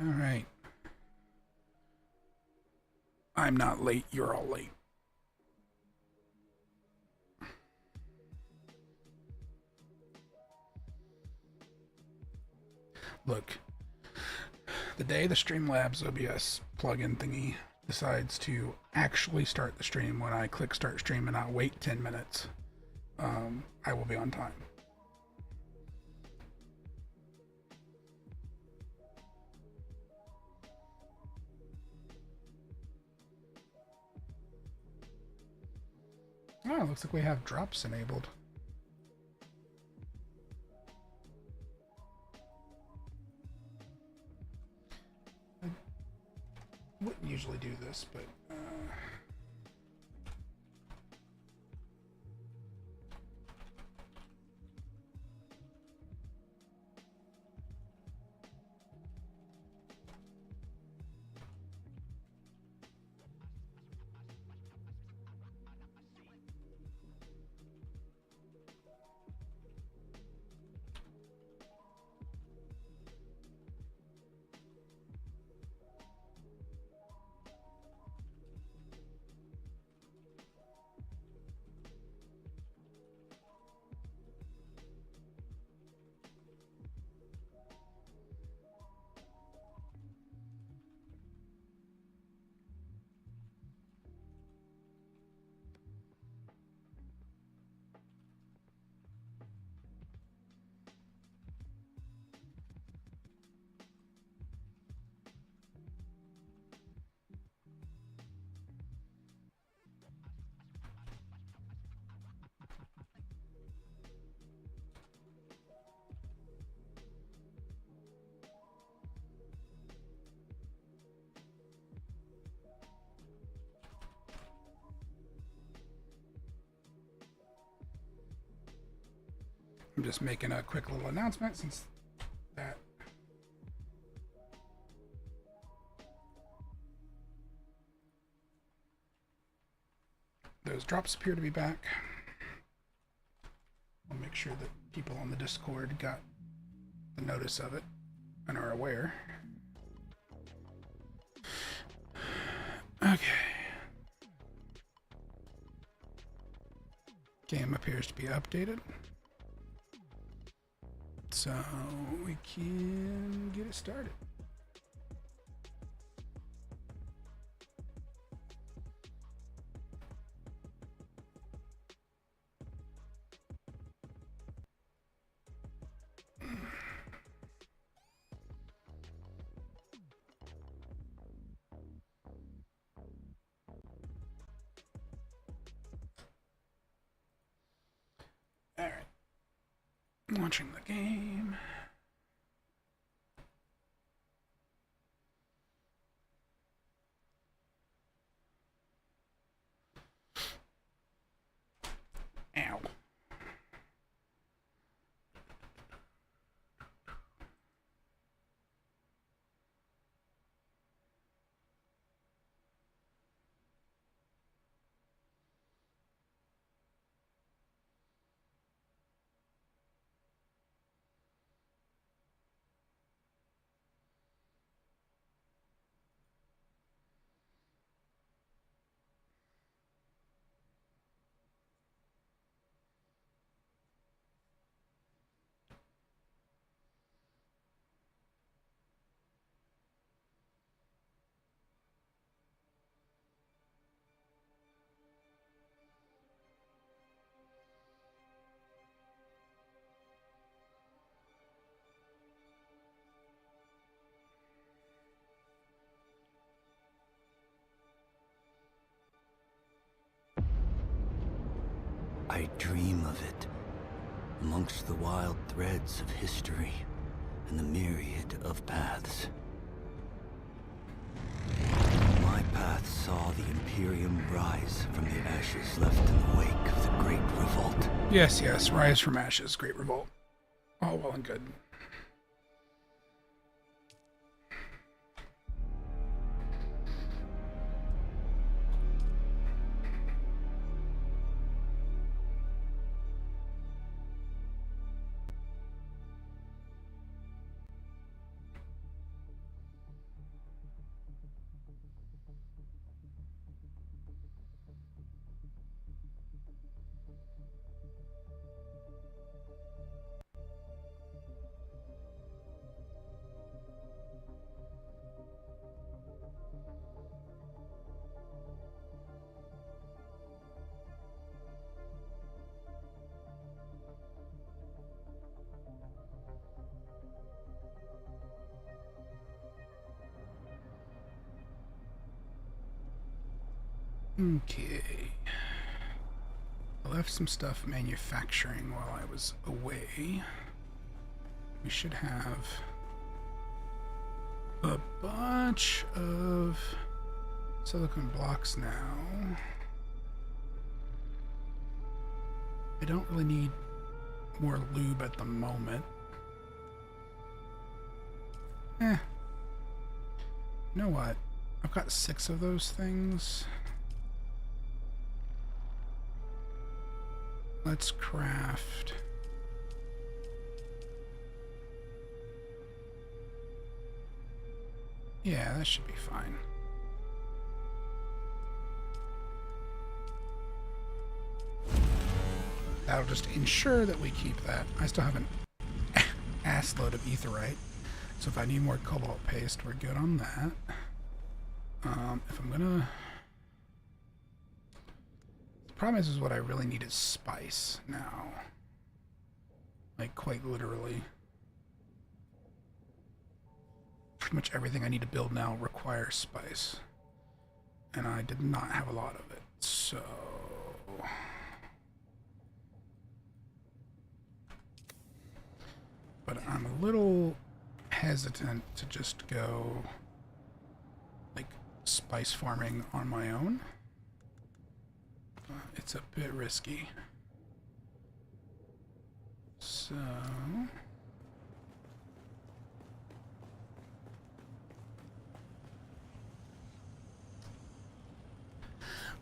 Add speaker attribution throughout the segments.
Speaker 1: All right. I'm not late. You're all late. Look, the day the Streamlabs OBS plugin thingy decides to actually start the stream when I click start stream and not wait 10 minutes, I will be on time. Oh, it looks like we have drops enabled. I wouldn't usually do this, but I'm just making a quick little announcement since that those drops appear to be back. I'll make sure that people on the Discord got the notice of it and are aware. Okay. Game appears to be updated. So we can get it started. All right. Launching the game. Ow.
Speaker 2: I dream of it, amongst the wild threads of history and the myriad of paths. My path saw the Imperium rise from the ashes left in the wake of the Great Revolt.
Speaker 1: Yes, yes, rise from ashes, Great Revolt. All well and good. Okay. I left some stuff manufacturing while I was away. We should have a bunch of silicone blocks now. I don't really need more lube at the moment. You know what? I've got 6 of those things. Let's craft... Yeah, that should be fine. That'll just ensure that we keep that. I still have an ass load of etherite, so if I need more cobalt paste, we're good on that. If I'm gonna... The problem is what I really need is spice now. Like, quite literally. Pretty much everything I need to build now requires spice. And I did not have a lot of it, so... But I'm a little hesitant to just go, like, spice farming on my own. It's a bit risky. So...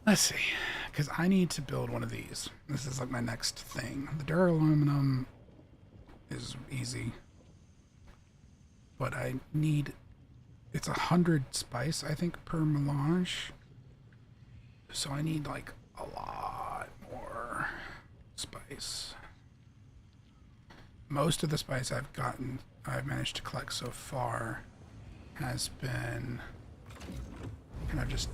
Speaker 1: Let's see, because I need to build one of these. This is like my next thing. The duraluminum is easy, but I need, it's 100 spice, I think, per melange. So I need like a lot more spice. Most of the spice I've managed to collect so far has been kind of just,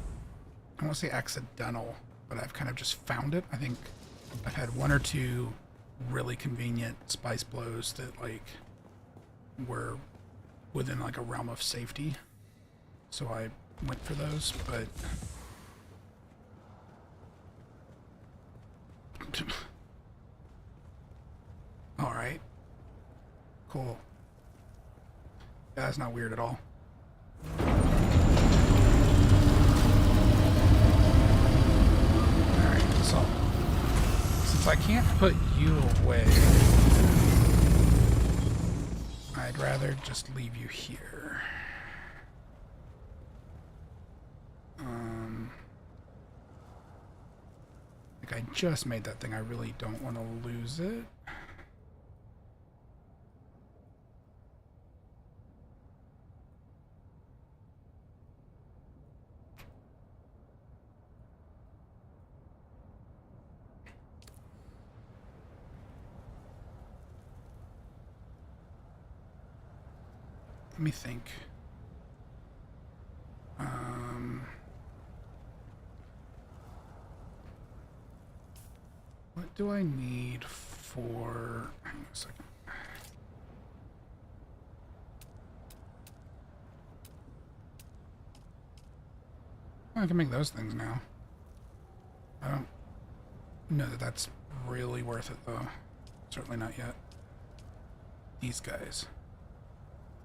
Speaker 1: I won't say accidental, but I've kind of just found it. I think I've had 1 or 2 really convenient spice blows that like were within like a realm of safety, so I went for those. But all right, cool. That's not weird at all. So, since I can't put you away, I'd rather just leave you here. Like I just made that thing, I really don't want to lose it. Let me think. What do I need for... Hang on a second. I can make those things now. I don't know that that's really worth it, though. Certainly not yet. These guys.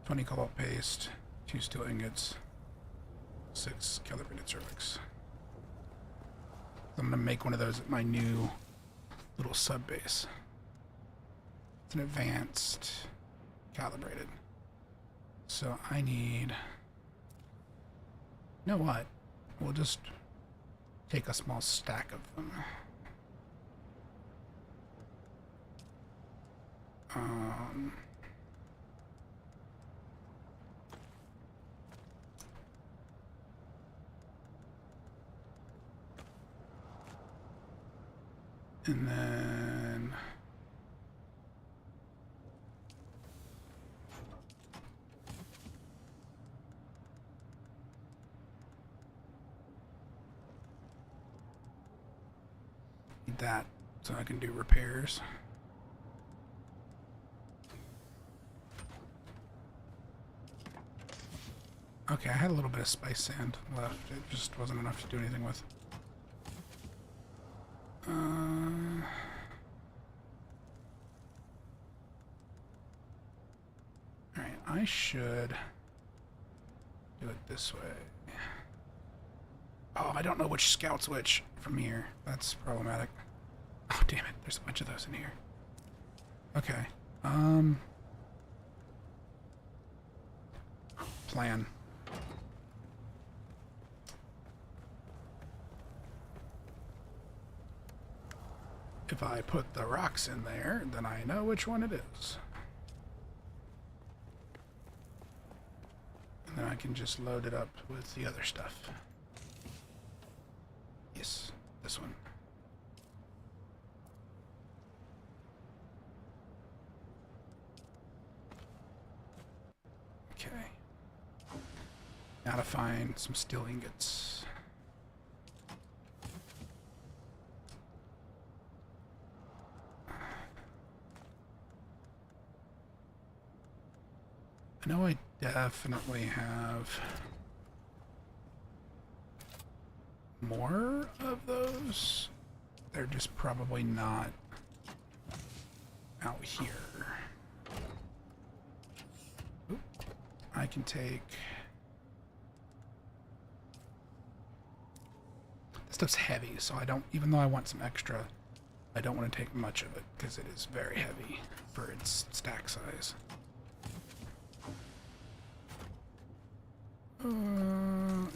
Speaker 1: 20 cobalt paste, 2 steel ingots, 6 calibrated cervix. I'm gonna make one of those at my new little sub base. It's an advanced calibrated. So I need... You know what? We'll just take a small stack of them. And then need that so I can do repairs. Okay, I had a little bit of spice sand left. It just wasn't enough to do anything with. Alright, I should do it this way. Oh, I don't know which scout's which from here. That's problematic. Oh, damn it. There's a bunch of those in here. Okay. Plan. If I put the rocks in there, then I know which one it is. And then I can just load it up with the other stuff. Yes, this one. Okay. Now to find some steel ingots. I know I definitely have more of those. They're just probably not out here. Oop. I can take... This stuff's heavy, so I don't... Even though I want some extra, I don't want to take much of it, because it is very heavy for its stack size.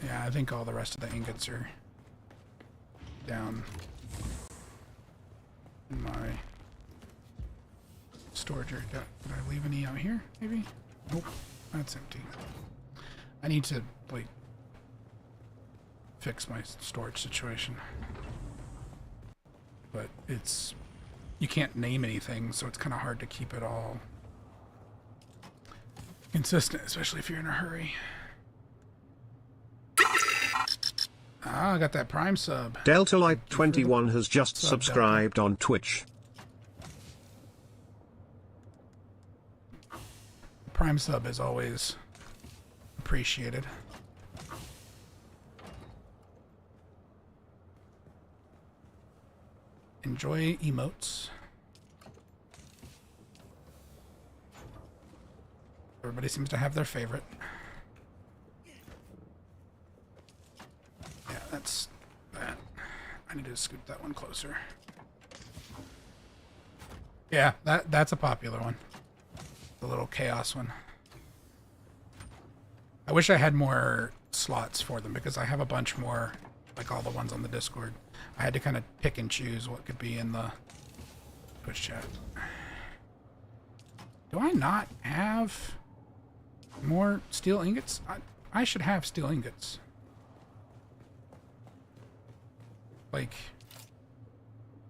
Speaker 1: Yeah, I think all the rest of the ingots are down in my storage area. Did I leave any out here, maybe? Nope, that's empty. I need to, like, fix my storage situation. But it's... You can't name anything, so it's kind of hard to keep it all consistent, especially if you're in a hurry. Ah, I got that Prime sub.
Speaker 3: Delta Light 21 has just subscribed on Twitch.
Speaker 1: Prime sub is always appreciated. Enjoy emotes. Everybody seems to have their favorite. Yeah, that's that. I need to scoot that one closer. Yeah, that's a popular one. The little chaos one. I wish I had more slots for them because I have a bunch more, like all the ones on the Discord. I had to kind of pick and choose what could be in the Twitch chat. Do I not have more steel ingots? I should have steel ingots. Like,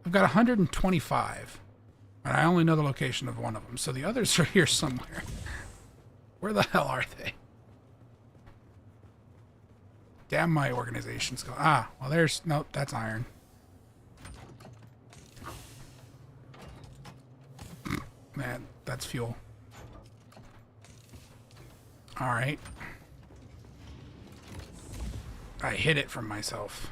Speaker 1: I've got 125, and I only know the location of one of them, so the others are here somewhere. Where the hell are they? Damn my organization skill. Ah, well there's... Nope, that's iron. Man, that's fuel. Alright. I hid it from myself.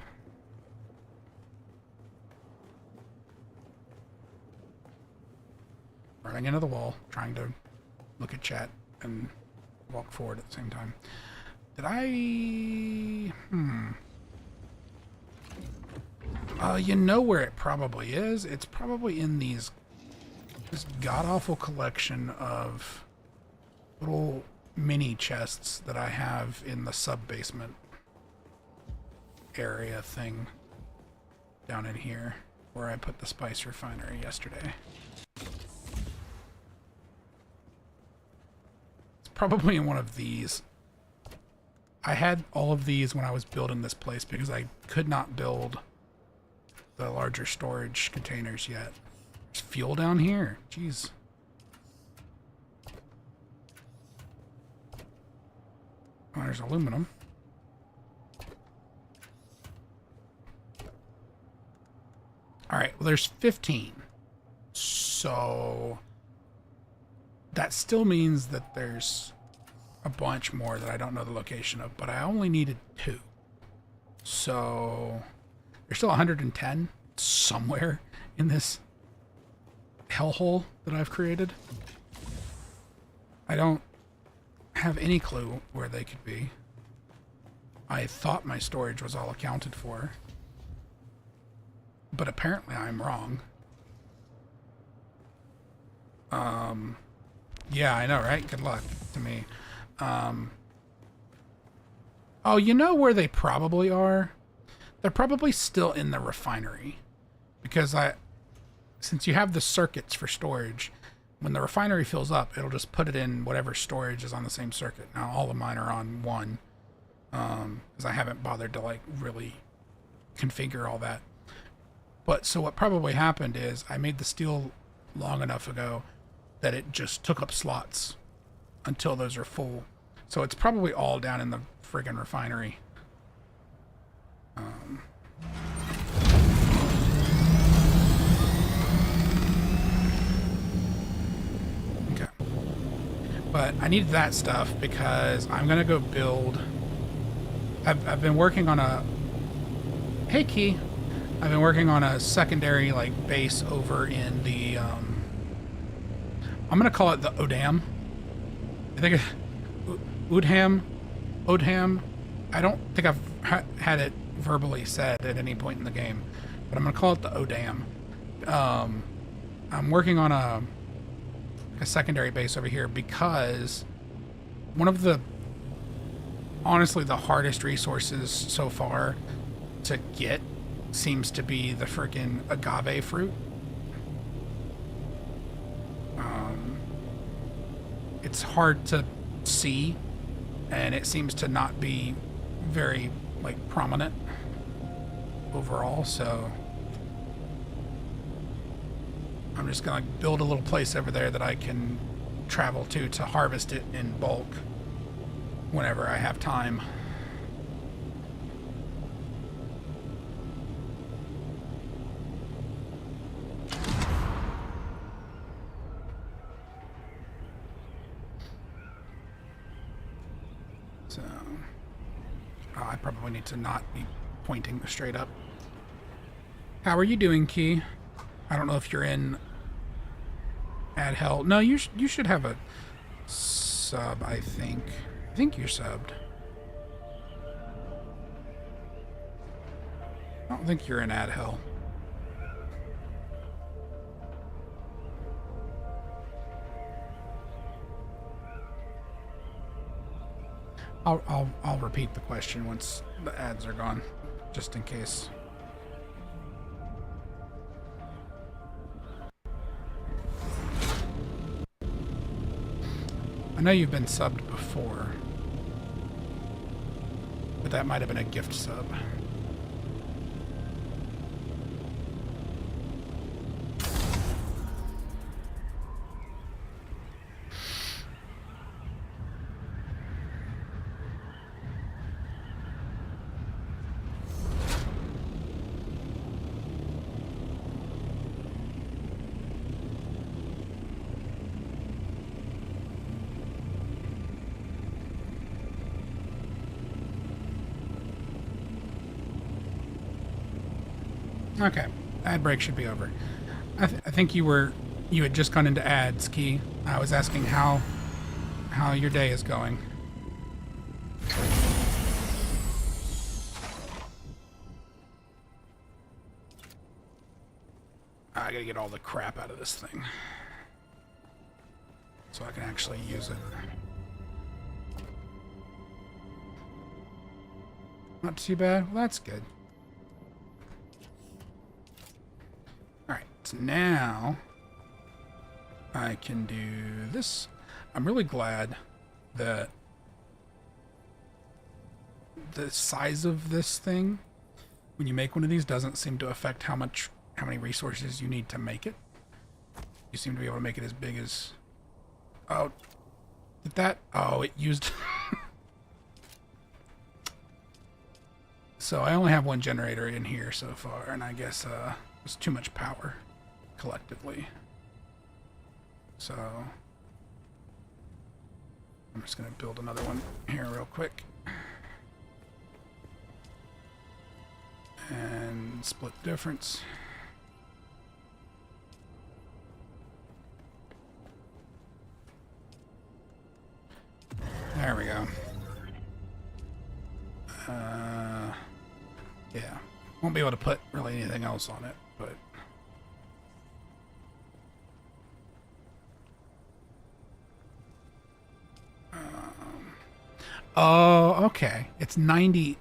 Speaker 1: Running into the wall, trying to look at chat and walk forward at the same time. Did I... you know where it probably is? It's probably in this god-awful collection of little mini chests that I have in the sub-basement area thing down in here, where I put the spice refinery yesterday. It's probably in one of these. I had all of these when I was building this place because I could not build the larger storage containers yet. There's fuel down here. Jeez. Oh, there's aluminum. Alright, well there's 15. So that still means that there's a bunch more that I don't know the location of, but I only needed 2. So there's still 110 somewhere in this hellhole that I've created. I don't have any clue where they could be. I thought my storage was all accounted for, but apparently I'm wrong. Yeah, I know, right? Good luck to me. Oh, you know where they probably are? They're probably still in the refinery. Because since you have the circuits for storage, when the refinery fills up, it'll just put it in whatever storage is on the same circuit. Now, all of mine are on one, because I haven't bothered to, like, really configure all that. But, so what probably happened is, I made the steel long enough ago that it just took up slots until those are full. So it's probably all down in the friggin' refinery. Okay. But I needed that stuff because I'm gonna go build... I've been working on a... Hey, Key. I've been working on a secondary, like, base over in the, I'm gonna call it the Odam. I think Odham. I don't think I've had it verbally said at any point in the game, but I'm gonna call it the Odam. I'm working on a secondary base over here because one of the, honestly, the hardest resources so far to get seems to be the freaking agave fruit. It's hard to see, and it seems to not be very, like, prominent overall, so I'm just gonna build a little place over there that I can travel to harvest it in bulk whenever I have time. So, I probably need to not be pointing straight up. How are you doing, Key? I don't know if you're in Add Hell. No, you should have a sub, I think. I think you're subbed. I don't think you're in Add Hell. I'll repeat the question once the ads are gone, just in case. I know you've been subbed before, but that might have been a gift sub. Okay, ad break should be over. I think you had just gone into ads, Key. I was asking how your day is going. I gotta get all the crap out of this thing so I can actually use it. Not too bad. Well, that's good. So now I can do this. I'm really glad that the size of this thing, when you make one of these, doesn't seem to affect how many resources you need to make it. You seem to be able to make it as big as... Oh, did that... Oh, it used... So I only have one generator in here so far, and I guess it's too much power collectively. So I'm just going to build another one here real quick and split the difference. go. Yeah. Won't be able to put really anything else on it, but... Oh, okay. It's 90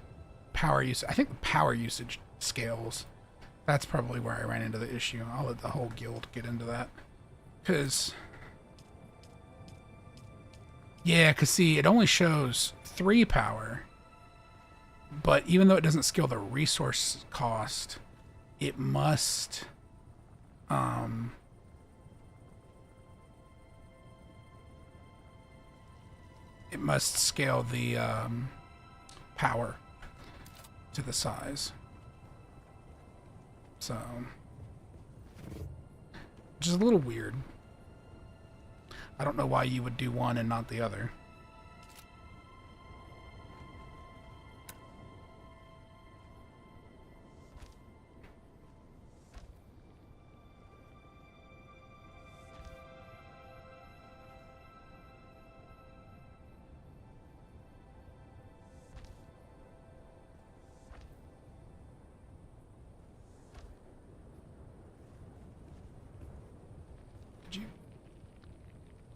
Speaker 1: power use. I think the power usage scales. That's probably where I ran into the issue. I'll let the whole guild get into that. Because... Yeah, because see, it only shows 3 power. But even though it doesn't scale the resource cost, it must... it must scale the power to the size. So, which is a little weird. I don't know why you would do one and not the other. Did you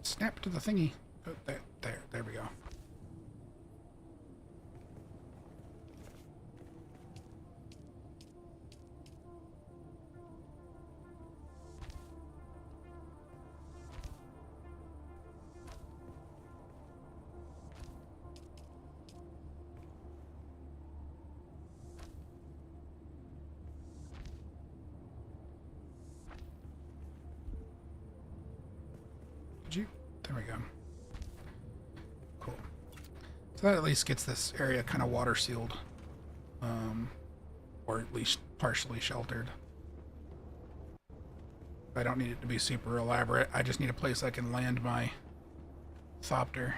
Speaker 1: snap to the thingy? Oh, there we go. There we go. Cool. So that at least gets this area kind of water sealed. Or at least partially sheltered. I don't need it to be super elaborate. I just need a place I can land my thopter.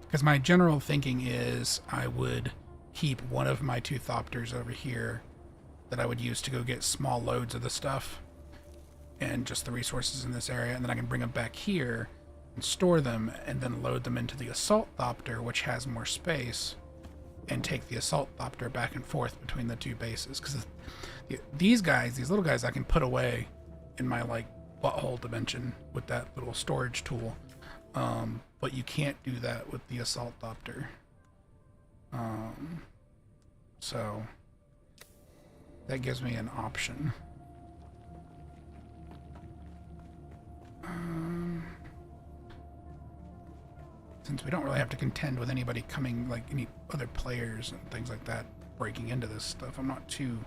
Speaker 1: Because my general thinking is I would keep one of my 2 thopters over here that I would use to go get small loads of the stuff and just the resources in this area, and then I can bring them back here and store them and then load them into the assault thopter, which has more space, and take the assault thopter back and forth between the 2 bases. Because these guys, these little guys, I can put away in my like butthole dimension with that little storage tool, but you can't do that with the assault thopter. So that gives me an option. Since we don't really have to contend with anybody coming, like any other players and things like that, breaking into this stuff, I'm not too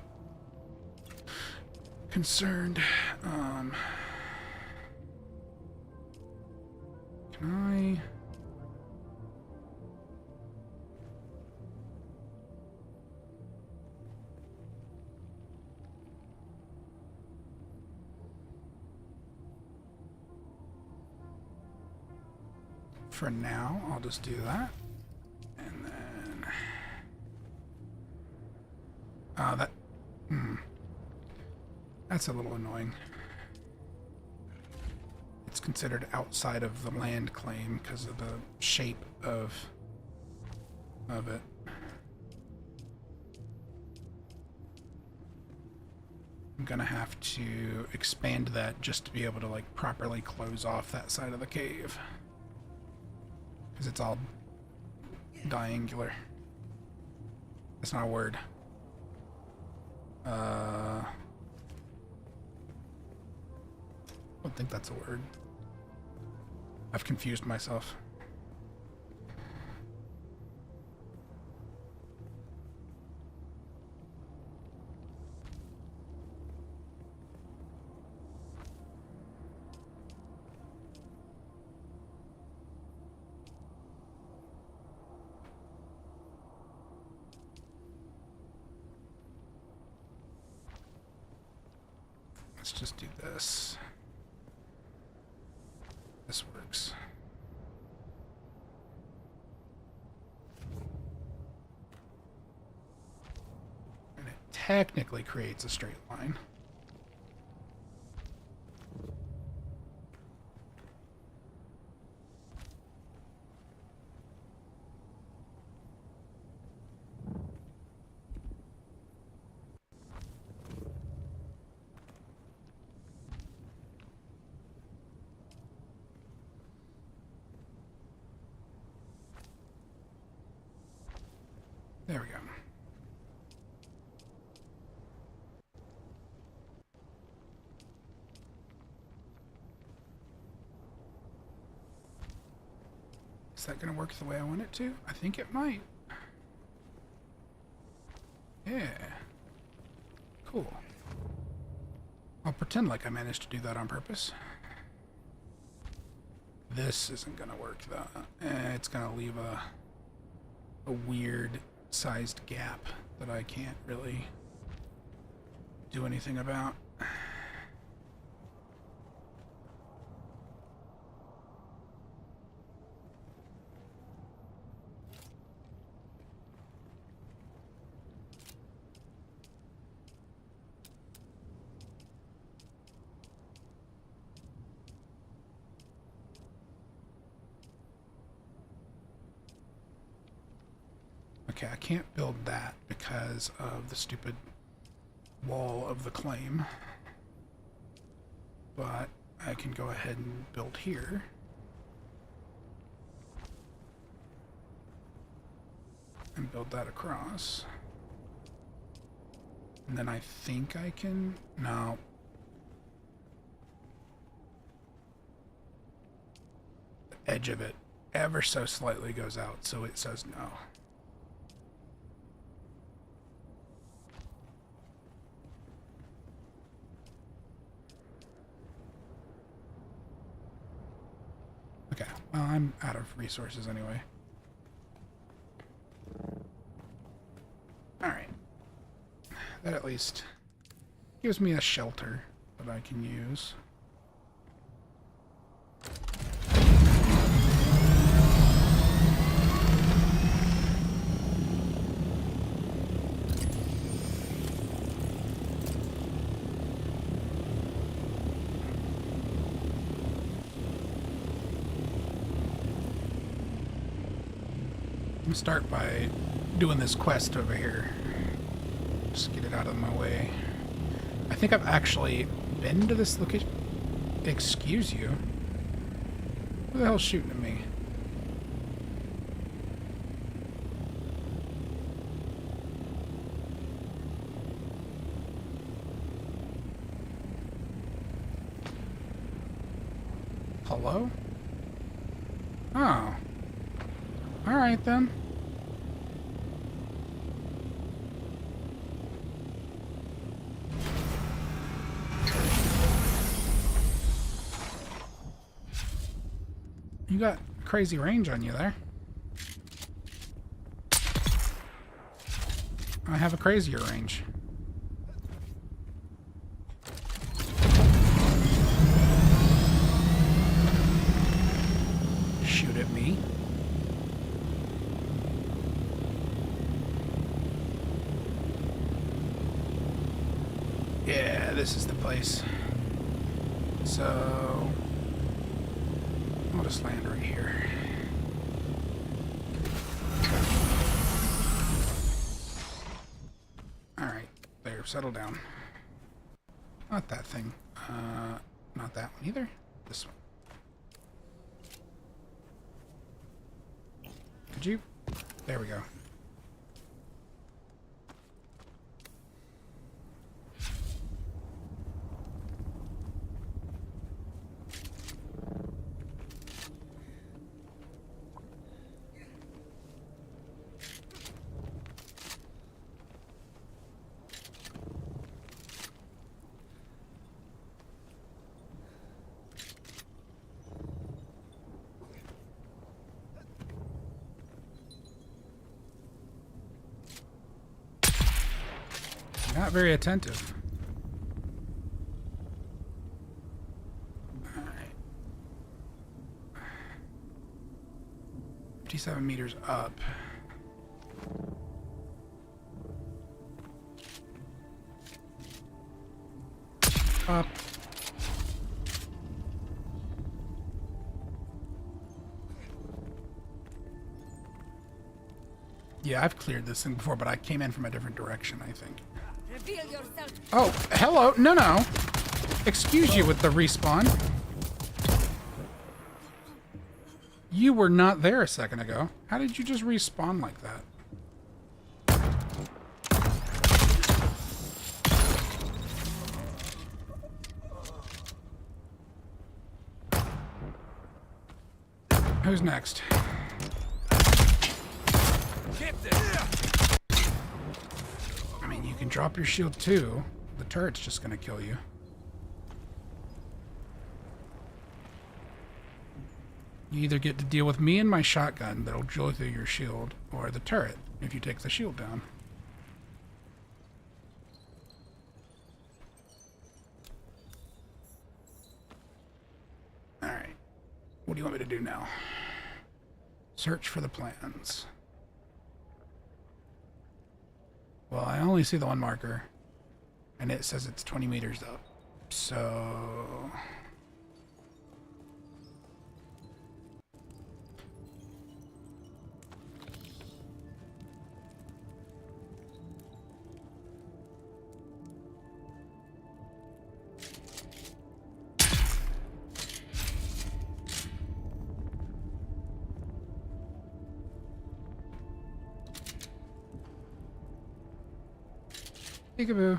Speaker 1: concerned. Can I... For now, I'll just do that. And then... That's a little annoying. It's considered outside of the land claim because of the shape of it. I'm gonna have to expand that just to be able to like properly close off that side of the cave. Because it's all diangular. That's not a word. I don't think that's a word. I've confused myself. Let's just do this. This works. And it technically creates a straight line. that going to work the way I want it to? I think it might. Yeah. Cool. I'll pretend like I managed to do that on purpose. This isn't going to work, though. It's going to leave a weird sized gap that I can't really do anything about. Okay, I can't build that because of the stupid wall of the claim. But I can go ahead and build here. And build that across. And then I think I can... No. The edge of it ever so slightly goes out, so it says no. Okay, well, I'm out of resources anyway. Alright. That at least gives me a shelter that I can use. I'm gonna start by doing this quest over here. Just get it out of my way. I think I've actually been to this location. Excuse you? Who the hell's shooting at me? Hello? Oh. Alright then. You got crazy range on you there. I have a crazier range. Shoot at me. Yeah, this is the place. So I'll just land right here. Alright, there, settle down. Not that thing. Not that one either. This one. Could you? There we go. Not very attentive. Alright. 57 meters up. Up. Yeah, I've cleared this thing before, but I came in from a different direction, I think. Oh, hello. No. Excuse you with the respawn. You were not there a second ago. How did you just respawn like that? Who's next? I mean, you can drop your shield too. The turret's just gonna kill you. You either get to deal with me and my shotgun that'll drill through your shield, or the turret if you take the shield down. Alright. What do you want me to do now? Search for the plans. Well, I only see the one marker, and it says it's 20 meters up. So... Peekaboo.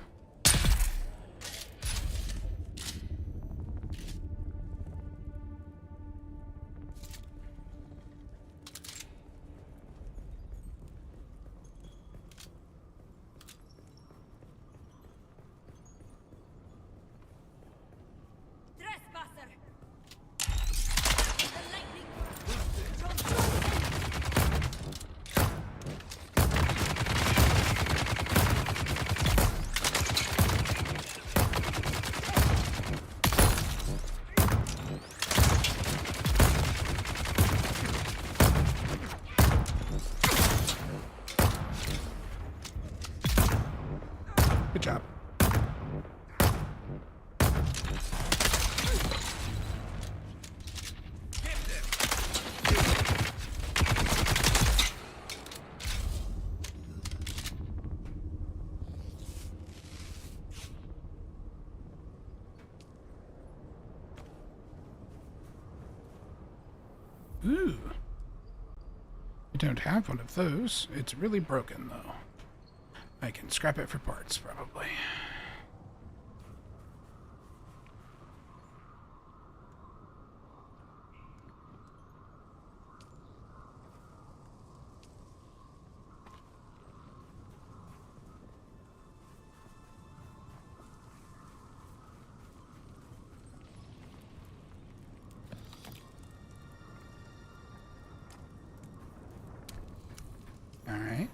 Speaker 1: Good job. Ooh. I don't have one of those. It's really broken, though. I can scrap it for parts, probably. All right.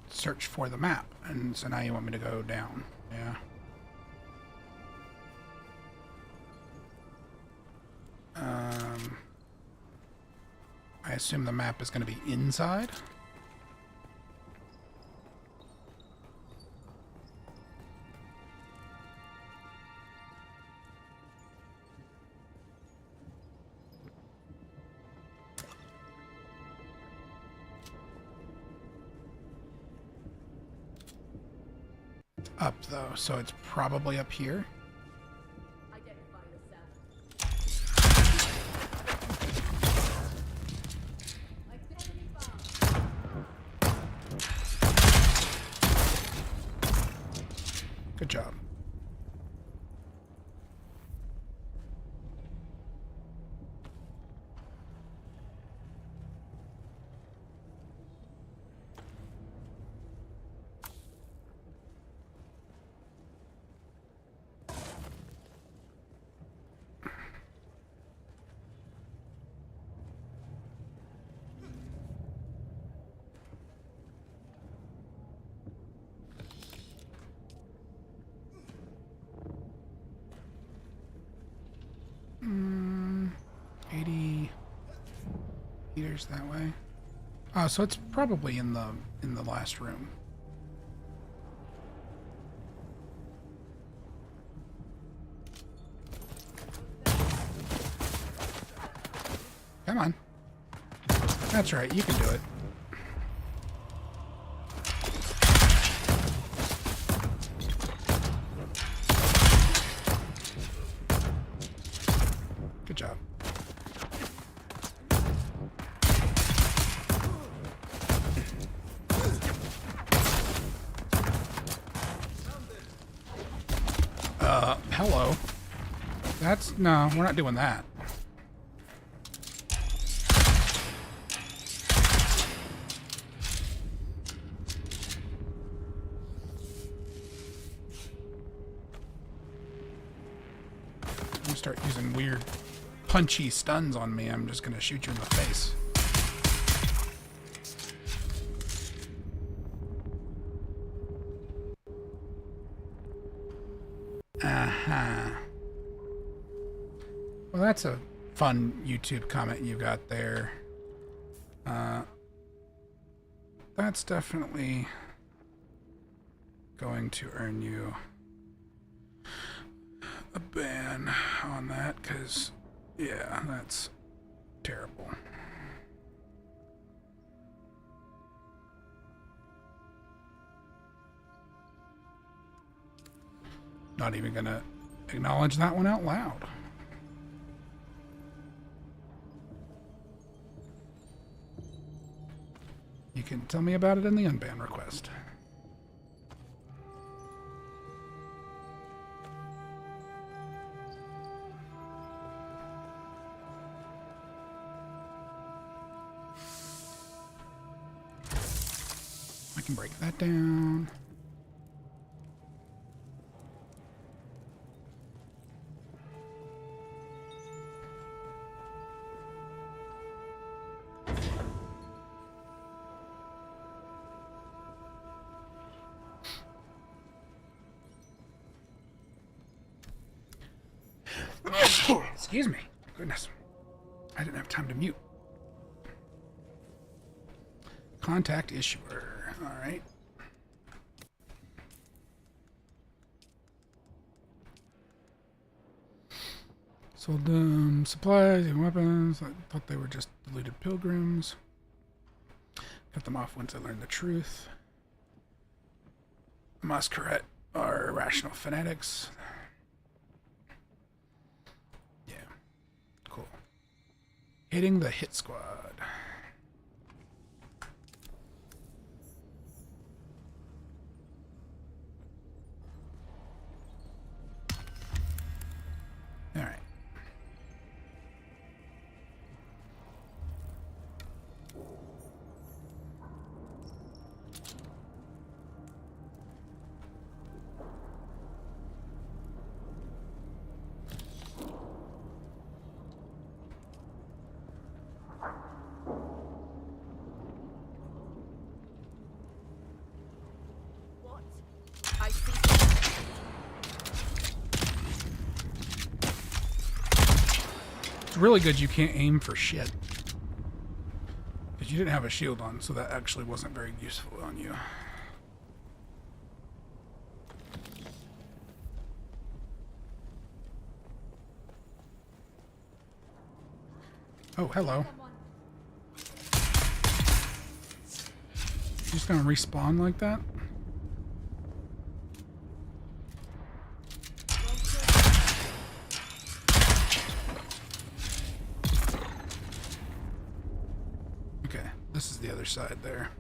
Speaker 1: Search for the map, and so now you want me to go down. Yeah. I assume the map is going to be inside. Up though, so it's probably up here. Good job. Meters that way. Oh, so it's probably in the last room. Come on. That's right, you can do it. Good job. Hello. No, we're not doing that. start using weird punchy stuns on me, I'm just gonna shoot you in the face. Well, that's a fun YouTube comment you got there. That's definitely going to earn you a ban on that, because, yeah, that's terrible. Not even gonna acknowledge that one out loud. You can tell me about it in the unban request. I can break that down. Excuse me. Goodness. I didn't have time to mute. Contact issuer. All right. Sold them supplies and weapons. I thought they were just deluded pilgrims. Cut them off once I learned the truth. Masquerade are irrational fanatics. Yeah. Cool. Hitting the hit squad. All right. It's really good you can't aim for shit. Because you didn't have a shield on, so that actually wasn't very useful on you. Oh, hello. You just gonna respawn like that? This is the other side there.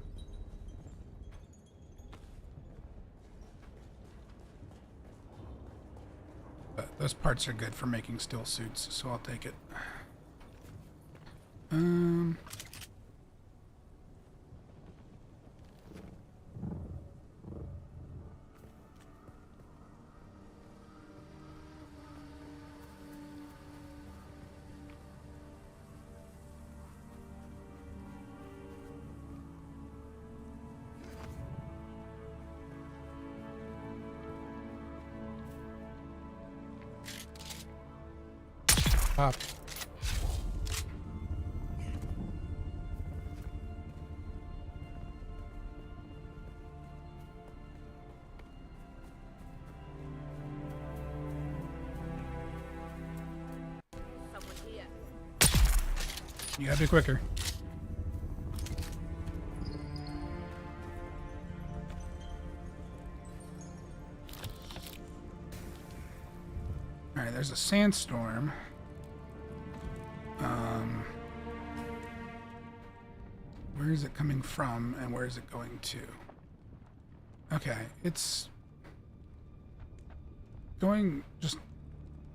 Speaker 1: But those parts are good for making steel suits, so I'll take it. Pop.
Speaker 4: Someone here.
Speaker 1: You gotta be quicker. Alright, there's a sandstorm. Where is it coming from and where is it going to? Okay, it's going just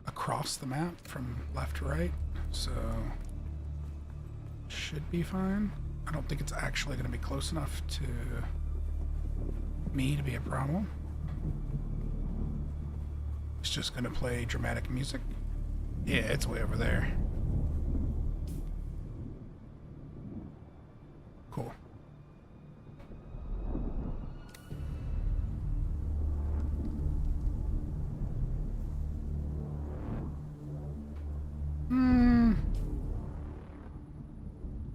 Speaker 1: across the map from left to right, so should be fine. I don't think it's actually going to be close enough to me to be a problem. It's just going to play dramatic music. Yeah, it's way over there. Cool.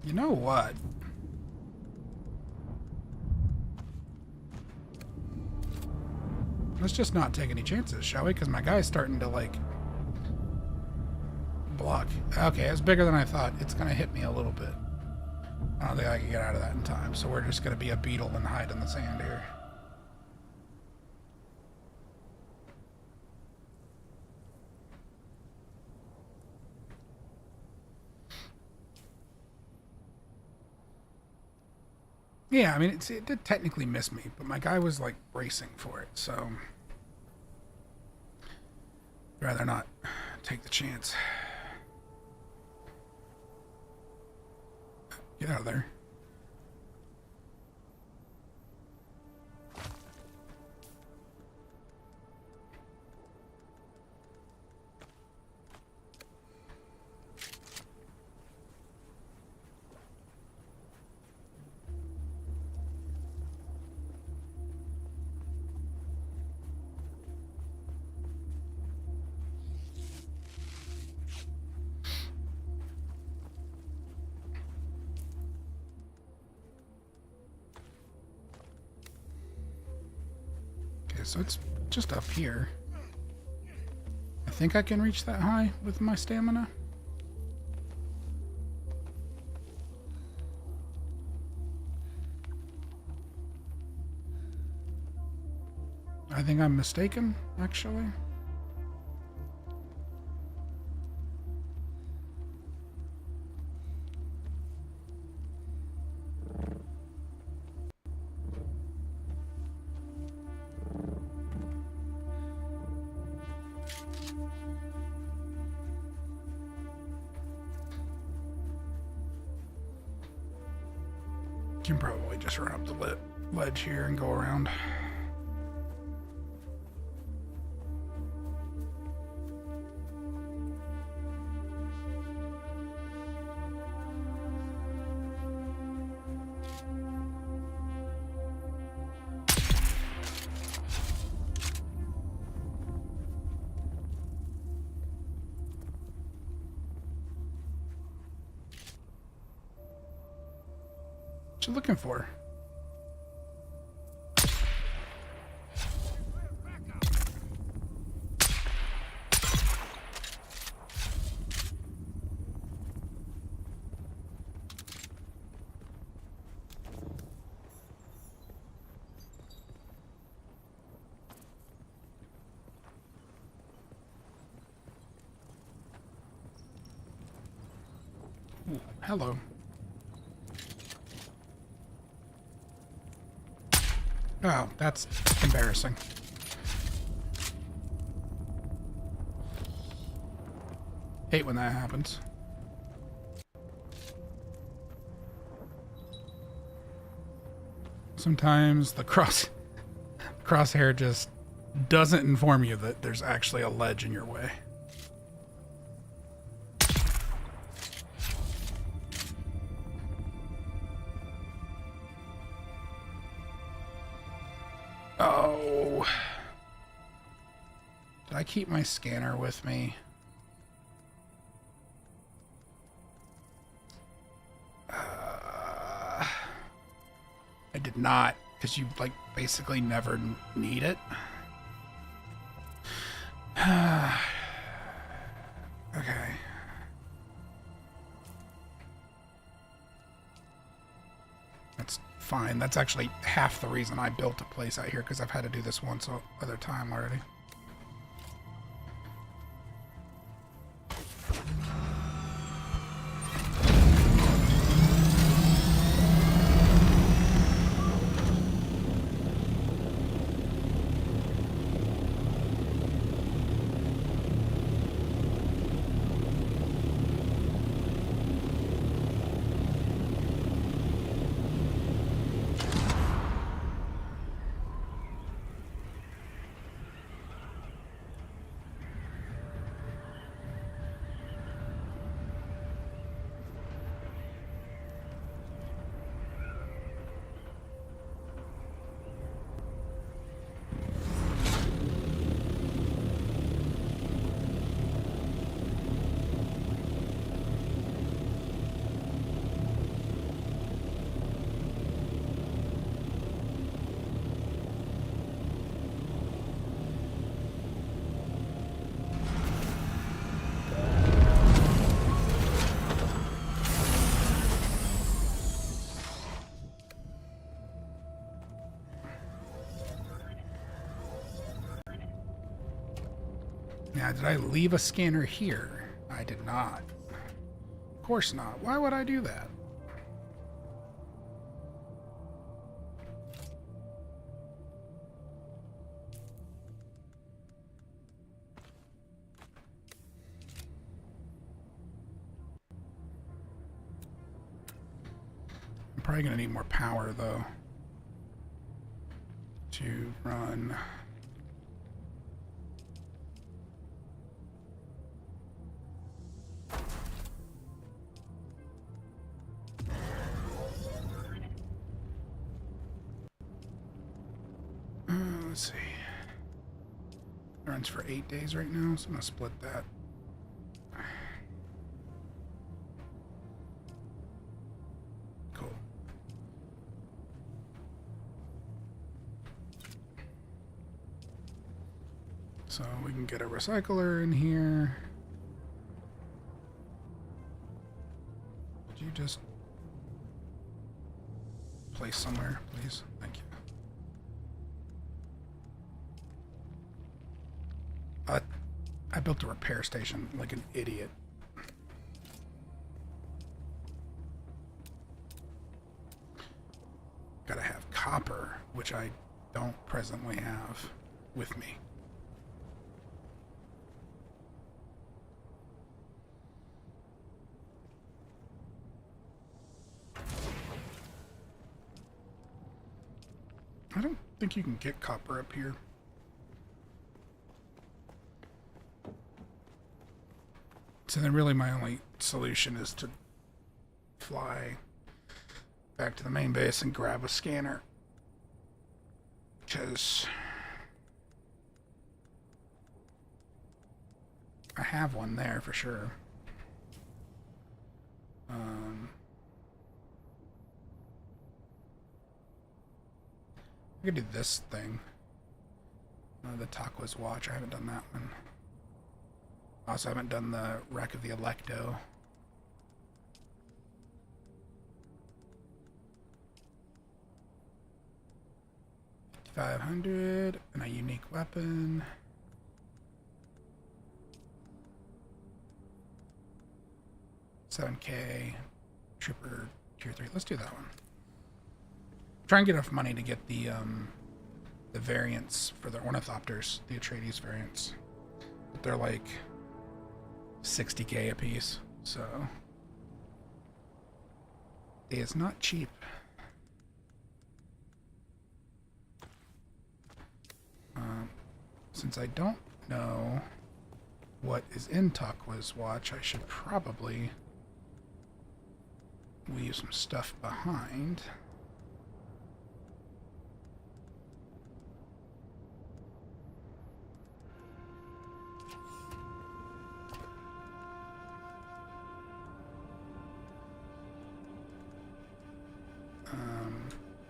Speaker 1: You know what? Let's just not take any chances, shall we? Because my guy's starting to, like, block. Okay, it's bigger than I thought. It's going to hit me a little bit. I don't think I can get out of that in time, so we're just going to be a beetle and hide in the sand here. Yeah, I mean, it did technically miss me, but my guy was, like, bracing for it, so I'd rather not take the chance. Get out of there. So it's just up here. I think I can reach that high with my stamina. I think I'm mistaken, actually. Can probably just run up the ledge here and go around. What you looking for? Ooh, hello. Oh, that's embarrassing. Hate when that happens. Sometimes the crosshair just doesn't inform you that there's actually a ledge in your way. Oh. Did I keep my scanner with me? I did not, because you, like, basically never need it. Okay. That's fine. That's actually half the reason I built a place out here, because I've had to do this once other time already. Now, did I leave a scanner here? I did not. Of course not. Why would I do that? I'm probably going to need more power, though, to run. Let's see. It runs for 8 days right now, so I'm going to split that. Cool. So we can get a recycler in here. Would you just place somewhere, please? Thank you. I built a repair station like an idiot. Gotta have copper, which I don't presently have with me. I don't think you can get copper up here. So then really my only solution is to fly back to the main base and grab a scanner. Because I have one there for sure. I could do this thing. The Taqua's watch. I haven't done that one. Also haven't done the wreck of the Electo. $500 and a unique weapon. $7K Trooper Tier 3. Let's do that one. Try and get enough money to get the variants for the Ornithopters, the Atreides variants. But they're like 60K a piece, so it's not cheap. Since I don't know what is in Taqua's watch, I should probably leave some stuff behind.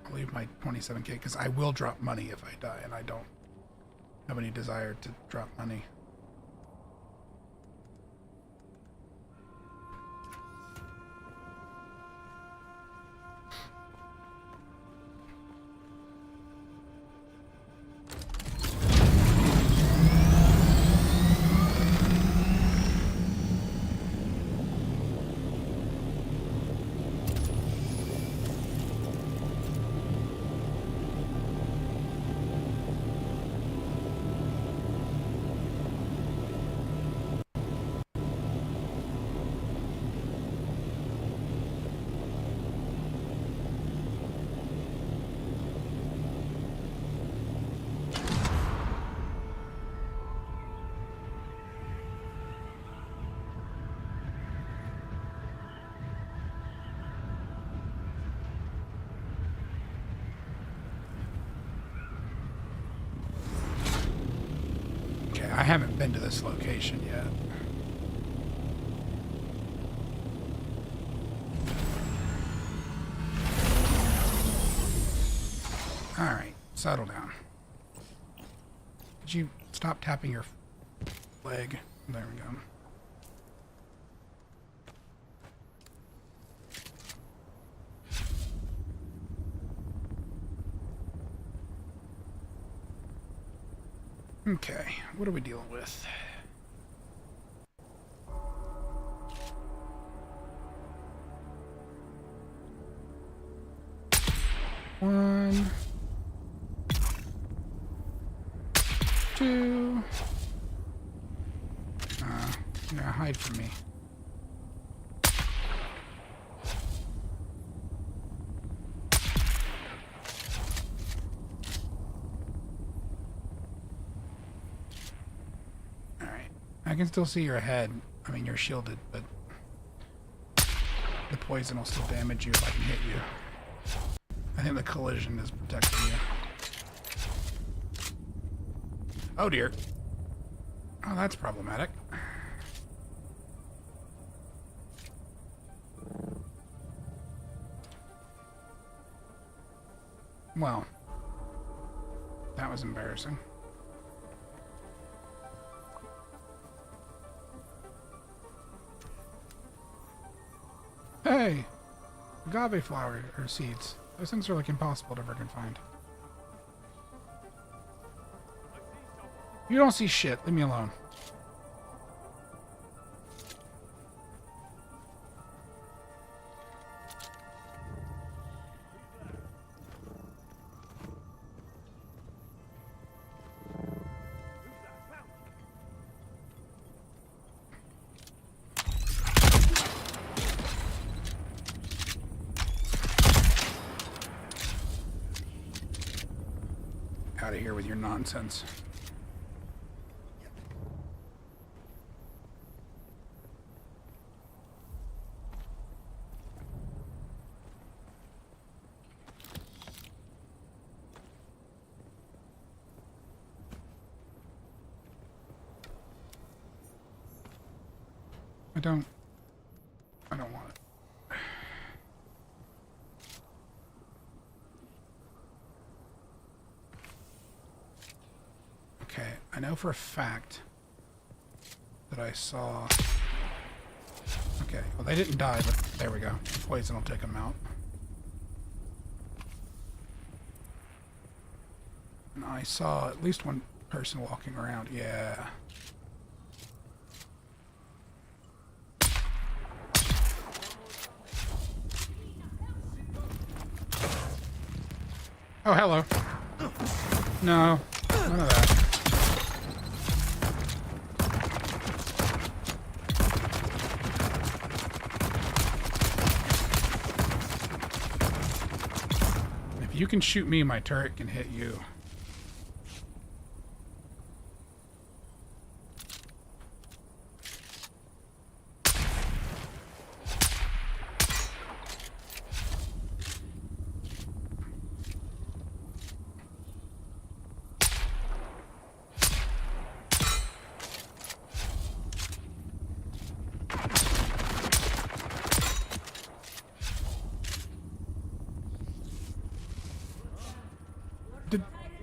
Speaker 1: I'll leave my 27K because I will drop money if I die, and I don't have any desire to drop money. I haven't been to this location yet. Alright, settle down. Did you stop tapping your leg? There we go. Okay, what are we dealing with? 1, 2. Yeah, hide from me. Alright. I can still see your head. I mean, you're shielded, but the poison will still damage you if I can hit you. I think the collision is protecting you. Oh dear. Oh, that's problematic. Well, that was embarrassing. Hey! Agave flower, or seeds. Those things are like impossible to freaking find. You don't see shit. Leave me alone. Out of here with your nonsense. I don't want it. Okay, I know for a fact that I saw... Okay, well they didn't die, but there we go. Poison will take them out. And I saw at least one person walking around. Yeah. Oh, hello. No, none of that. If you can shoot me, my turret can hit you.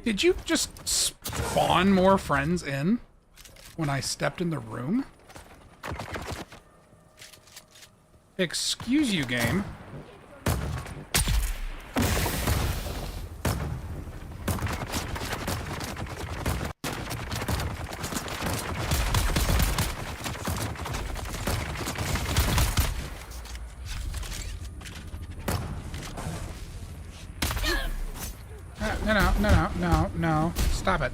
Speaker 1: Did you just spawn more friends in when I stepped in the room? Excuse you, game. No. Stop it.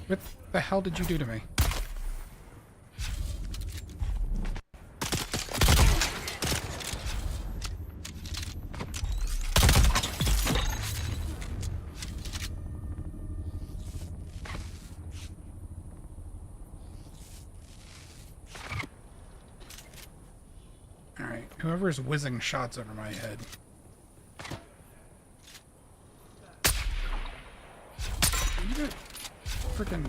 Speaker 1: What the hell did you do to me? Alright, whoever is whizzing shots over my head. You got freaking...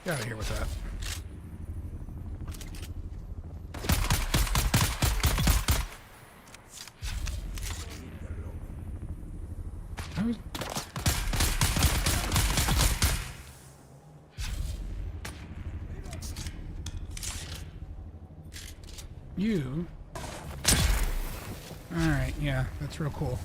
Speaker 1: Get out of here with that. You... Alright, yeah, that's real cool.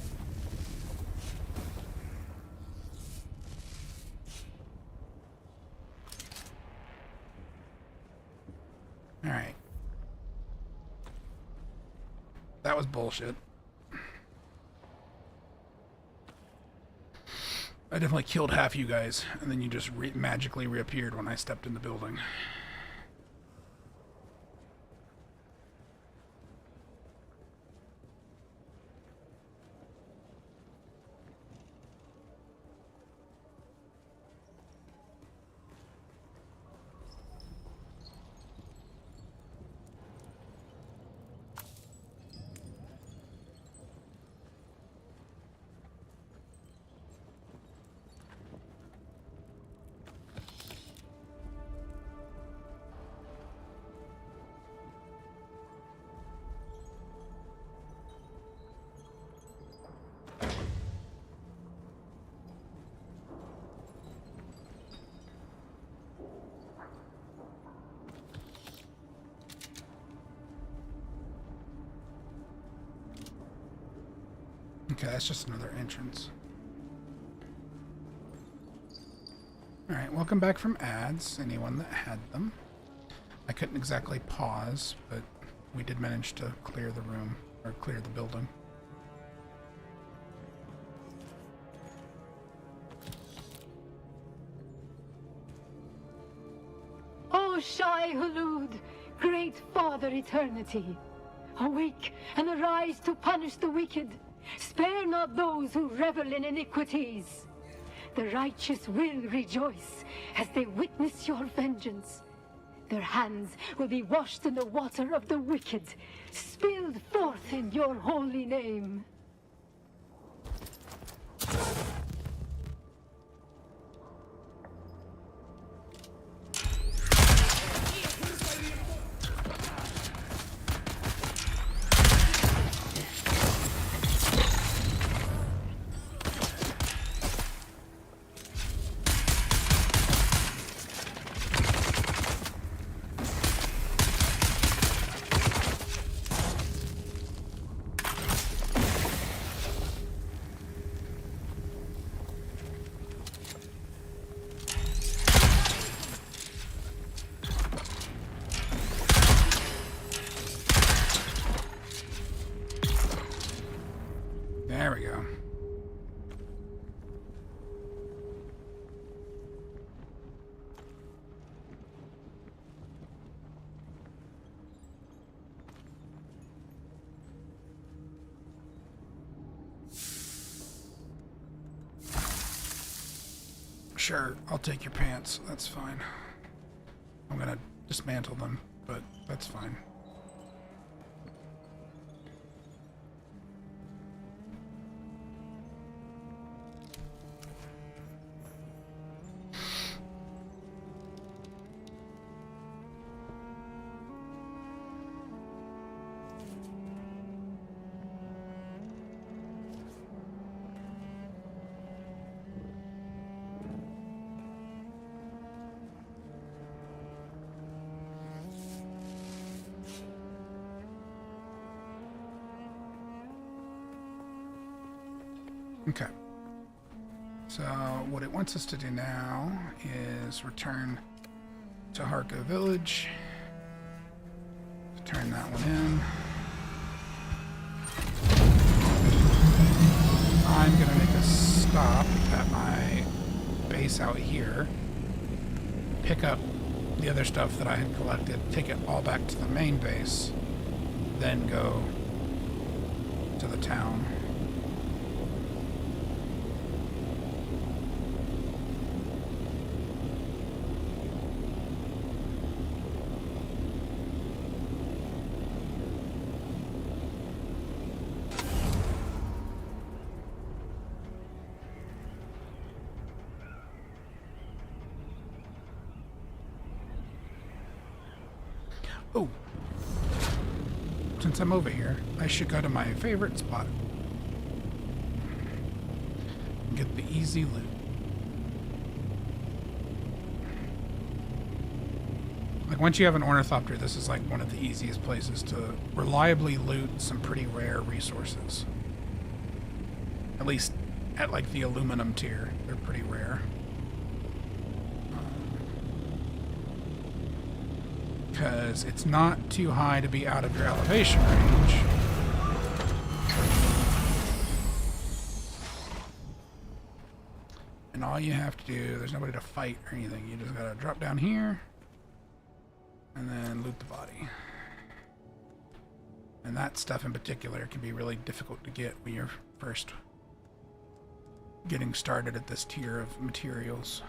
Speaker 1: bullshit. I definitely killed half you guys, and then you just magically reappeared when I stepped in the building. Okay, that's just another entrance. Alright, welcome back from ads, anyone that had them. I couldn't exactly pause, but we did manage to clear the room, or clear the building.
Speaker 5: O Shai Hulud, great Father Eternity, awake and arise to punish the wicked. Spare not those who revel in iniquities. The righteous will rejoice as they witness your vengeance. Their hands will be washed in the water of the wicked, spilled forth in your holy name.
Speaker 1: There we go. Sure, I'll take your pants. That's fine. I'm gonna dismantle them, but that's fine. Okay. So what it wants us to do now is return to Harko Village. Turn that one in. I'm gonna make a stop at my base out here. Pick up the other stuff that I had collected, take it all back to the main base, then go to the town. Oh, since I'm over here, I should go to my favorite spot and get the easy loot. Like, once you have an ornithopter, this is like one of the easiest places to reliably loot some pretty rare resources. At least at like the aluminum tier, they're pretty rare. Because it's not too high to be out of your elevation range, And all you have to do, there's nobody to fight or anything. You just gotta drop down here and then loot the body. And that stuff in particular can be really difficult to get when you're first getting started at this tier of materials.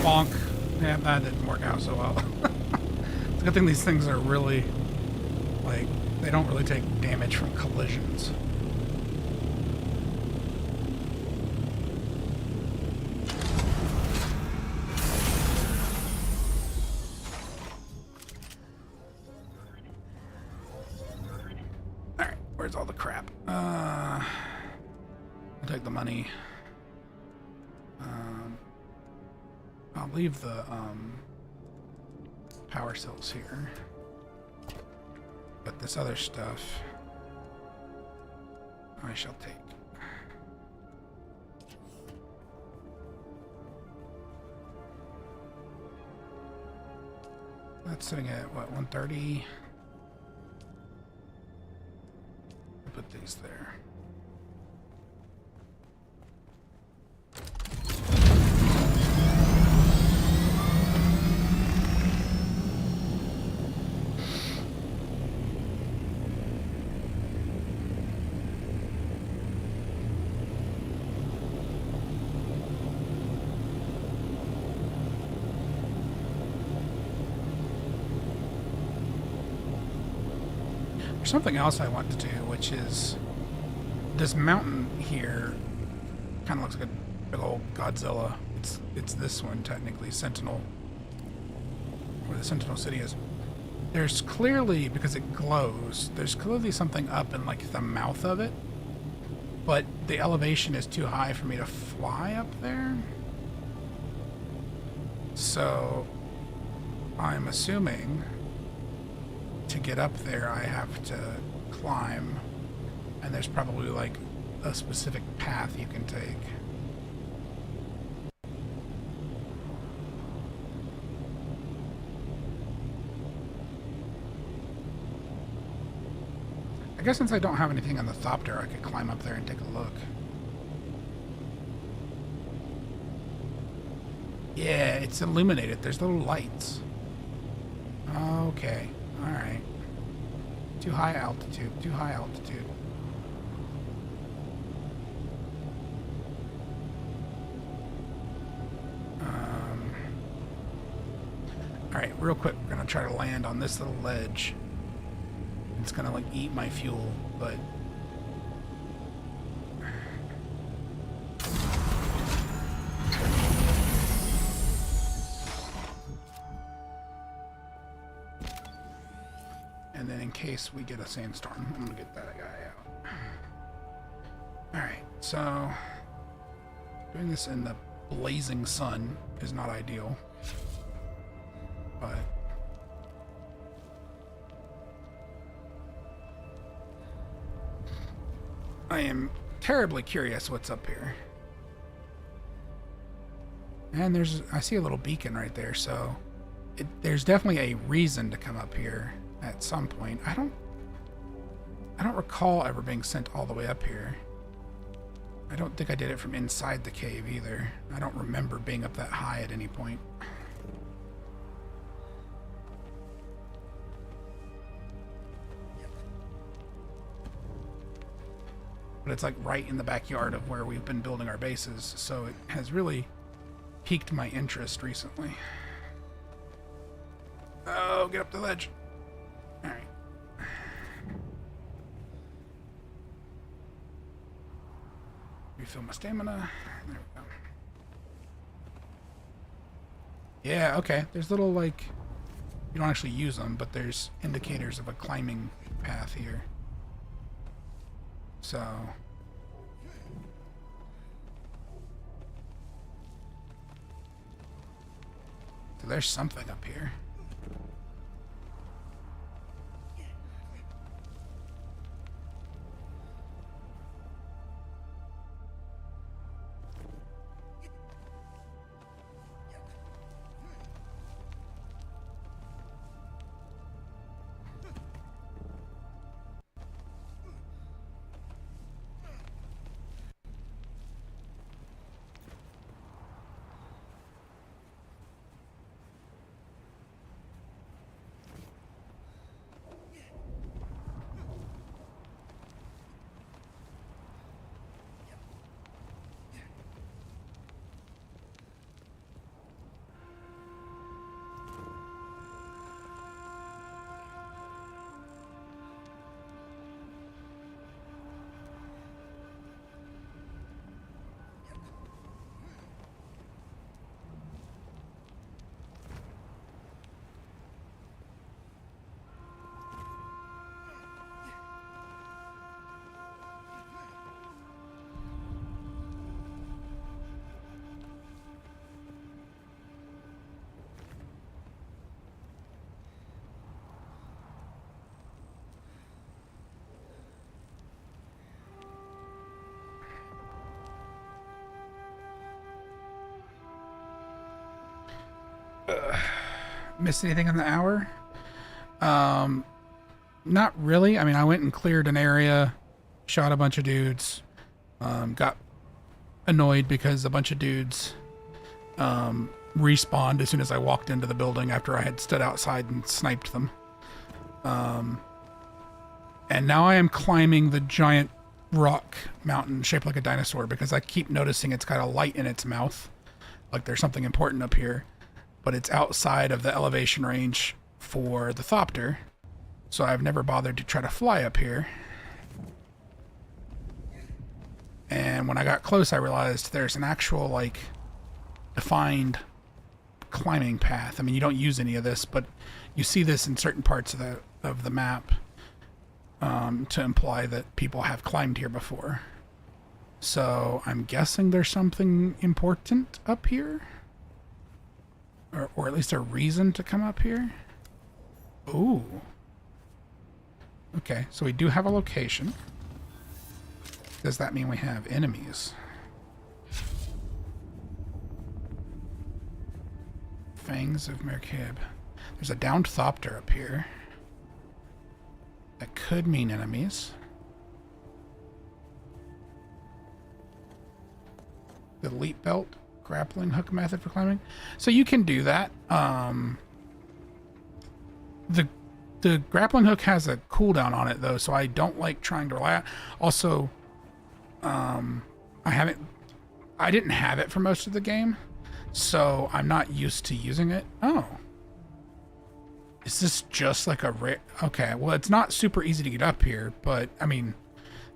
Speaker 1: Bonk. Yeah, that didn't work out so well. It's a good thing these things are really, like, they don't really take damage from collisions. Alright, where's all the crap? I'll take the money. I'll leave the power cells here, but this other stuff I shall take. That's sitting at what, 130? I'll put these there. There's something else I want to do, which is this mountain here kind of looks like a big old Godzilla. It's this one technically, Sentinel, where the Sentinel City is. There's clearly, because it glows, there's clearly something up in like the mouth of it, but the elevation is too high for me to fly up there. So I'm assuming to get up there I have to climb, and there's probably like a specific path you can take. I guess since I don't have anything on the Thopter, I could climb up there and take a look. Yeah, it's illuminated. There's little lights. Okay. Alright. Too high altitude. Too high altitude. Alright, real quick, we're gonna try to land on this little ledge. It's gonna like eat my fuel, but and then in case we get a sandstorm, I'm gonna get that guy out. Alright, so doing this in the blazing sun is not ideal, but I am terribly curious what's up here. And I see a little beacon right there, so there's definitely a reason to come up here at some point. I don't recall ever being sent all the way up here. I don't think I did it from inside the cave either. I don't remember being up that high at any point. But it's like right in the backyard of where we've been building our bases, so it has really piqued my interest recently. Oh, get up the ledge. Alright. Refill my stamina. There we go. Yeah, okay. There's little, like, you don't actually use them, but there's indicators of a climbing path here. So So there's something up here. Missed anything in the hour? Not really. I mean, I went and cleared an area, shot a bunch of dudes, got annoyed because a bunch of dudes respawned as soon as I walked into the building after I had stood outside and sniped them. And now I am climbing the giant rock mountain shaped like a dinosaur because I keep noticing it's got a light in its mouth, like there's something important up here, but it's outside of the elevation range for the Thopter, so I've never bothered to try to fly up here. And when I got close, I realized there's an actual, like, defined climbing path. I mean, you don't use any of this, but you see this in certain parts of the map to imply that people have climbed here before. So I'm guessing there's something important up here, or at least a reason to come up here. Ooh. Okay, so we do have a location. Does that mean we have enemies? Fangs of Merkib. There's a downed Thopter up here. That could mean enemies. The leap belt, grappling hook method for climbing. So you can do that. The grappling hook has a cooldown on it though, so I don't like trying to rely on. Also, I didn't have it for most of the game, so I'm not used to using it. Oh. Is this just like a okay, well, it's not super easy to get up here, but, I mean,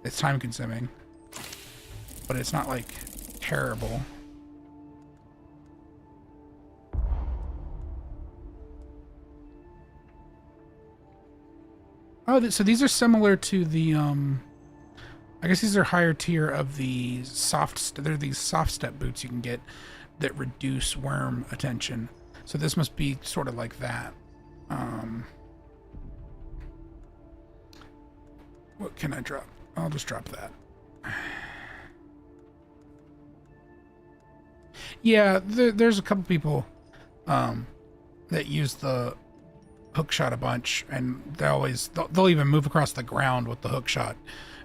Speaker 1: it's time consuming. But it's not, like, terrible. Oh, so these are similar to the, I guess these are higher tier of the they're these soft step boots you can get that reduce worm attention. So this must be sort of like that. What can I drop? I'll just drop that. Yeah, there's a couple people that use the hook shot a bunch, and they'll even move across the ground with the hook shot,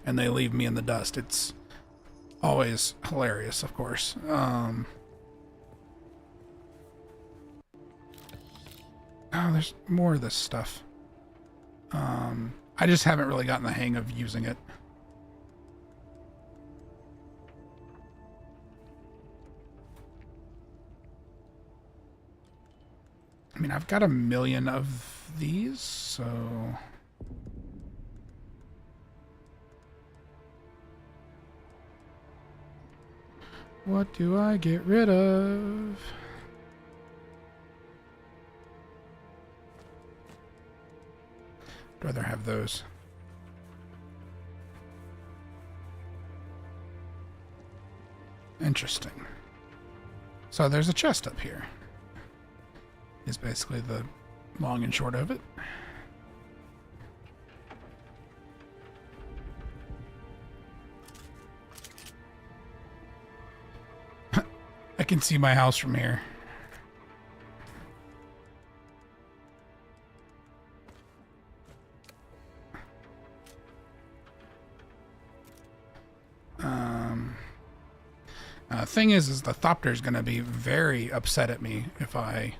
Speaker 1: and they leave me in the dust. It's always hilarious, of course. Oh, there's more of this stuff. I just haven't really gotten the hang of using it. I mean, I've got 1 million of these, so... What do I get rid of? I'd rather have those. Interesting. So there's a chest up here. is basically the long and short of it. I can see my house from here. Thing is the Thopter's going to be very upset at me if I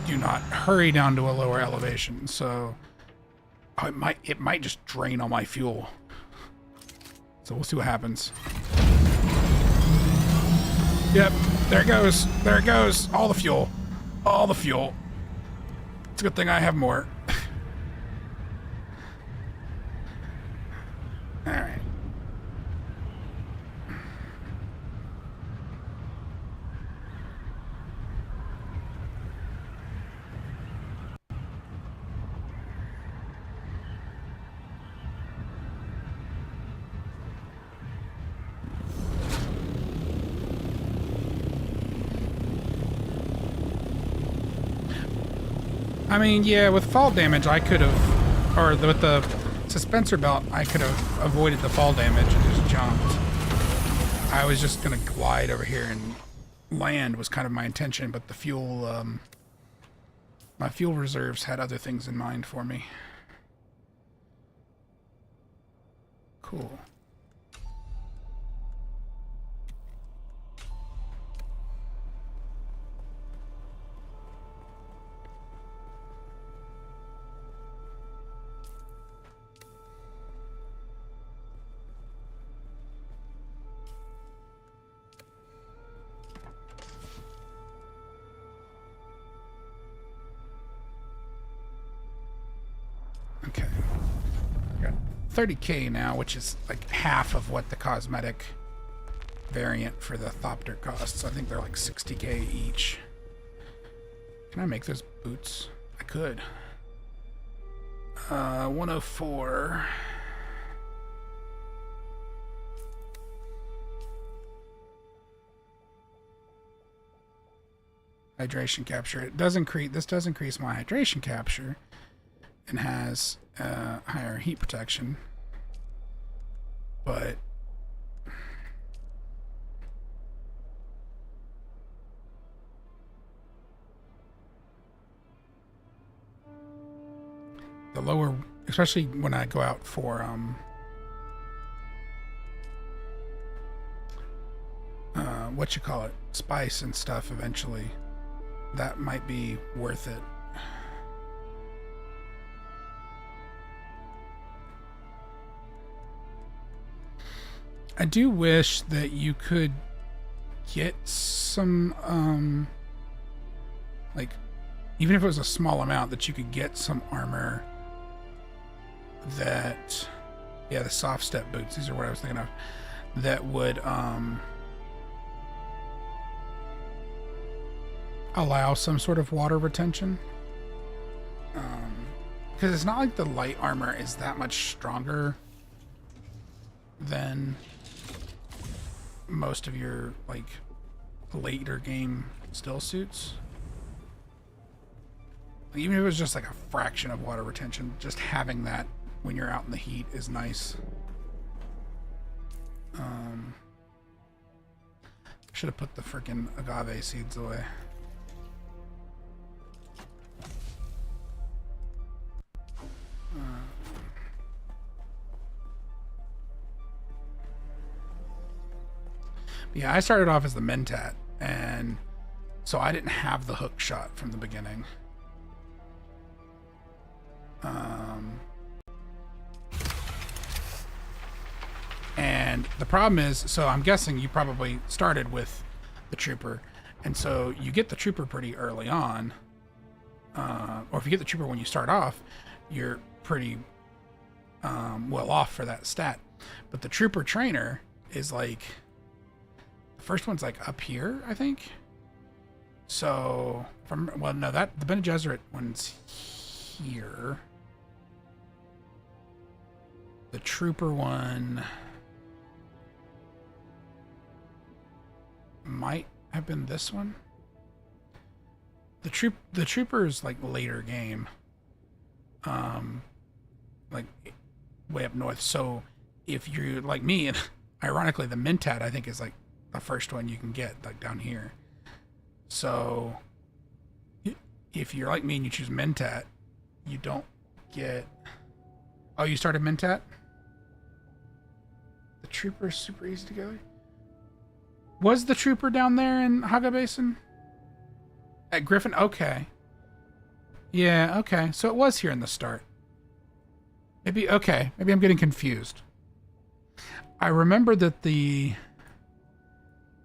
Speaker 1: do not hurry down to a lower elevation. So it might just drain all my fuel. So we'll see what happens. Yep, there it goes. There it goes. All the fuel. All the fuel. It's a good thing I have more. All right. I mean, yeah, with fall damage, I could have, or with the suspensor belt, I could have avoided the fall damage and just jumped. I was just going to glide over here and land was kind of my intention, but the fuel, my fuel reserves had other things in mind for me. Cool. Okay. I got 30k now, which is like half of what the cosmetic variant for the Thopter costs. I think they're like 60k each. Can I make those boots? I could. 104. Hydration capture. It does increase. This does increase my hydration capture. And has higher heat protection, but the lower, especially when I go out for what you call it, spice and stuff eventually, that might be worth it. I do wish that you could get some, like, even if it was a small amount, that you could get some armor that, yeah, the soft step boots, these are what I was thinking of, that would, allow some sort of water retention. Because it's not like the light armor is that much stronger than most of your like later game still suits. Even if it was just like a fraction of water retention, just having that when you're out in the heat is nice. Should have put the freaking agave seeds away. Yeah, I started off as the Mentat, and so I didn't have the hook shot from the beginning. And the problem is, so I'm guessing you probably started with the Trooper, and so you get the Trooper pretty early on, or if you get the Trooper when you start off, you're pretty well off for that stat. But the Trooper Trainer is like, the first one's like up here, I think. So, well, no, that the Bene Gesserit one's here. The Trooper one might have been this one. the trooper's like later game, like way up north. So if you're like me, and ironically the Mentat I think is like the first one you can get like down here. So if you're like me and you choose Mentat, you don't get. Oh, you started Mentat? The trooper's super easy to go. Was the trooper down there in Haga Basin? At Griffin? Okay. Yeah, okay. So it was here in the start. Maybe, okay. Maybe I'm getting confused. I remember that the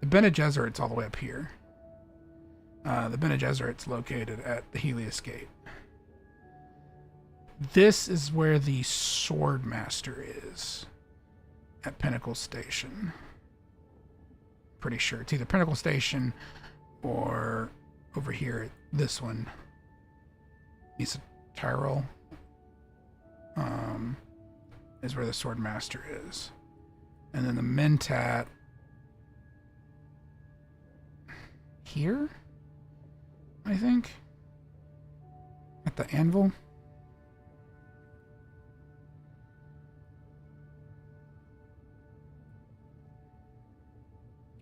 Speaker 1: Bene Gesserit's all the way up here. The Bene Gesserit's located at the Helios Gate. This is where the Swordmaster is. At Pinnacle Station. Pretty sure. It's either Pinnacle Station or over here, this one. Mesa Tyrol. Is where the Swordmaster is. And then the Mentat here, I think, at the Anvil.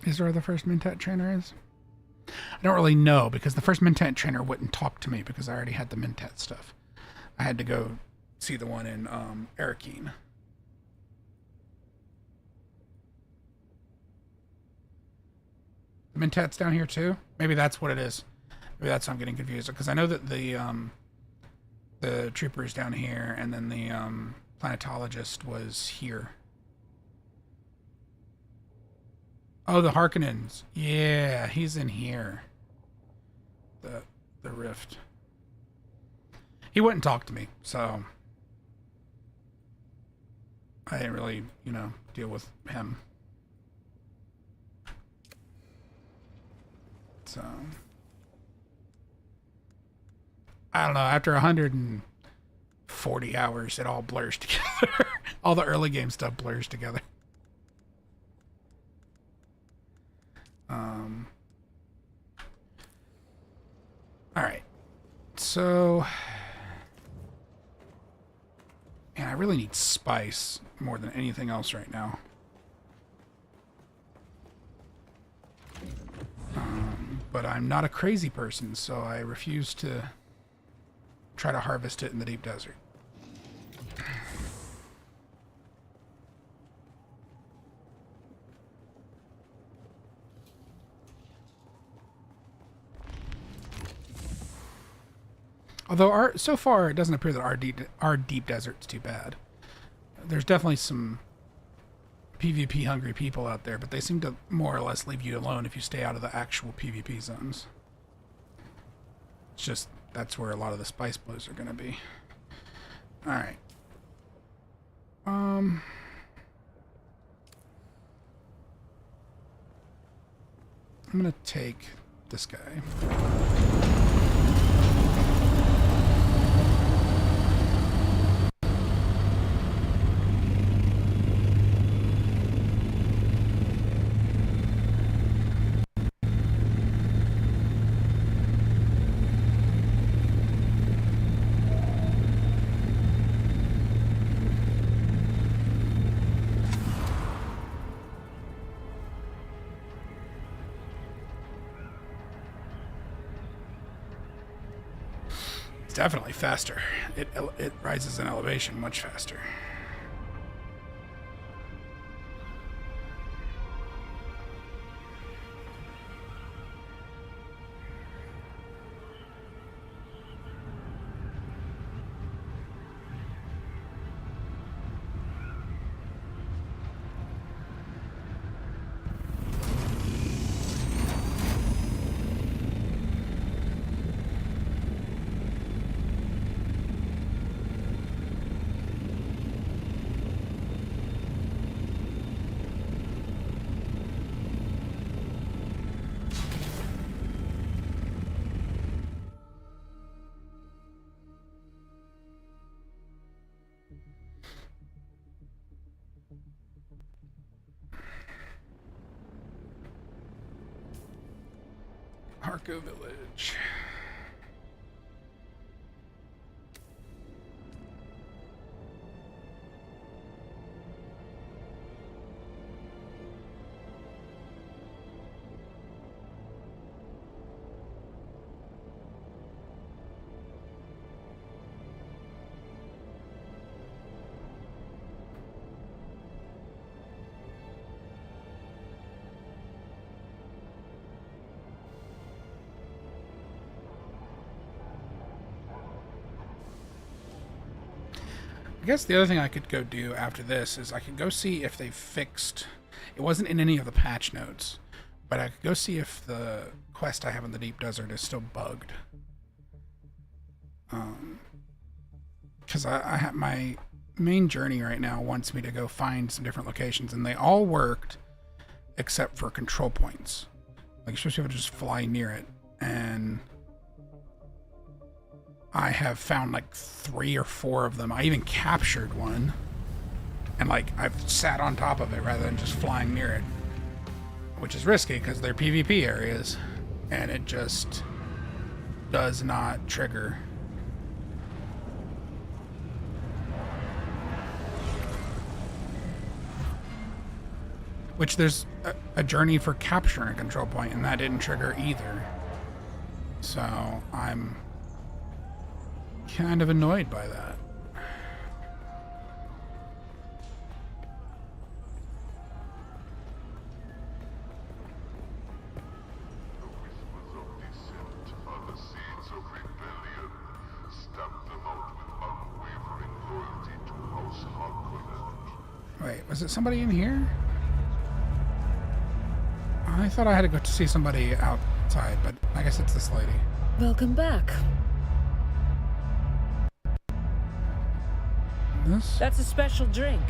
Speaker 1: Is where the first Mentat trainer is? I don't really know, because the first Mentat trainer wouldn't talk to me because I already had the Mentat stuff. I had to go see the one in Arakeen. The Mentat's down here too? Maybe that's what it is. Maybe that's why I'm getting confused. Because I know that the trooper's down here, and then the planetologist was here. Oh, the Harkonnens. Yeah, he's in here. The Rift. He wouldn't talk to me, so I didn't really, deal with him. So I don't know, after 140 hours it all blurs together. All the early game stuff blurs together. Alright. So man, I really need spice more than anything else right now. But I'm not a crazy person, so I refuse to try to harvest it in the deep desert. Although so far it doesn't appear that our deep desert's too bad. There's definitely some PvP hungry people out there, but they seem to more or less leave you alone if you stay out of the actual PvP zones. It's just, that's where a lot of the spice blows are going to be. Alright. I'm going to take this guy. Definitely faster. It rises in elevation much faster. Harco Village. I guess the other thing I could go do after this is I could go see if they fixed... It wasn't in any of the patch notes, but I could go see if the quest I have in the Deep Desert is still bugged. Because I have my main journey right now wants me to go find some different locations, and they all worked except for control points. Like, you're supposed to be able to just fly near it, and I have found like 3 or 4 of them. I even captured one, and like I've sat on top of it rather than just flying near it, which is risky because they're PvP areas, and it just does not trigger. Which there's a journey for capturing a control point, and that didn't trigger either. So I'm kind of annoyed by that. Wait, was it somebody in here? I thought I had to go to see somebody outside, but I guess it's this lady.
Speaker 6: Welcome back.
Speaker 1: This?
Speaker 6: That's a special drink.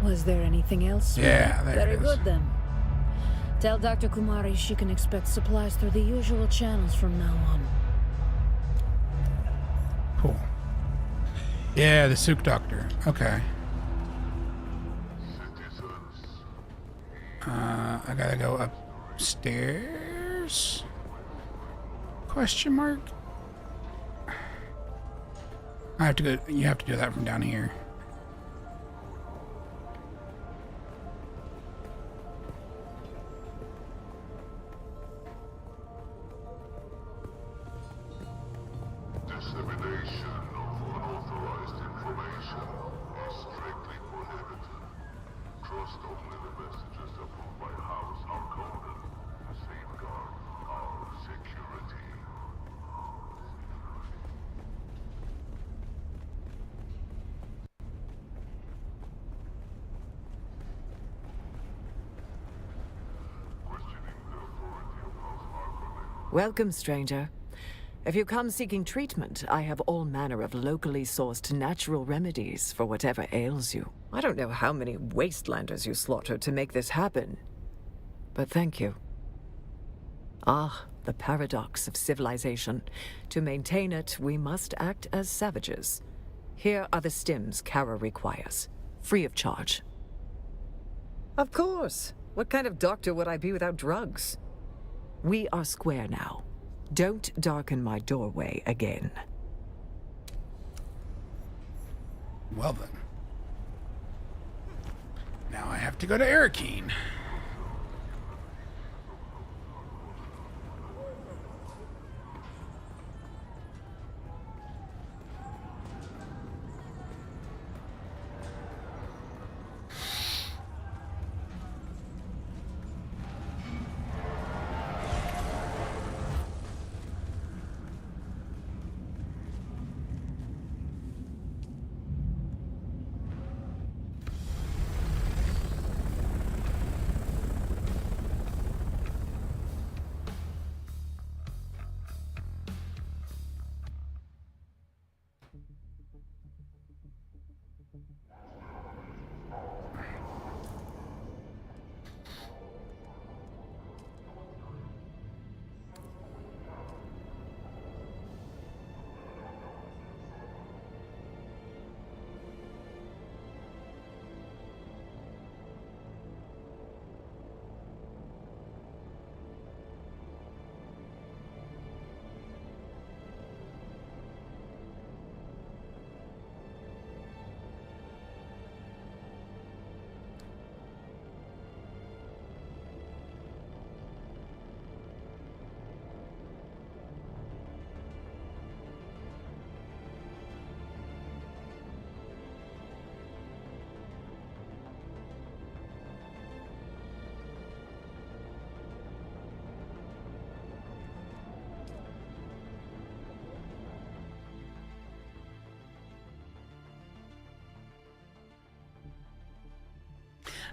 Speaker 6: Was there anything else?
Speaker 1: Yeah, there
Speaker 6: Very
Speaker 1: it is.
Speaker 6: good then. Tell Dr. Kumari she can expect supplies through the usual channels from now on.
Speaker 1: Cool. Yeah, the Souk Doctor. Okay. I gotta go upstairs? Question mark? I have to go. You have to do that from down here.
Speaker 7: Dissemination of unauthorized information is strictly prohibited. Trust only the messages approved by House Harkonnen to safeguard our security. Questioning the authority of House Harkonnen.
Speaker 8: Welcome, stranger. If you come seeking treatment, I have all manner of locally sourced natural remedies for whatever ails you. I don't know how many wastelanders you slaughtered to make this happen, but thank you. Ah, the paradox of civilization. To maintain it, we must act as savages. Here are the stims Kara requires, free of charge. Of course. What kind of doctor would I be without drugs? We are square now. Don't darken my doorway again.
Speaker 1: Well then. Now I have to go to Arakeen.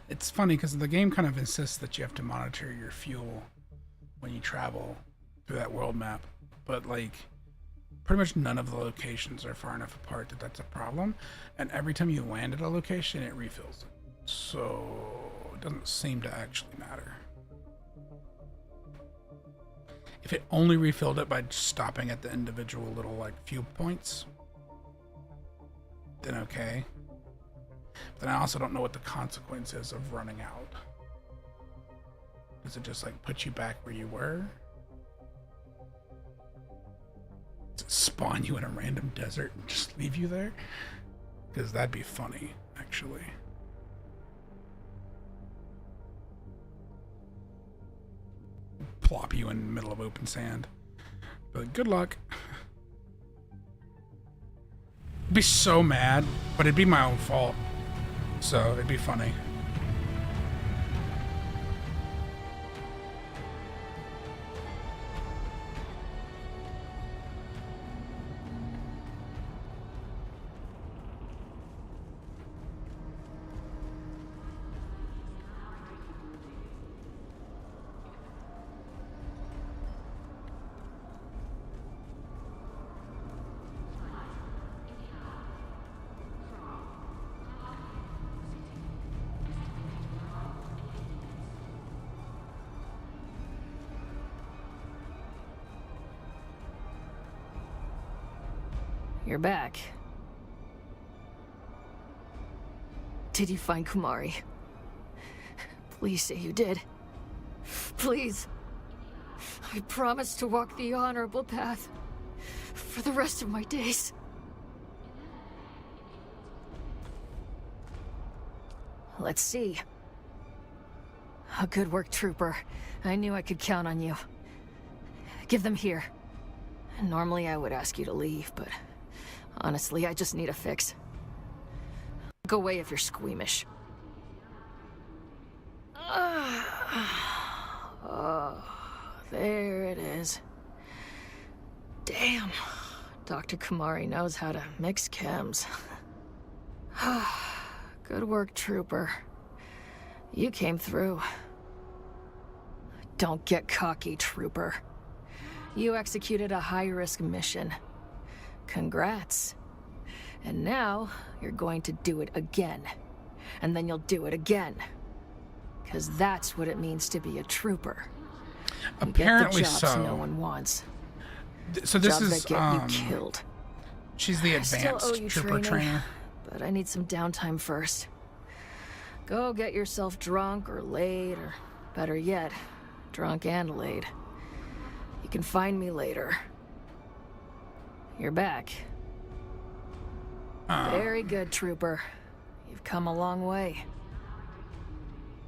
Speaker 1: It's funny because the game kind of insists that you have to monitor your fuel when you travel through that world map, but like pretty much none of the locations are far enough apart that that's a problem, and every time you land at a location it refills it, so it doesn't seem to actually matter. If it only refilled it by stopping at the individual little like fuel points, then okay. Then I also don't know what the consequence is of running out. Does it just like put you back where you were? Does it spawn you in a random desert and just leave you there? Because that'd be funny, actually. Plop you in the middle of open sand. But good luck. I'd be so mad, but it'd be my own fault. So it'd be funny.
Speaker 6: You're back. Did you find Kumari? Please say you did. Please. I promise to walk the honorable path for the rest of my days. Let's see. Oh, good work, Trooper. I knew I could count on you. Give them here. Normally I would ask you to leave, but honestly, I just need a fix. Go away if you're squeamish. Oh, there it is. Damn. Dr. Kumari knows how to mix chems. Good work, Trooper. You came through. Don't get cocky, Trooper. You executed a high-risk mission. Congrats. And now, you're going to do it again. And then you'll do it again. Because that's what it means to be a trooper.
Speaker 1: Apparently
Speaker 6: you get the jobs
Speaker 1: so.
Speaker 6: No one wants.
Speaker 1: So this
Speaker 6: jobs
Speaker 1: is
Speaker 6: that get you killed.
Speaker 1: She's the
Speaker 6: I still owe
Speaker 1: advanced
Speaker 6: you
Speaker 1: trooper
Speaker 6: training,
Speaker 1: trainer.
Speaker 6: But I need some downtime first. Go get yourself drunk or laid, or better yet, drunk and laid. You can find me later. You're back. Very good, Trooper. You've come a long way.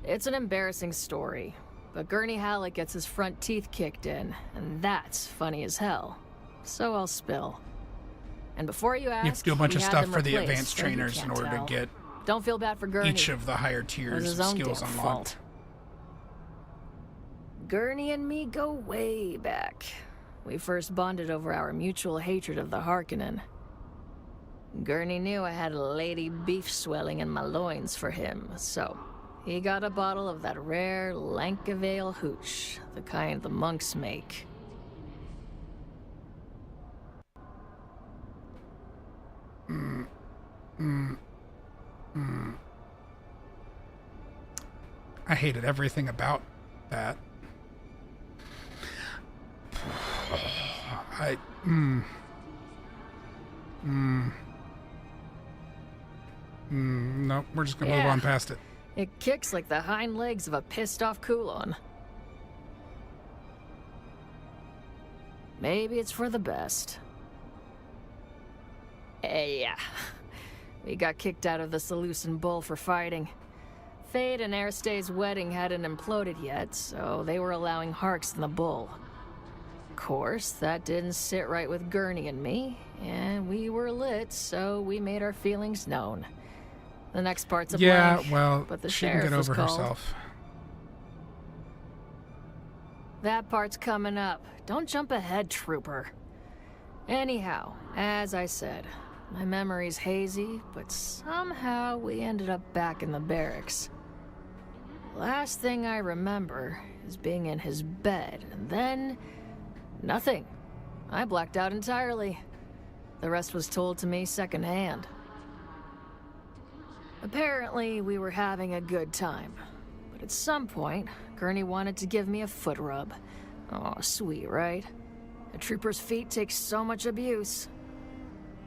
Speaker 6: It's an embarrassing story, but Gurney Halleck gets his front teeth kicked in, and that's funny as hell. So I'll spill. And before you ask,
Speaker 1: You have to do a bunch
Speaker 6: we
Speaker 1: of
Speaker 6: had
Speaker 1: stuff
Speaker 6: them
Speaker 1: for the
Speaker 6: replaced,
Speaker 1: advanced
Speaker 6: so you
Speaker 1: trainers in
Speaker 6: can't
Speaker 1: order
Speaker 6: tell.
Speaker 1: to get
Speaker 6: Don't feel bad for Gurney.
Speaker 1: each of the higher
Speaker 6: It was
Speaker 1: tiers
Speaker 6: his
Speaker 1: of
Speaker 6: own
Speaker 1: skills
Speaker 6: damn
Speaker 1: unlocked.
Speaker 6: fault. Gurney and me go way back. We first bonded over our mutual hatred of the Harkonnen. Gurney knew I had a lady beef swelling in my loins for him, so he got a bottle of that rare Lankavale hooch, the kind the monks make.
Speaker 1: I hated everything about that. Nope, we're just gonna move
Speaker 6: Yeah.
Speaker 1: on past it.
Speaker 6: It kicks like the hind legs of a pissed-off Kulon. Maybe it's for the best. Yeah. We got kicked out of the Seleucid Bull for fighting. Fade and Aristay's wedding hadn't imploded yet, so they were allowing Harks in the Bull. Of course, that didn't sit right with Gurney and me, and we were lit, so we made our feelings known. The next part's a
Speaker 1: Yeah,
Speaker 6: blank,
Speaker 1: well,
Speaker 6: but the
Speaker 1: she can
Speaker 6: sheriff
Speaker 1: get
Speaker 6: was
Speaker 1: over
Speaker 6: called.
Speaker 1: herself.
Speaker 6: That part's coming up. Don't jump ahead, Trooper. Anyhow, as I said, my memory's hazy, but somehow we ended up back in the barracks. Last thing I remember is being in his bed, and then nothing. I blacked out entirely. The rest was told to me secondhand. Apparently, we were having a good time. But at some point, Gurney wanted to give me a foot rub. Oh, sweet, right? A trooper's feet take so much abuse.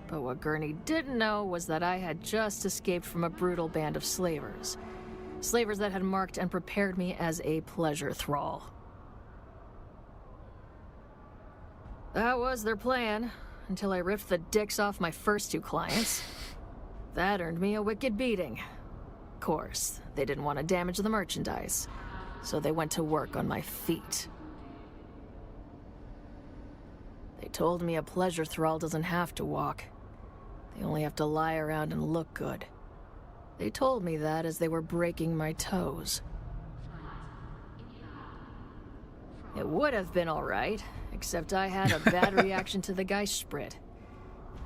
Speaker 6: But what Gurney didn't know was that I had just escaped from a brutal band of slavers. Slavers that had marked and prepared me as a pleasure thrall. That was their plan, until I ripped the dicks off my first 2 clients. That earned me a wicked beating. Of course, they didn't want to damage the merchandise, so they went to work on my feet. They told me a pleasure thrall doesn't have to walk. They only have to lie around and look good. They told me that as they were breaking my toes. It would have been alright, except I had a bad reaction to the Geistsprit.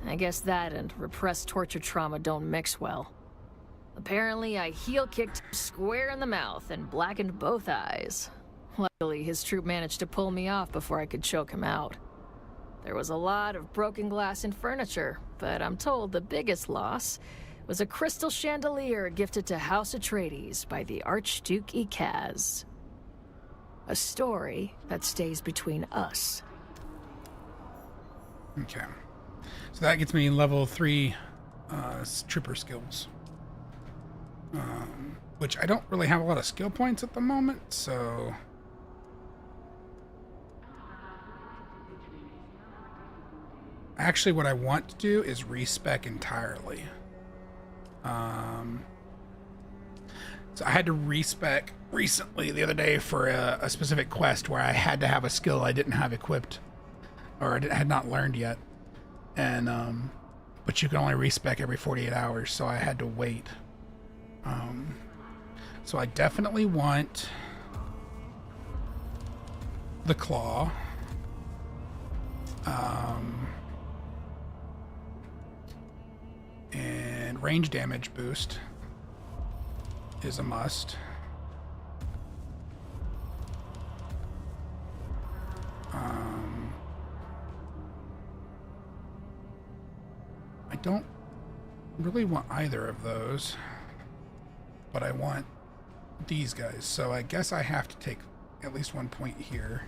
Speaker 6: I guess that and repressed torture trauma don't mix well. Apparently, I heel-kicked him square in the mouth and blackened both eyes. Luckily, his troop managed to pull me off before I could choke him out. There was a lot of broken glass and furniture, but I'm told the biggest loss was a crystal chandelier gifted to House Atreides by the Archduke Ikaz. A story that stays between us.
Speaker 1: Okay. So that gets me level 3 trooper skills. Which I don't really have a lot of skill points at the moment, so... Actually, what I want to do is respec entirely. So I had to respec recently, the other day, for a specific quest where I had to have a skill I didn't have equipped, or I had not learned yet. And, but you can only respec every 48 hours, so I had to wait. So I definitely want the claw. And range damage boost is a must. I don't really want either of those, but I want these guys, so I guess I have to take at least 1 point here.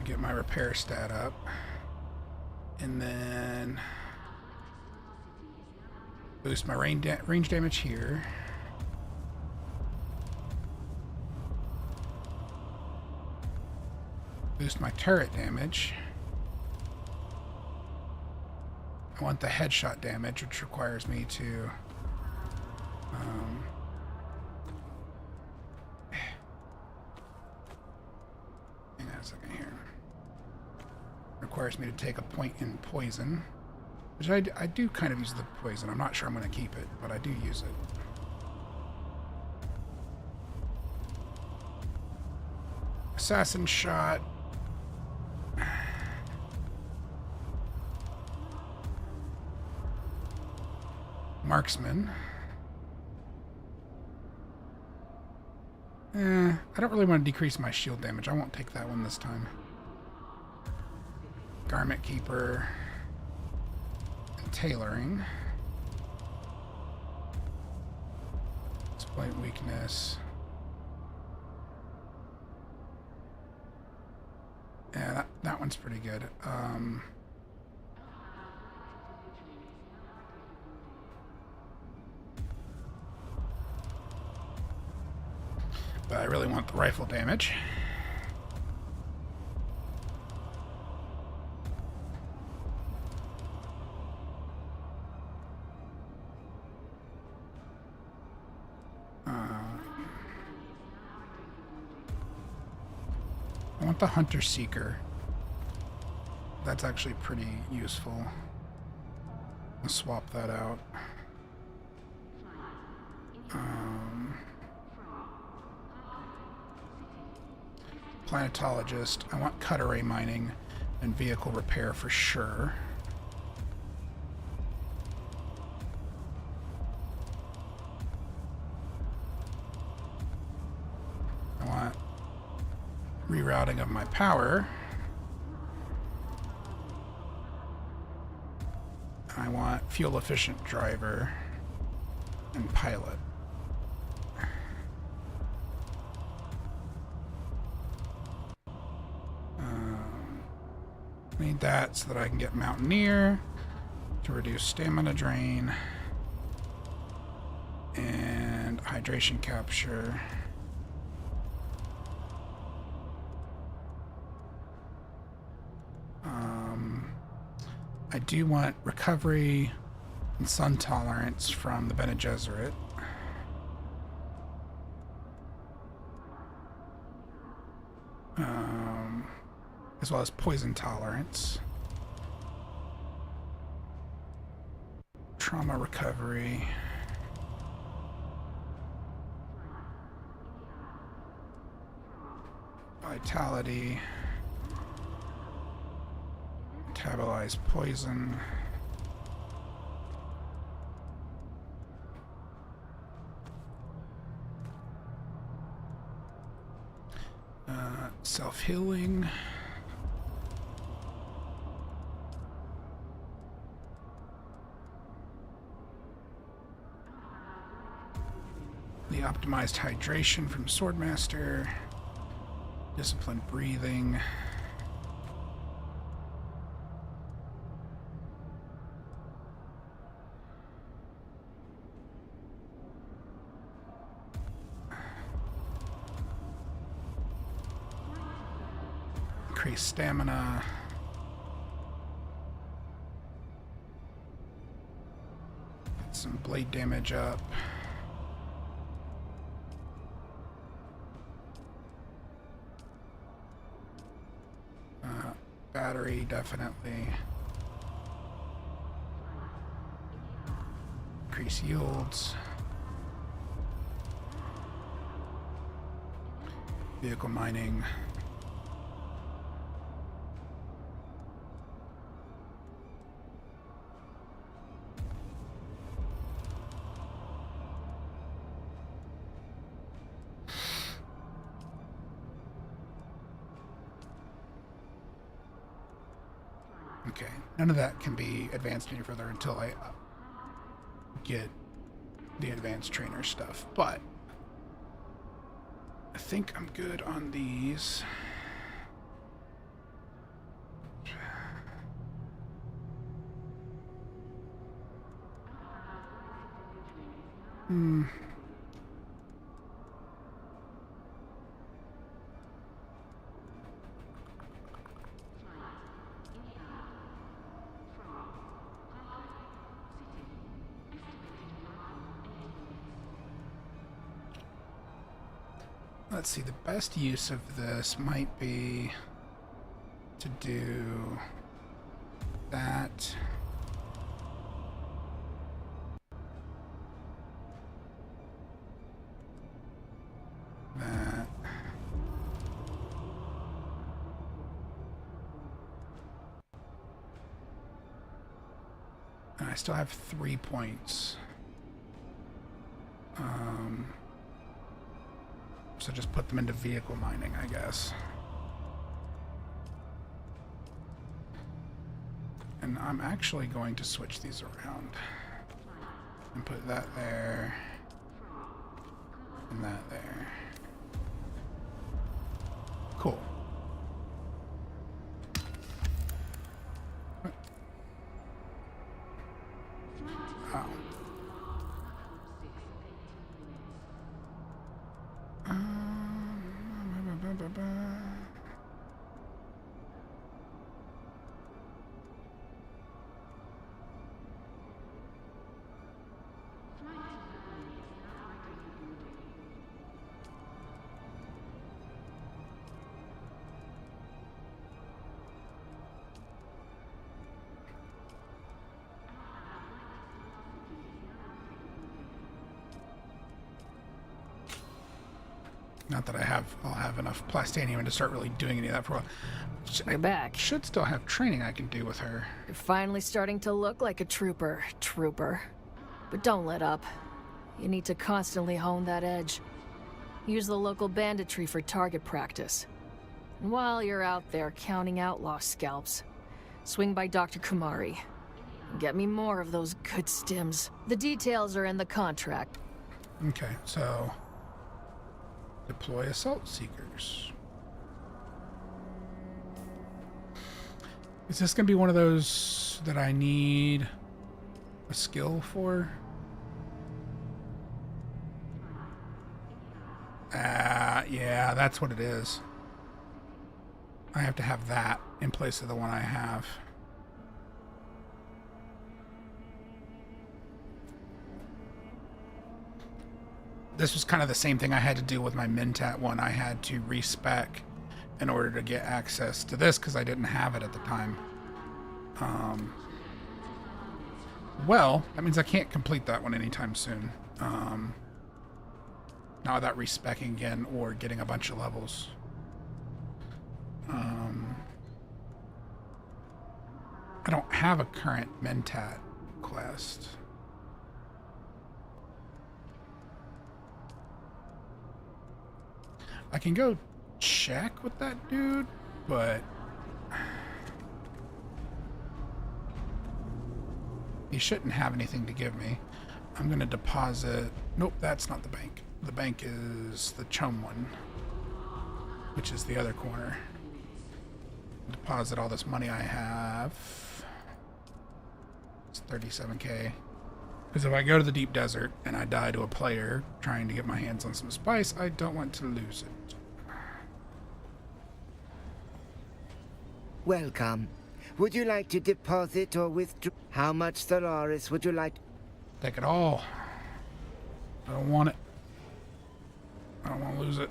Speaker 1: Get my repair stat up, and then boost my range damage here. Boost my turret damage. I want the headshot damage, which requires me to hang on a second here. Requires me to take a point in poison, which I do kind of use the poison. I'm not sure I'm going to keep it, but I do use it. Assassin shot. Marksman. I don't really want to decrease my shield damage. I won't take that one this time. Garment Keeper, and Tailoring. Exploit Weakness. Yeah, that one's pretty good. But I really want the rifle damage. I want the Hunter Seeker. That's actually pretty useful. I'll swap that out. Planetologist. I want cut array mining and vehicle repair for sure. I want rerouting of my power. I want fuel efficient driver and pilot. Need that so that I can get Mountaineer to reduce stamina drain and hydration capture. I do want recovery and sun tolerance from the Bene Gesserit. As well as poison tolerance. Trauma recovery. Vitality. Metabolize poison. Self-healing. The optimized hydration from Swordmaster. Disciplined breathing. Increase stamina. Get some blade damage up. Battery, definitely. Increase yields. Vehicle mining. Okay, none of that can be advanced any further until I get the advanced trainer stuff, but I think I'm good on these. Let's see, the best use of this might be to do that. That. And I still have 3 points. So just put them into vehicle mining, I guess. And I'm actually going to switch these around and put that there and that there. Cool. Oh. Not that I'll have enough plastanium to start really doing any of that for a while.
Speaker 6: You're back.
Speaker 1: Should still have training I can do with her.
Speaker 6: You're finally starting to look like a trooper. But don't let up. You need to constantly hone that edge. Use the local banditry for target practice. And while you're out there counting outlaw scalps, swing by Dr. Kumari. Get me more of those good stims. The details are in the contract.
Speaker 1: Okay, so deploy assault seekers. Is this going to be one of those that I need a skill for? Yeah, that's what it is. I have to have that in place of the one I have. This was kind of the same thing I had to do with my Mentat one. I had to respec in order to get access to this because I didn't have it at the time. Well, that means I can't complete that one anytime soon. Not without respecing again or getting a bunch of levels. I don't have a current Mentat quest. I can go check with that dude, but he shouldn't have anything to give me. I'm gonna deposit. Nope, that's not the bank. The bank is the Chum one, which is the other corner. Deposit all this money I have. It's 37k. Because if I go to the deep desert and I die to a player trying to get my hands on some spice, I don't want to lose it.
Speaker 9: Welcome. Would you like to deposit or withdraw? How much Solaris would you like?
Speaker 1: Take it all. I don't want it. I don't want to lose it.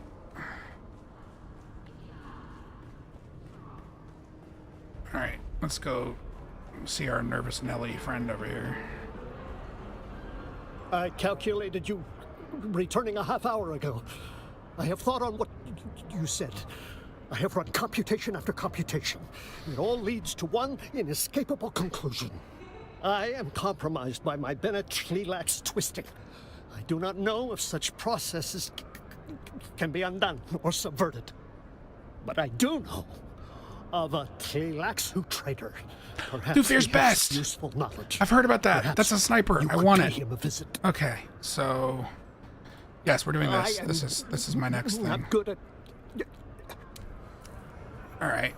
Speaker 1: Alright, let's go see our nervous Nelly friend over here.
Speaker 10: I calculated you returning a half hour ago. I have thought on what you said. I have run computation after computation. It all leads to one inescapable conclusion. I am compromised by my Bennett-Tleilax twisting. I do not know if such processes can be undone or subverted. But I do know of a Tleilaxu traitor. Perhaps
Speaker 1: Who fears
Speaker 10: he has
Speaker 1: best?
Speaker 10: useful knowledge.
Speaker 1: I've heard about that.
Speaker 10: Perhaps
Speaker 1: That's a sniper.
Speaker 10: you
Speaker 1: I
Speaker 10: could
Speaker 1: want
Speaker 10: pay
Speaker 1: it.
Speaker 10: him a visit.
Speaker 1: Okay, so yes, we're doing this. This is my next thing.
Speaker 10: I'm good at.
Speaker 1: All right.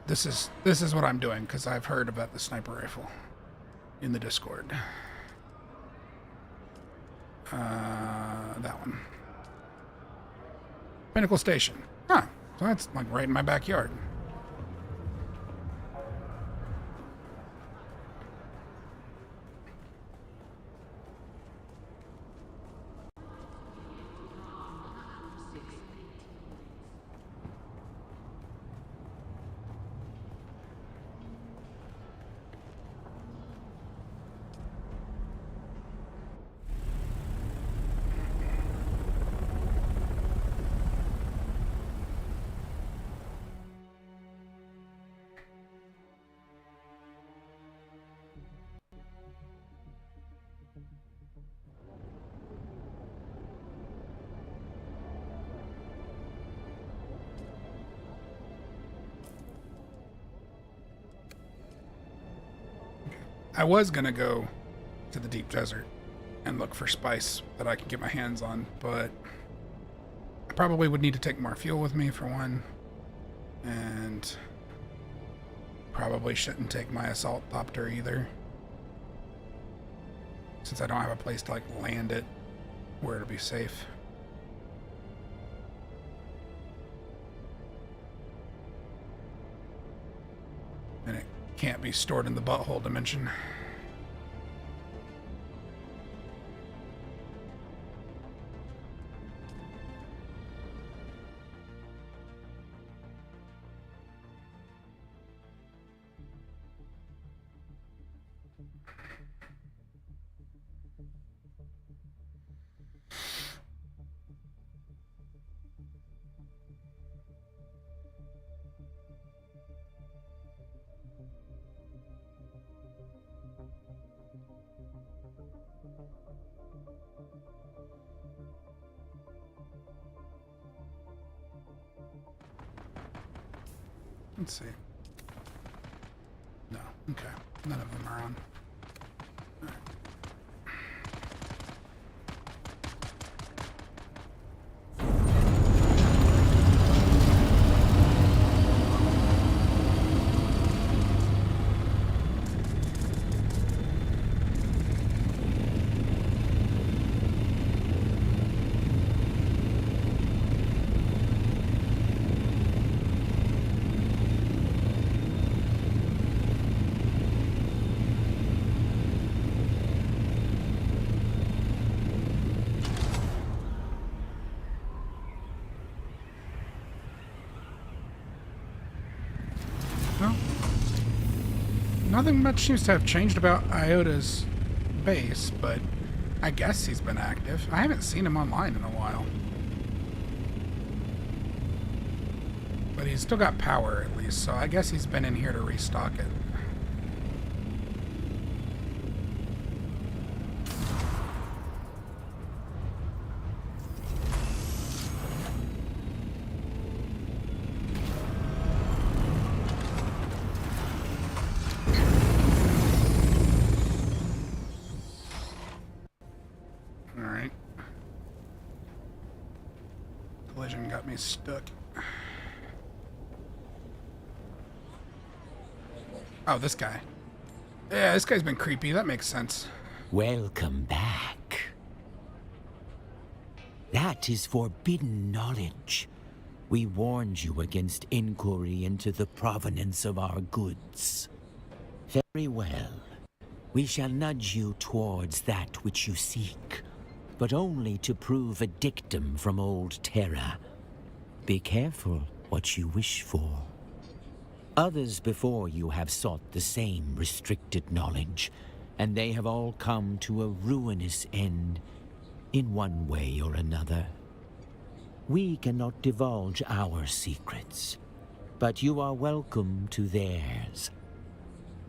Speaker 1: This is what I'm doing because I've heard about the sniper rifle in the Discord. That one. Pinnacle Station. Huh. So that's like right in my backyard. I was gonna go to the deep desert and look for spice that I can get my hands on, but I probably would need to take more fuel with me for one, and probably shouldn't take my assault copter either, since I don't have a place to like land it where it'll be safe. And it can't be stored in the butthole dimension. Let's see. No. Okay. None of them are on. All right. Well, nothing much seems to have changed about Iota's base, but I guess he's been active. I haven't seen him online in a while. But he's still got power, at least, so I guess he's been in here to restock it. Alright. Collision got me stuck. Oh, this guy. Yeah, this guy's been creepy. That makes sense.
Speaker 11: Welcome back. That is forbidden knowledge. We warned you against inquiry into the provenance of our goods. Very well. We shall nudge you towards that which you seek, but only to prove a dictum from old Terra. Be careful what you wish for. Others before you have sought the same restricted knowledge, and they have all come to a ruinous end in one way or another. We cannot divulge our secrets, but you are welcome to theirs.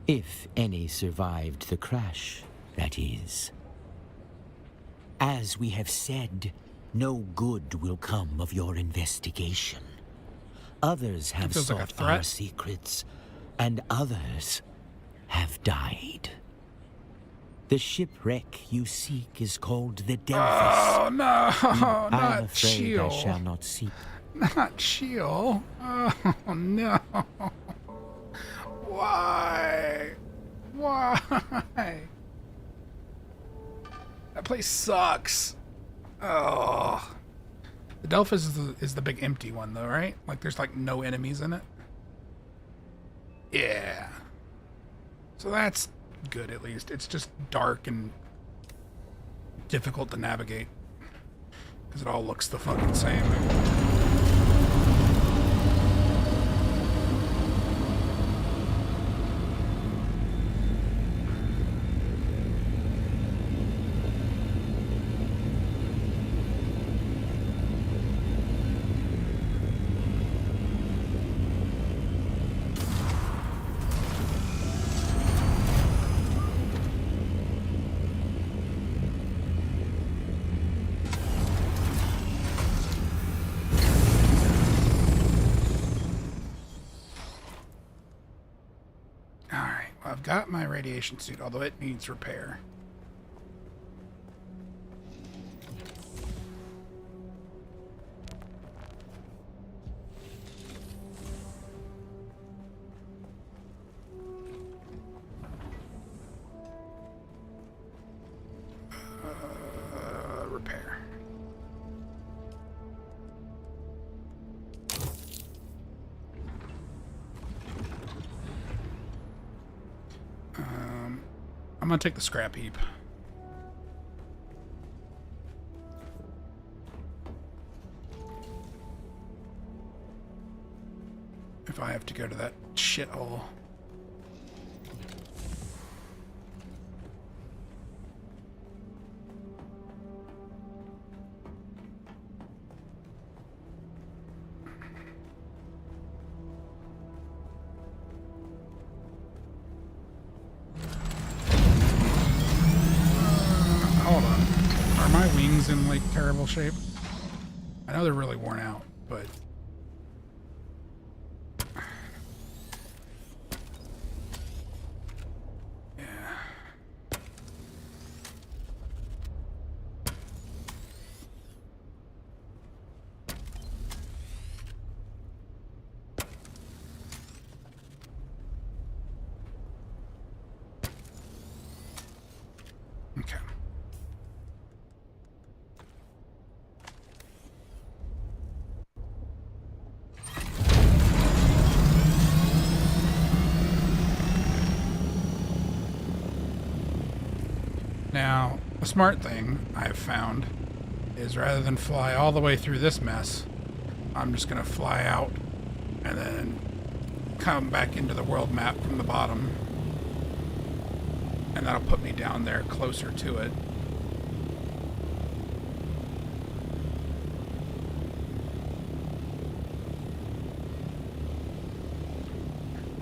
Speaker 11: If any survived the crash, that is. As we have said, no good will come of your investigation. Others have sought our secrets, and others have died. The shipwreck you seek is called the Delphus.
Speaker 1: Oh, no,
Speaker 11: I'm
Speaker 1: not
Speaker 11: afraid
Speaker 1: Sheol.
Speaker 11: I shall not seek.
Speaker 1: Not Sheol. Oh, no. Why? Why? That place sucks. Oh. The Delphus is the big empty one, though, right? Like, there's, like, no enemies in it. Yeah. So that's good, at least. It's just dark and difficult to navigate. Because it all looks the fucking same. I've got my radiation suit, although it needs repair. Repair. I'm gonna take the scrap heap. If I have to go to that shithole. Hold on. Are my wings in, like, terrible shape? I know they're really worn out, but... Now, a smart thing I've found is rather than fly all the way through this mess, I'm just going to fly out and then come back into the world map from the bottom. And that'll put me down there closer to it.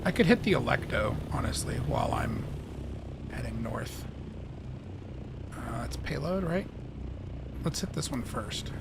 Speaker 1: I could hit the Electo, honestly, while I'm heading north. That's payload, right? Let's hit this one first.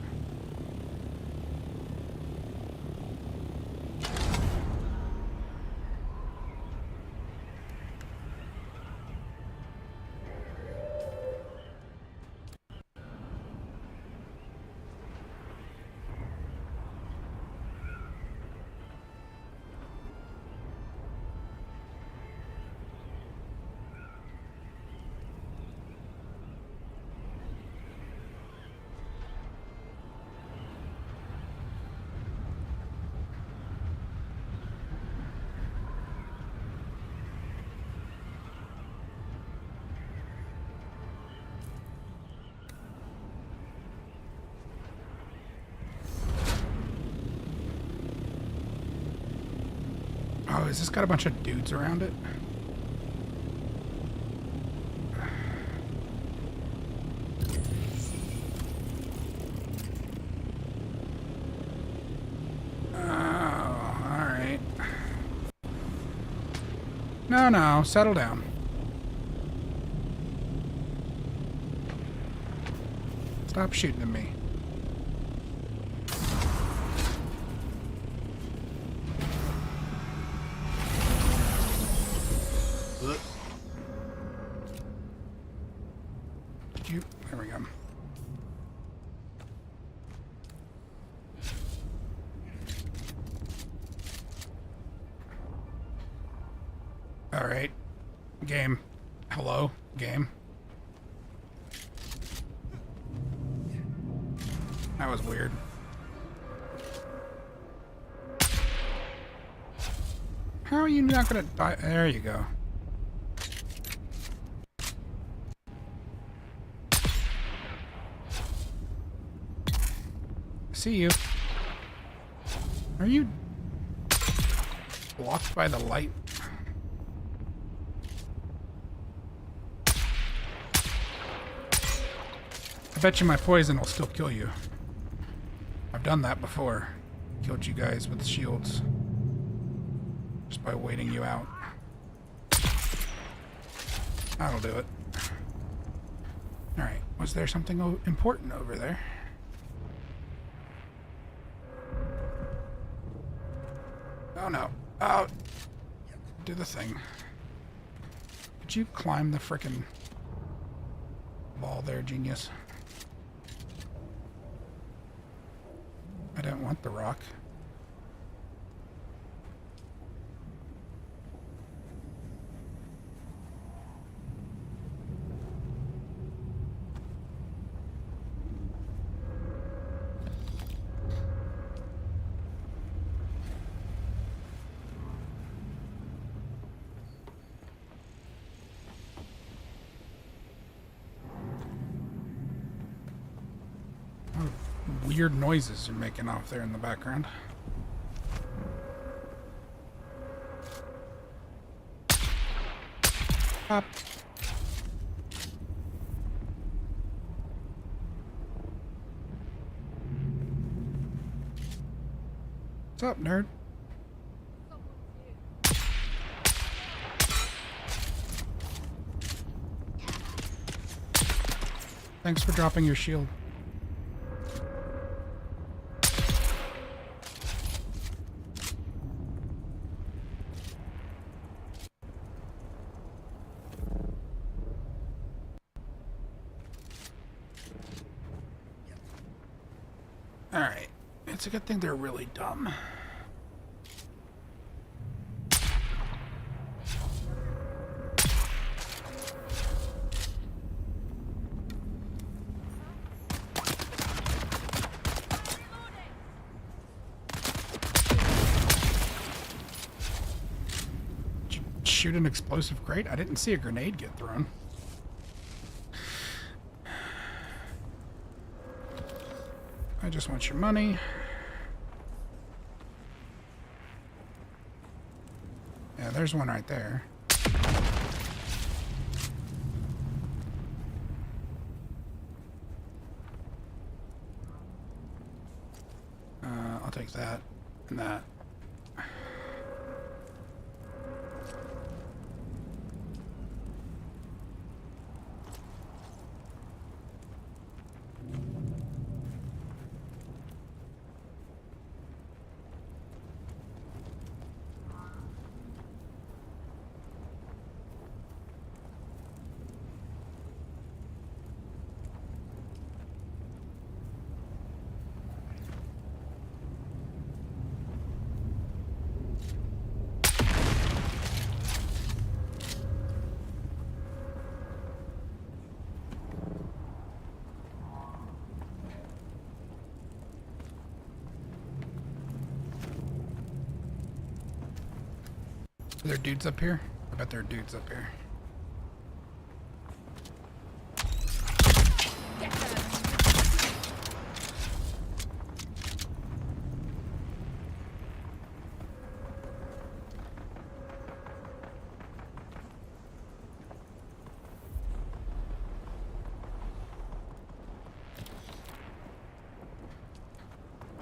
Speaker 1: Oh, has this got a bunch of dudes around it? Oh, alright. No, settle down. Stop shooting at me. There we go. Alright. Game. Hello, game. That was weird. How are you not gonna die? There you go. See you. Are you blocked by the light? I bet you my poison will still kill you. I've done that before. Killed you guys with shields. Just by waiting you out. That'll do it. Alright, was there something important over there? Oh no. Oh! Do the thing. Did you climb the frickin' ball there, genius? I don't want the rock. Weird noises you're making off there in the background. Up. What's up, nerd? Thanks for dropping your shield. Alright, it's a good thing they're really dumb. Did you shoot an explosive crate? I didn't see a grenade get thrown. I just want your money. Yeah, there's one right there. I'll take that and that. Are there dudes up here? I bet there are dudes up here.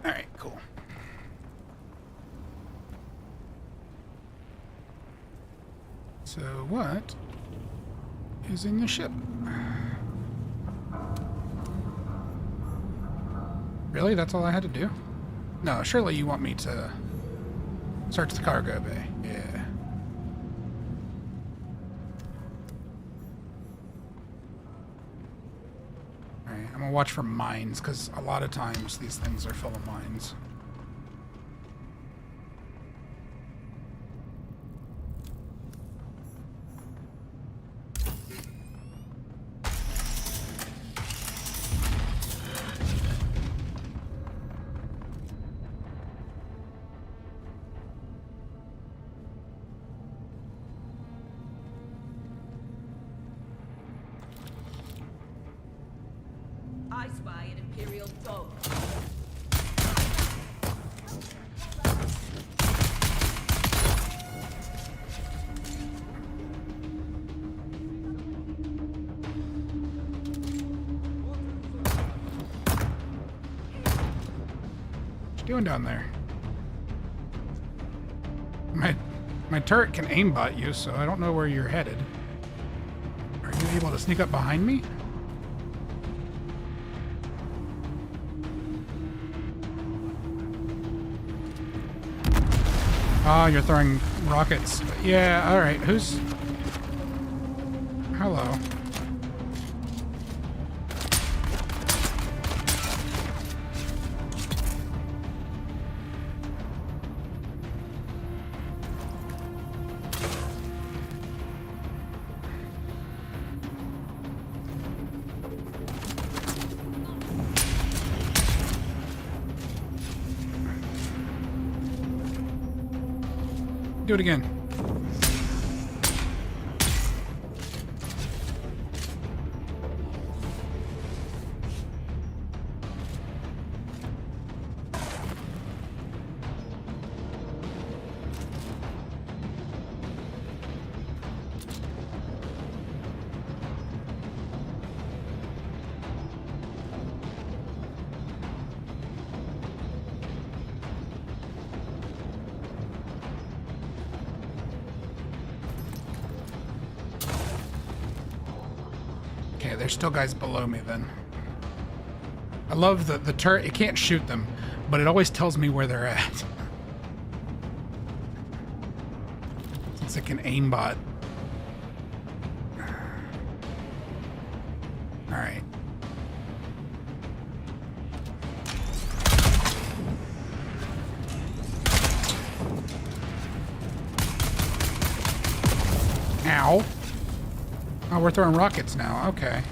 Speaker 1: All right, cool. So what is in the ship? Really? That's all I had to do? No, surely you want me to search the cargo bay. Yeah. Alright, I'm gonna watch for mines, because a lot of times these things are full of mines.
Speaker 4: I spy an Imperial dog.
Speaker 1: What you doing down there? My turret can aimbot you, so I don't know where you're headed. Are you able to sneak up behind me? Oh, you're throwing rockets. Yeah, alright. Who's... Hello. Do it again. Okay, there's still guys below me then. I love the turret. It can't shoot them, but it always tells me where they're at. It's like an aimbot. Alright. Ow. Oh, we're throwing rockets now. Okay.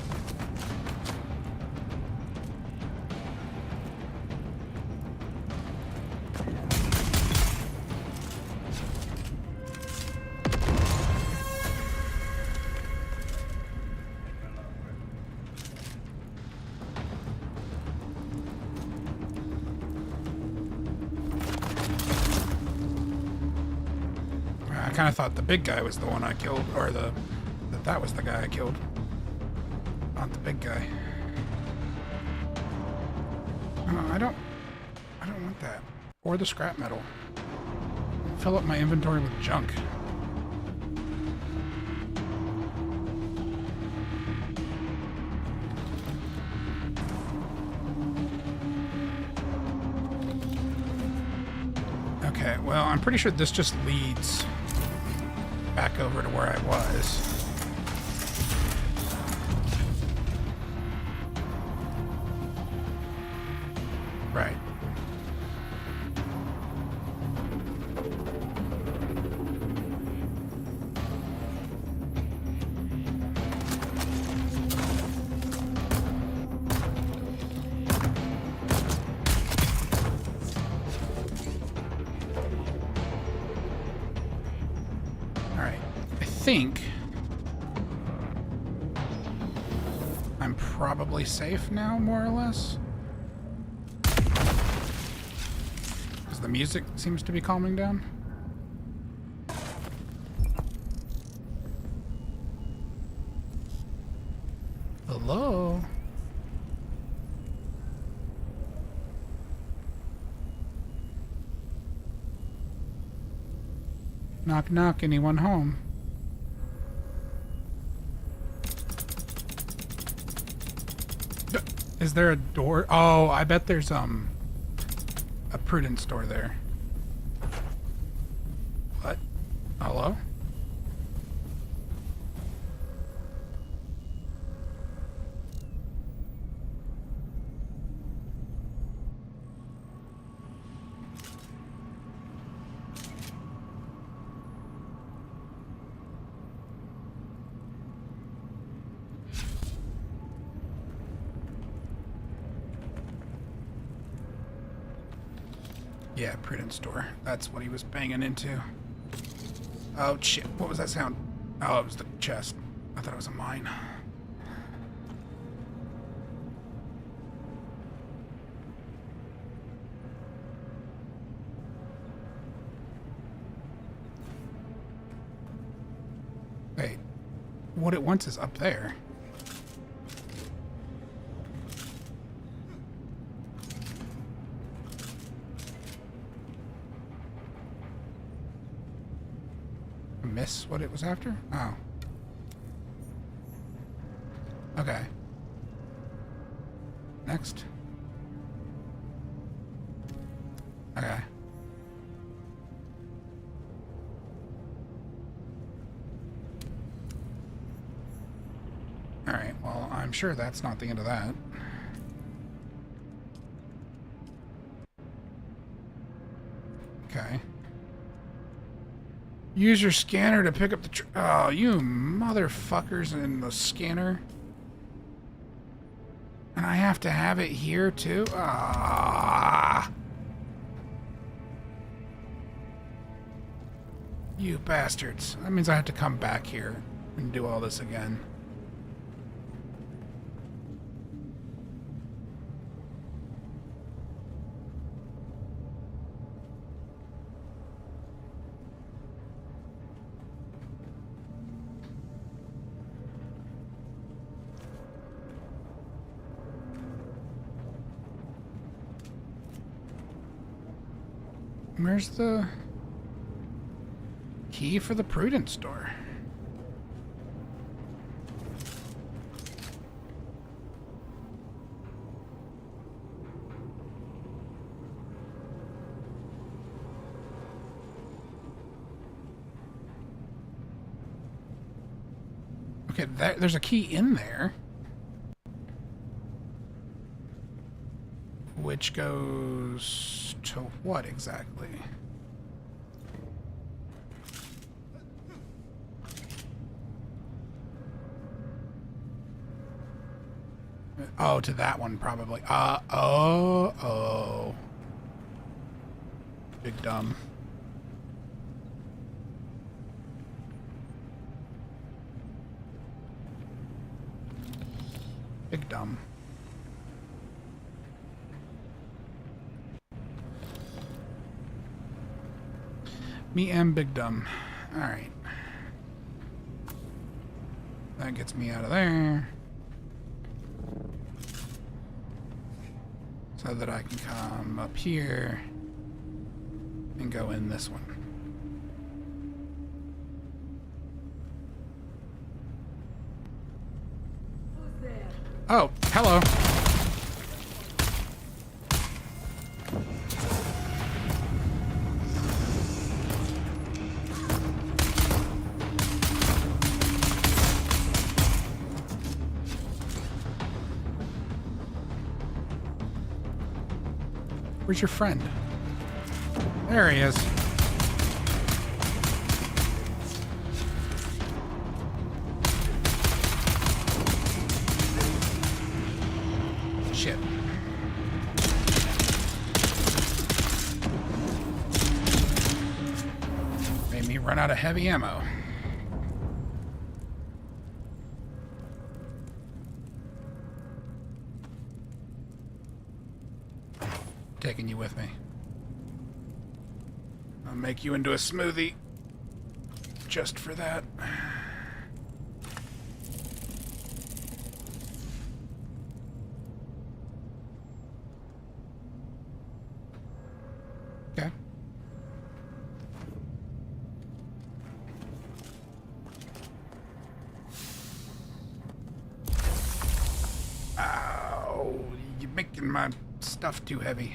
Speaker 1: kind of thought the big guy was the one I killed, or that was the guy I killed. Not the big guy. I don't want that. Or the scrap metal. Fill up my inventory with junk. Okay, well, I'm pretty sure this just leads back over to where I was. Right. I think I'm probably safe now, more or less. Because the music seems to be calming down. Hello? Knock knock, anyone home? Is there a door? Oh, I bet there's a prudence door there. What? Hello? Yeah, prudence door. That's what he was banging into. Oh, shit. What was that sound? Oh, it was the chest. I thought it was a mine. Wait. What it wants is up there. Miss what it was after? Oh. Okay. Next. Okay. Alright, well, I'm sure that's not the end of that. Okay. Use your scanner to pick up the oh, you motherfuckers in the scanner. And I have to have it here, too? Ah. You bastards. That means I have to come back here and do all this again. Where's the key for the prudence door? Okay, there's a key in there. Which goes to what exactly? Oh, to that one probably. Oh. Big dumb. Big dumb. Me and Big Dumb. Alright. That gets me out of there. So that I can come up here and go in this one. Oh, hello. Where's your friend? There he is. Shit. Made me run out of heavy ammo. Taking you with me. I'll make you into a smoothie just for that. Okay. Ow, you're making my stuff too heavy.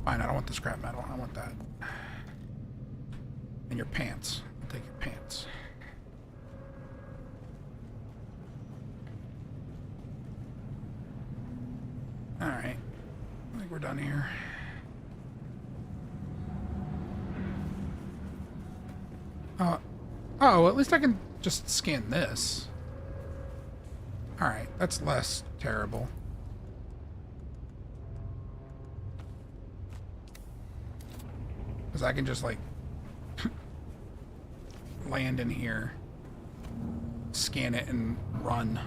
Speaker 1: Fine, I don't want the scrap metal. I want that. And your pants. I'll take your pants. Alright. I think we're done here. Oh, at least I can just scan this. Alright, that's less terrible. Because I can just, like, land in here, scan it, and run.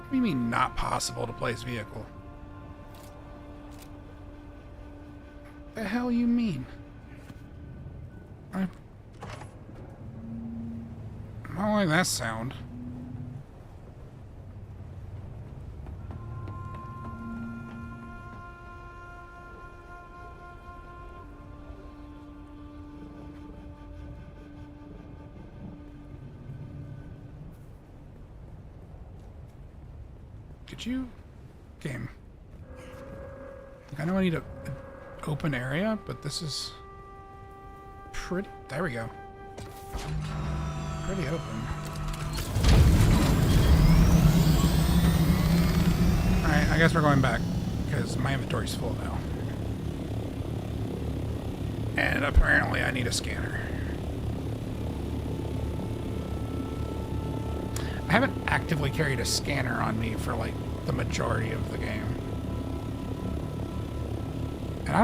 Speaker 1: What do you mean not possible to place vehicle? The hell you mean? I don't like that sound. Could you... Game. I know I need a open area, but this is pretty... There we go. Pretty open. Alright, I guess we're going back, because my inventory's full now. And apparently I need a scanner. I haven't actively carried a scanner on me for, like, the majority of the game. And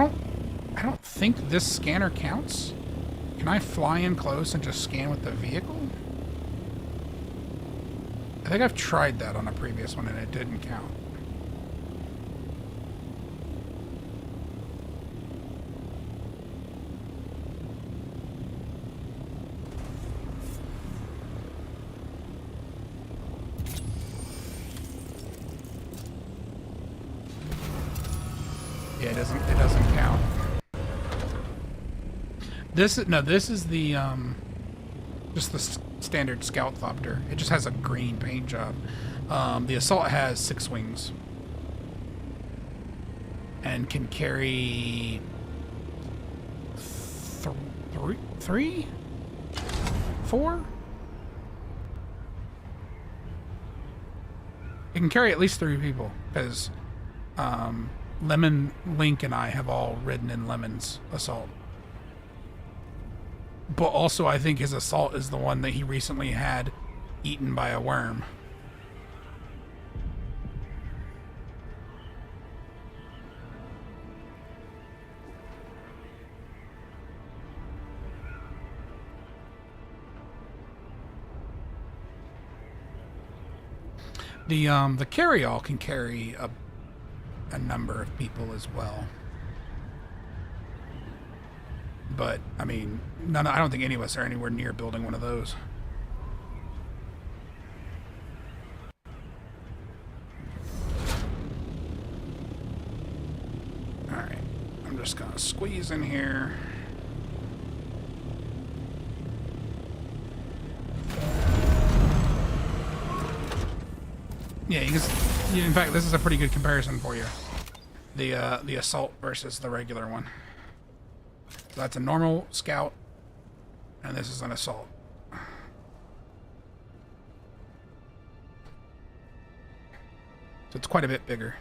Speaker 1: I don't think this scanner counts. Can I fly in close and just scan with the vehicle? I think I've tried that on a previous one and it didn't count. Yeah, it doesn't count. This is the just the standard Scout Thopter. It just has a green paint job. The Assault has 6 wings and can carry 3, 4. It can carry at least 3 people because Lemon, Link, and I have all ridden in Lemon's Assault. But also, I think his Assault is the one that he recently had eaten by a worm. The carry-all can carry a number of people as well. but I mean, I don't think any of us are anywhere near building one of those. Alright, I'm just gonna squeeze in here. Yeah, you can, in fact, this is a pretty good comparison for you. The assault versus the regular one. So that's a normal scout, and this is an assault. So it's quite a bit bigger.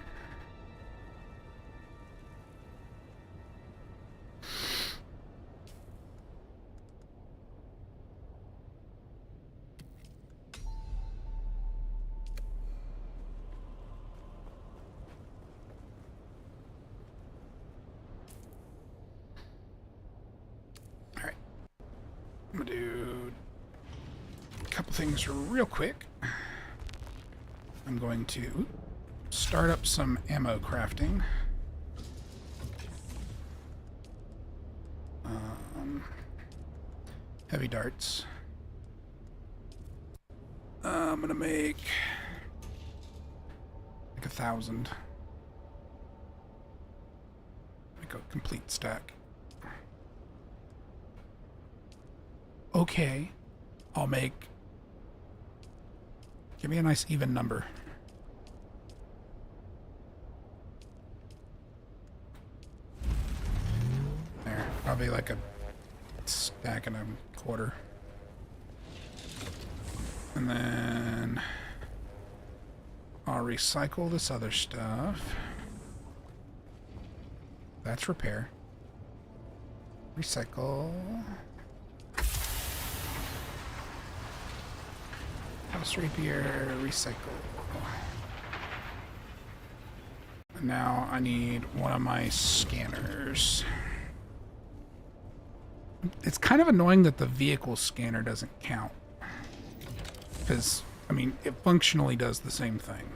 Speaker 1: I'm gonna do a couple things real quick. I'm going to start up some ammo crafting. Heavy darts. I'm gonna make like 1,000. Make a complete stack. Okay, I'll make... Give me a nice even number. There, probably like a stack and a quarter. And then I'll recycle this other stuff. That's repair. Recycle. House rapier, recycle. And now I need one of my scanners. It's kind of annoying that the vehicle scanner doesn't count. Because, I mean, it functionally does the same thing.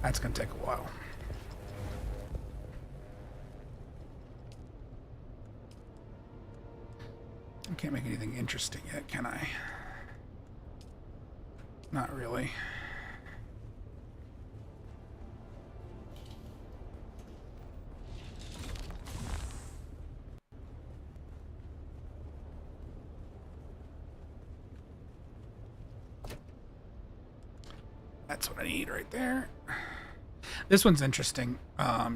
Speaker 1: That's going to take a while. I can't make anything interesting yet, can I? Not really. That's what I need right there. This one's interesting.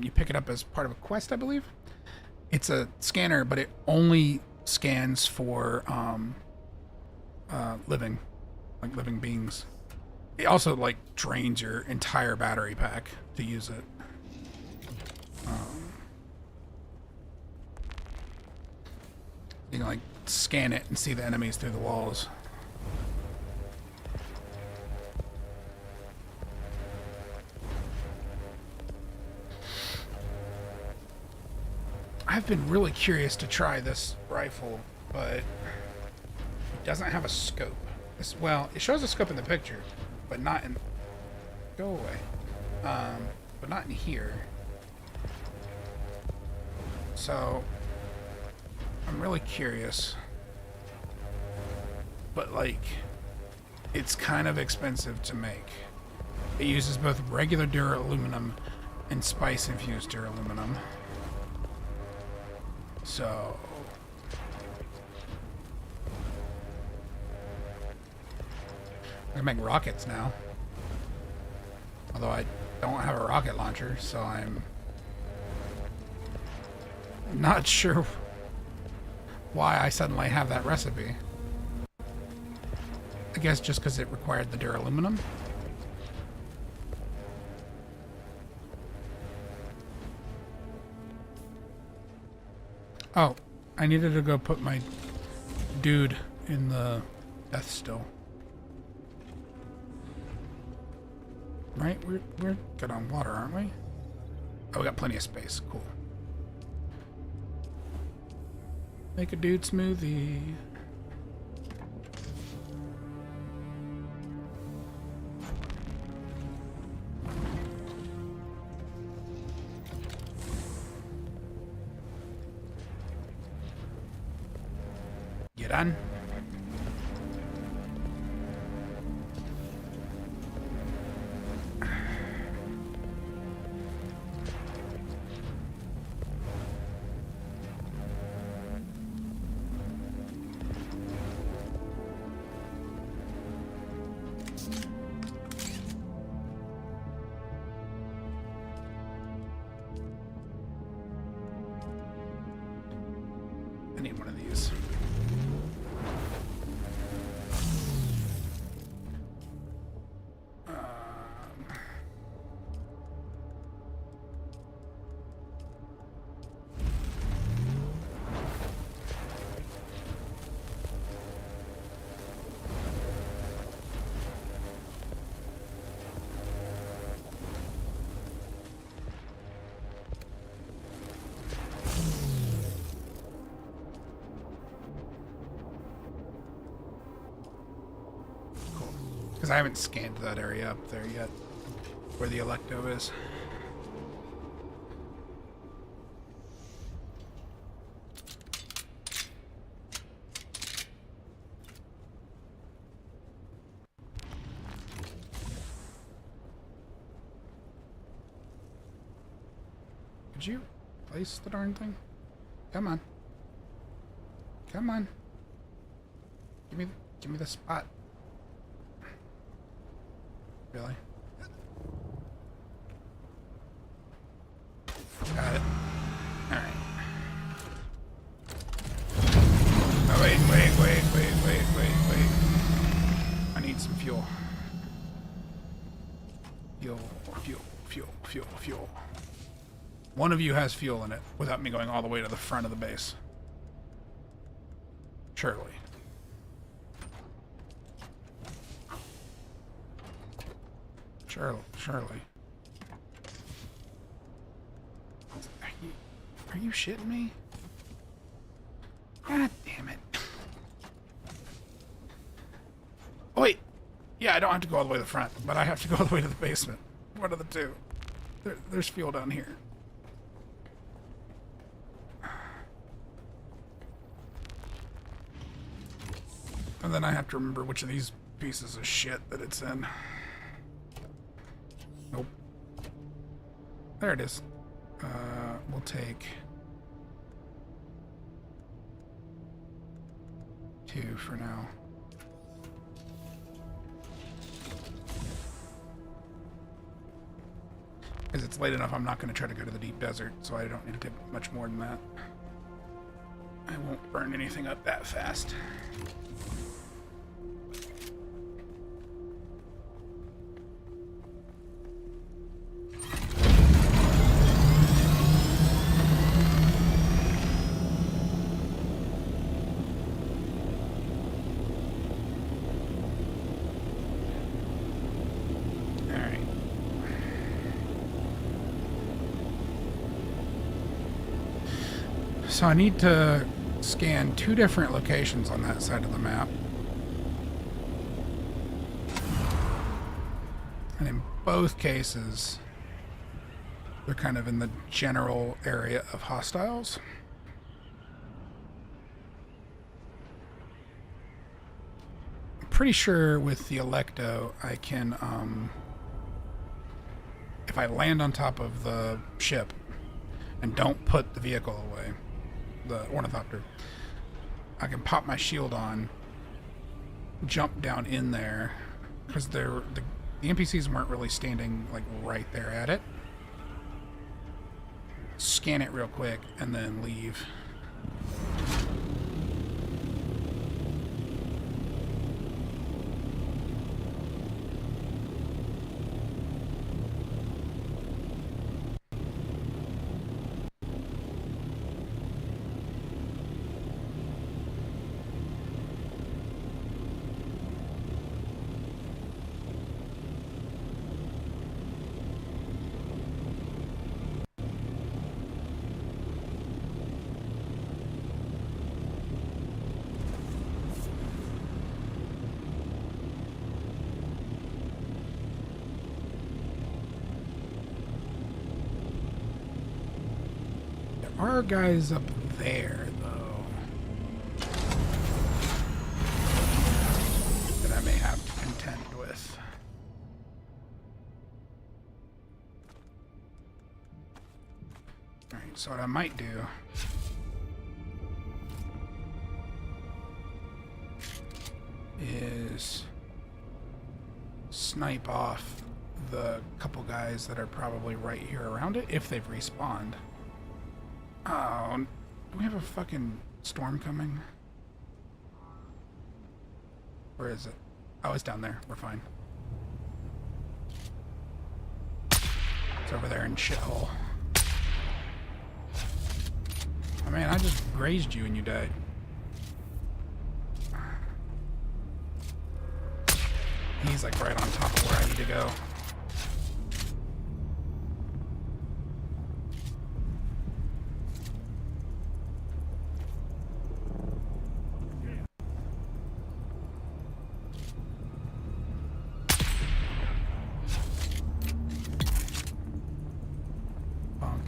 Speaker 1: You pick it up as part of a quest, I believe. It's a scanner, but it only scans for living beings. It also like drains your entire battery pack to use it. You can like scan it and see the enemies through the walls. I've been really curious to try this rifle, but it doesn't have a scope. Well, it shows a scope in the picture, but not in... Go away. But not in here. So, I'm really curious. But, like, it's kind of expensive to make. It uses both regular duraluminum and spice-infused duraluminum. So... I can make rockets now. Although I don't have a rocket launcher, so I'm not sure why I suddenly have that recipe. I guess just because it required the duraluminum. Oh, I needed to go put my dude in the death still. Right? We're good on water, aren't we? Oh, we got plenty of space. Cool. Make a dude smoothie. done? I need one of these. Because I haven't scanned that area up there yet, where the Electo is. Could you place the darn thing? Come on. Come on. Give me the spot. Really? Got it. Alright. Oh, wait. I need some fuel. Fuel. One of you has fuel in it without me going all the way to the front of the base. Surely. Surely. Are you shitting me? God damn it. Oh, wait. Yeah, I don't have to go all the way to the front, but I have to go all the way to the basement. One of the two. There's fuel down here. And then I have to remember which of these pieces of shit that it's in. Nope. There it is. We'll take 2 for now. Because it's late enough, I'm not going to try to go to the deep desert, so I don't need to take much more than that. I won't burn anything up that fast. So I need to scan 2 different locations on that side of the map. And in both cases, they're kind of in the general area of hostiles. I'm pretty sure with the Electo, I can, if I land on top of the ship and don't put the vehicle away, the ornithopter, I can pop my shield on, jump down in there, because the NPCs weren't really standing like right there at it. Scan it real quick and then leave. There are guys up there, though. I may have to contend with. Alright, so what I might do is snipe off the couple guys that are probably right here around it, if they've respawned. Oh, do we have a fucking storm coming? Where is it? Oh, it's down there. We're fine. It's over there in shithole. Oh man, I just grazed you and you died. He's like right on top of where I need to go. Bonk.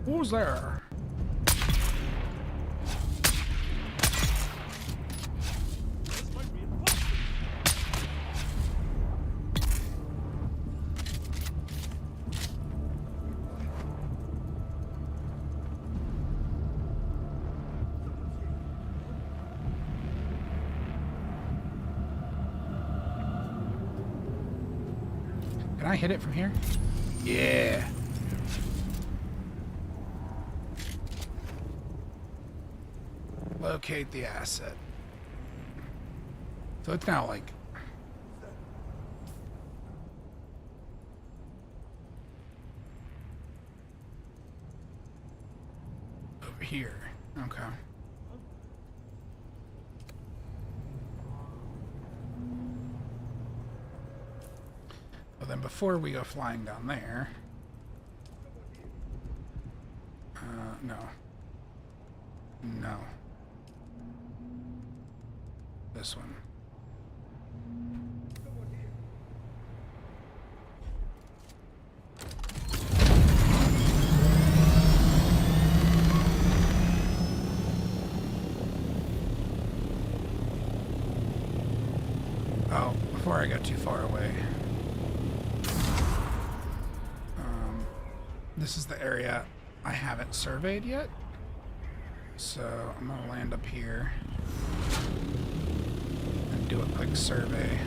Speaker 1: Who's there? Can I hit it from here? Yeah. Locate the asset. So it's now like over here. Okay. Well, then before we go flying down there, no. No. This one. Oh, before I got too far away. This is the area I haven't surveyed yet. So I'm gonna land up here and do a quick survey.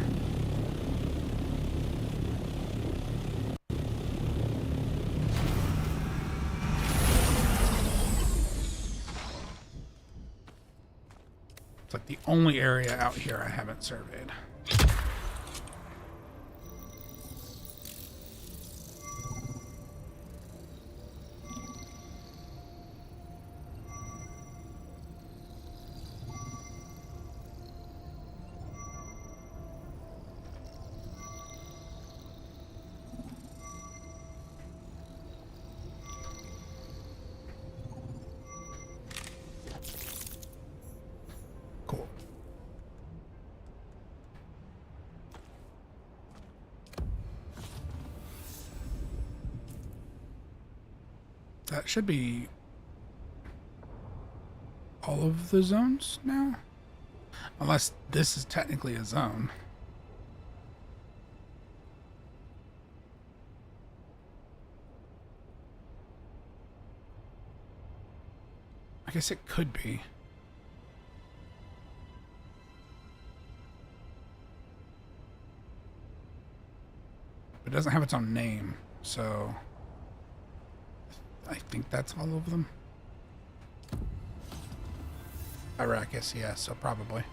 Speaker 1: It's like the only area out here I haven't surveyed. Cool. That should be all of the zones now. Unless this is technically a zone. I guess it could be. It doesn't have its own name, so I think that's all of them. Arrakis, yeah, so probably.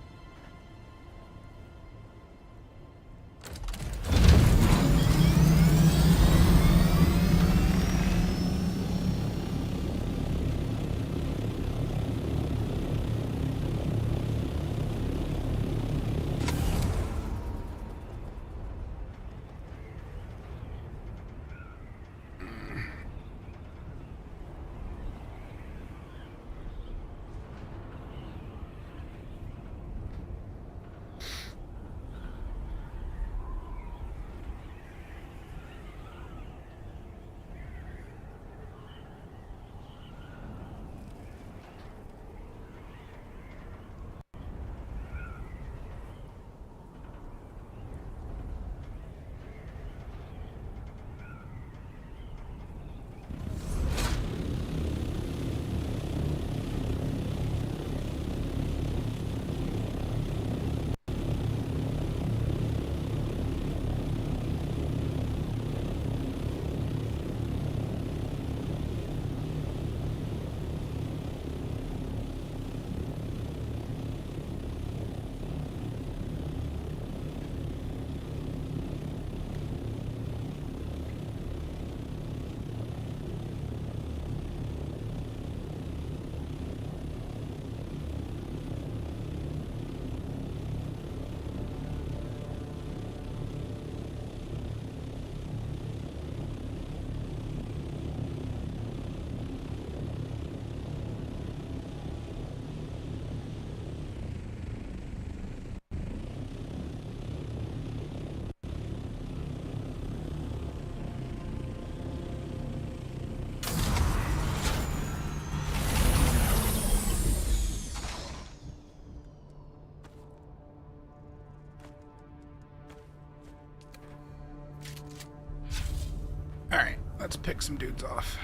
Speaker 1: let's pick some dudes off.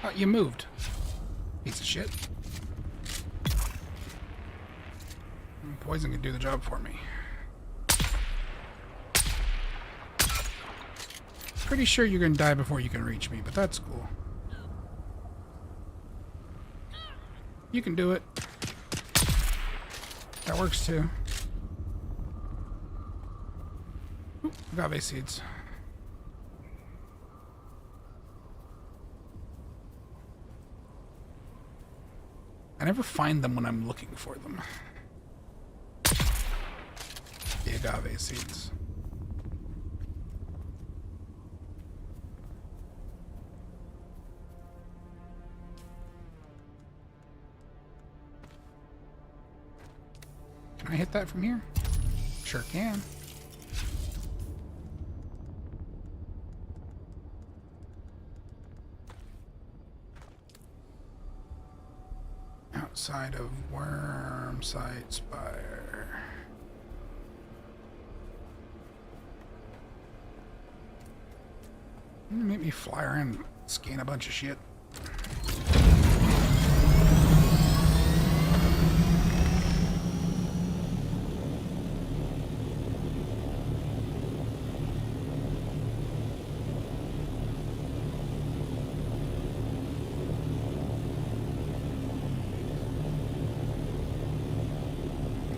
Speaker 1: Oh, you moved. Piece of shit. Poison can do the job for me. Pretty sure you're gonna die before you can reach me, but that's cool. You can do it. That works too. Ooh, agave seeds. I never find them when I'm looking for them. The agave seeds. Can I hit that from here? Sure can. Outside of Wormside Spire. Make me fly around and scan a bunch of shit.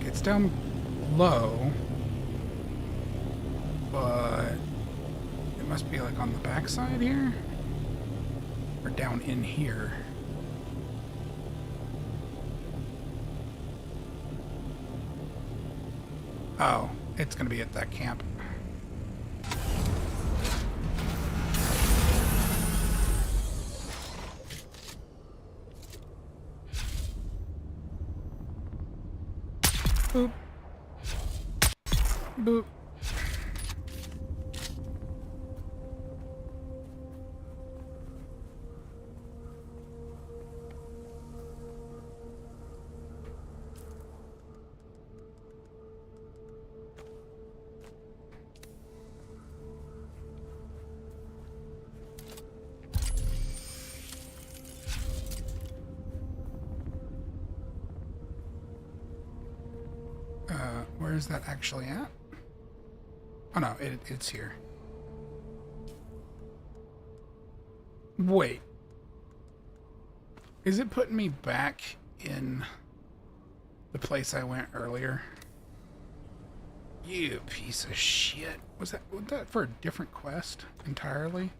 Speaker 1: It's down low, but it must be like on the backside here, or down in here. Oh, it's gonna be at that camp. Boop. Boop. Where is that actually at? Oh no, it's here. Wait. Is it putting me back in the place I went earlier? You piece of shit. Was that for a different quest entirely?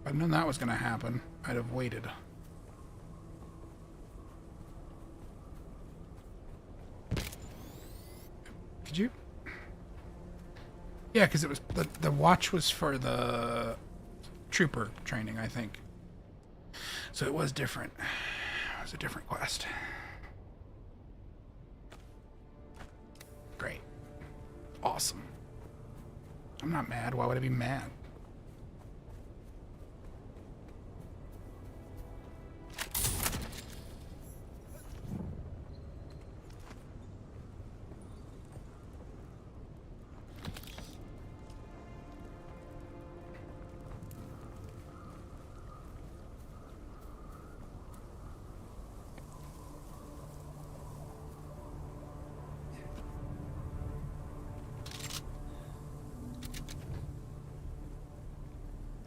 Speaker 1: If I'd known that was gonna happen, I'd have waited. Could you? Yeah, because it was the watch was for the trooper training, I think. So it was different. It was a different quest. Great. Awesome. I'm not mad. Why would I be mad?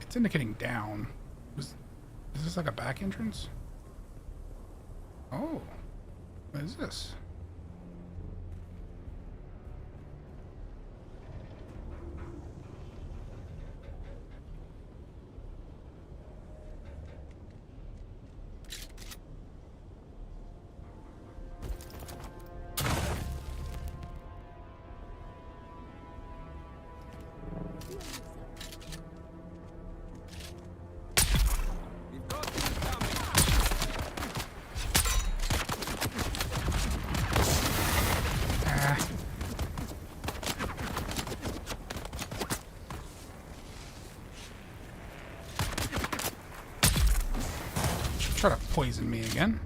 Speaker 1: It's indicating down. Is this like a back entrance? Oh. What is this? Try to poison me again.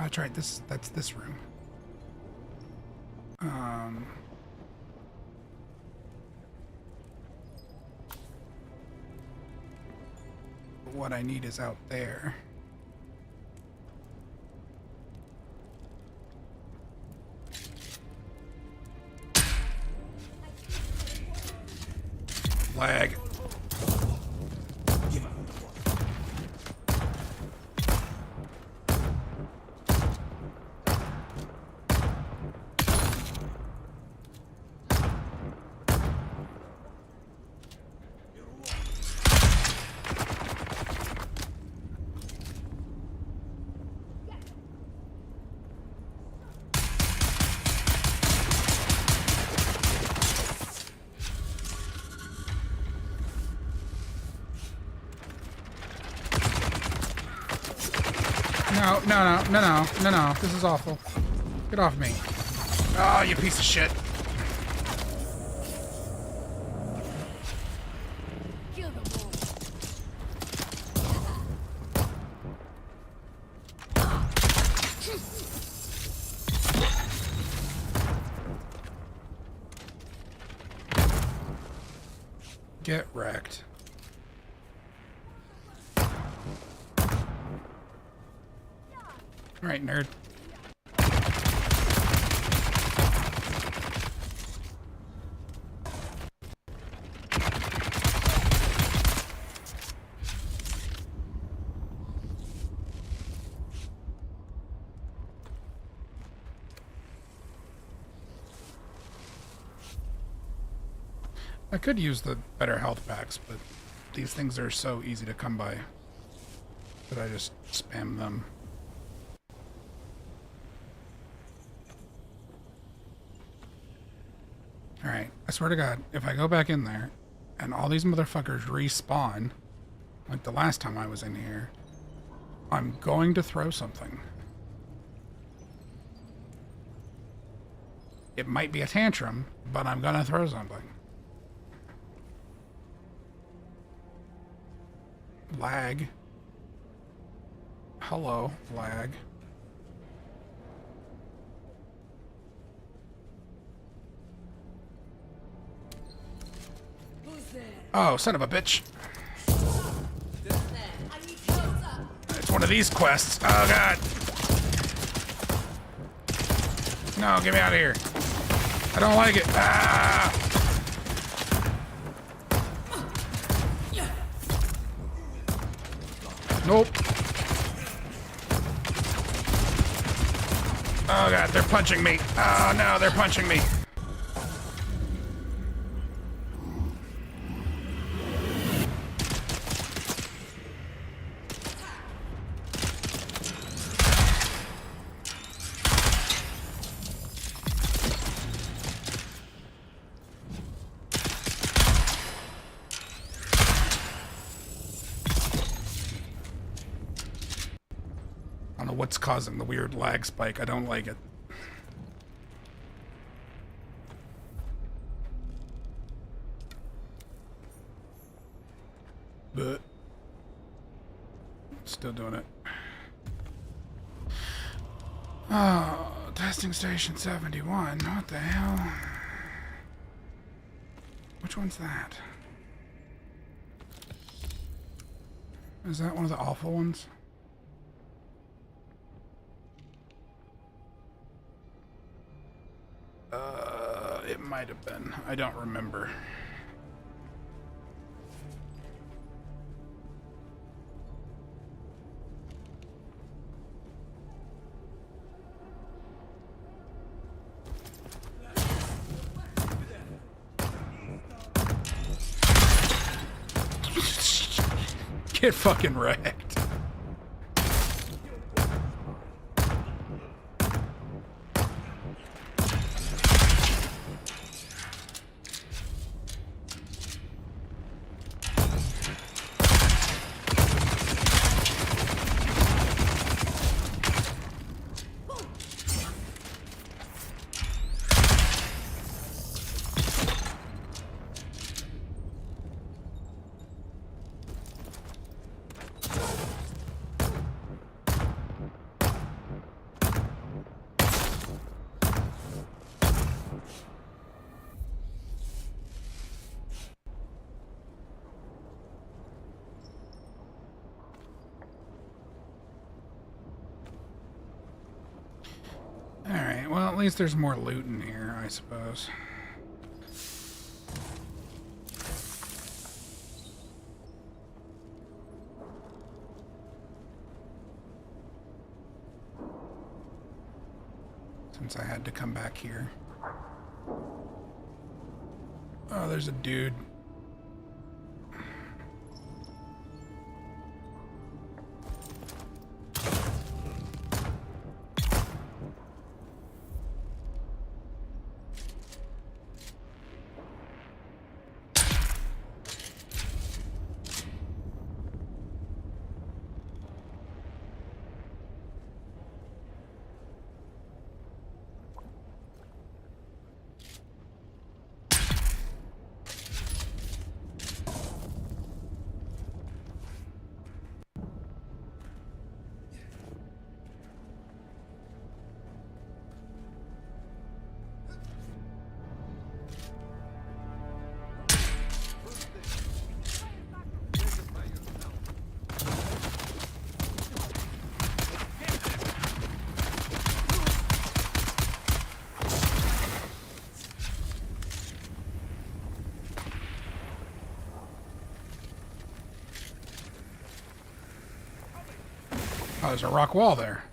Speaker 1: that's right. That's this room. What I need is out there. Lag. No. This is awful. Get off me. Oh, you piece of shit. Get wrecked. All right, nerd. I could use the better health packs, but these things are so easy to come by that I just spam them. Alright, I swear to God, if I go back in there and all these motherfuckers respawn, like the last time I was in here, I'm going to throw something. It might be a tantrum, but I'm gonna throw something. Lag. Hello, lag. Oh, son of a bitch. It's one of these quests. Oh, God. No, get me out of here. I don't like it. Ah! Nope. Oh, God, they're punching me. Oh, no, they're punching me. What's causing the weird lag spike? I don't like it. But still doing it. Oh, testing station 71. What the hell? Which one's that? Is that one of the awful ones? It might have been. I don't remember. Get fucking wrecked. At least there's more loot in here, I suppose. Since I had to come back here. Oh, there's a dude. Oh, there's a rock wall there.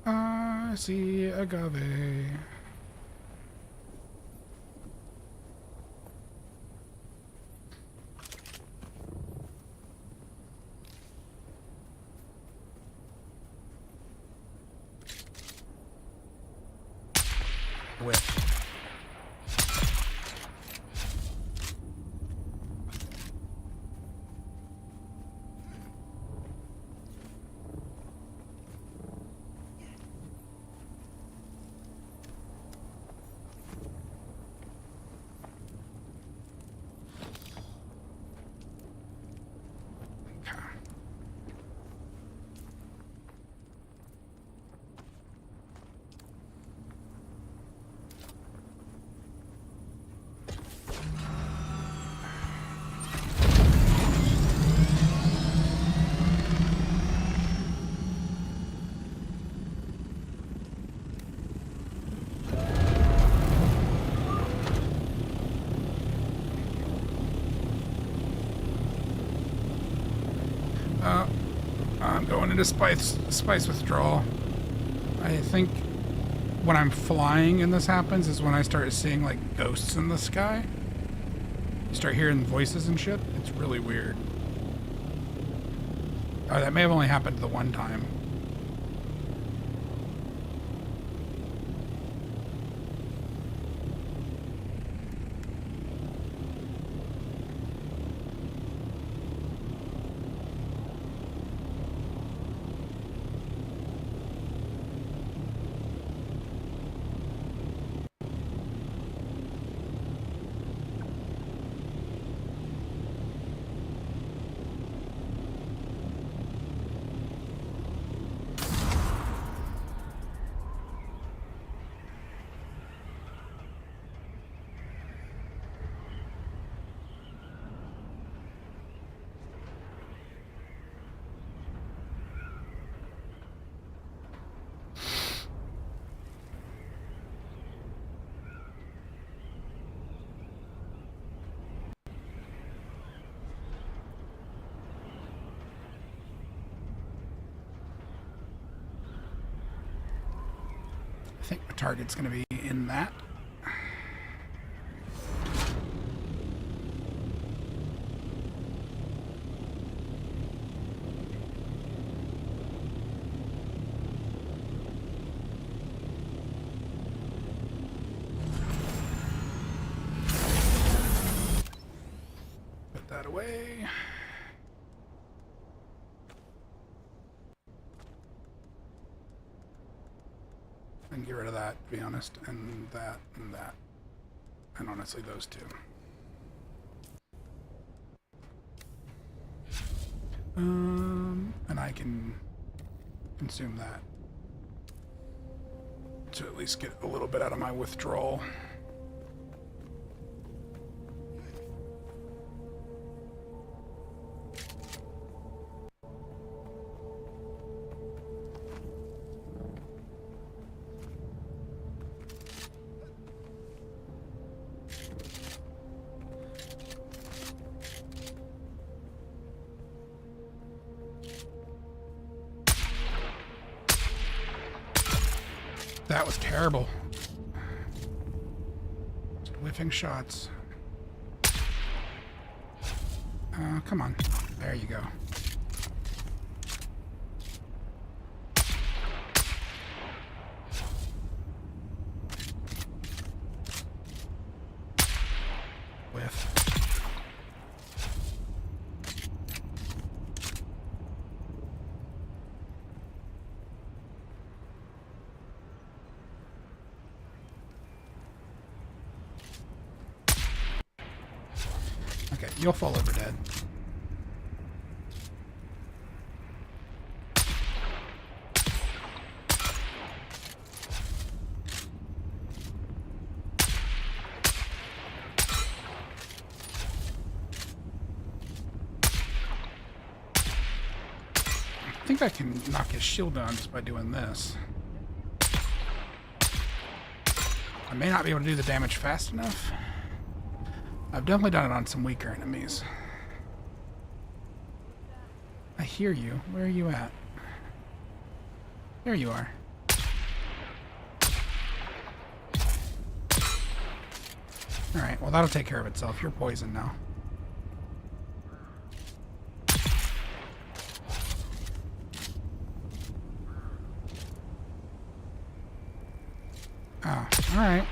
Speaker 1: I see agave. Whip. I'm going into spice withdrawal. I think when I'm flying and this happens is when I start seeing like ghosts in the sky. You start hearing voices and shit. It's really weird. Oh, that may have only happened the one time. I think my target's going to be in that. Put that away. And get rid of that, to be honest, and that, and honestly those two. And I can consume that to at least get a little bit out of my withdrawal. That was terrible. Just whiffing shots. Come on. There you go. Whiff. Okay, you'll fall over dead. I think I can knock his shield down just by doing this. I may not be able to do the damage fast enough. I've definitely done it on some weaker enemies. I hear you. Where are you at? There you are. Alright, well that'll take care of itself. You're poisoned now. Ah, alright.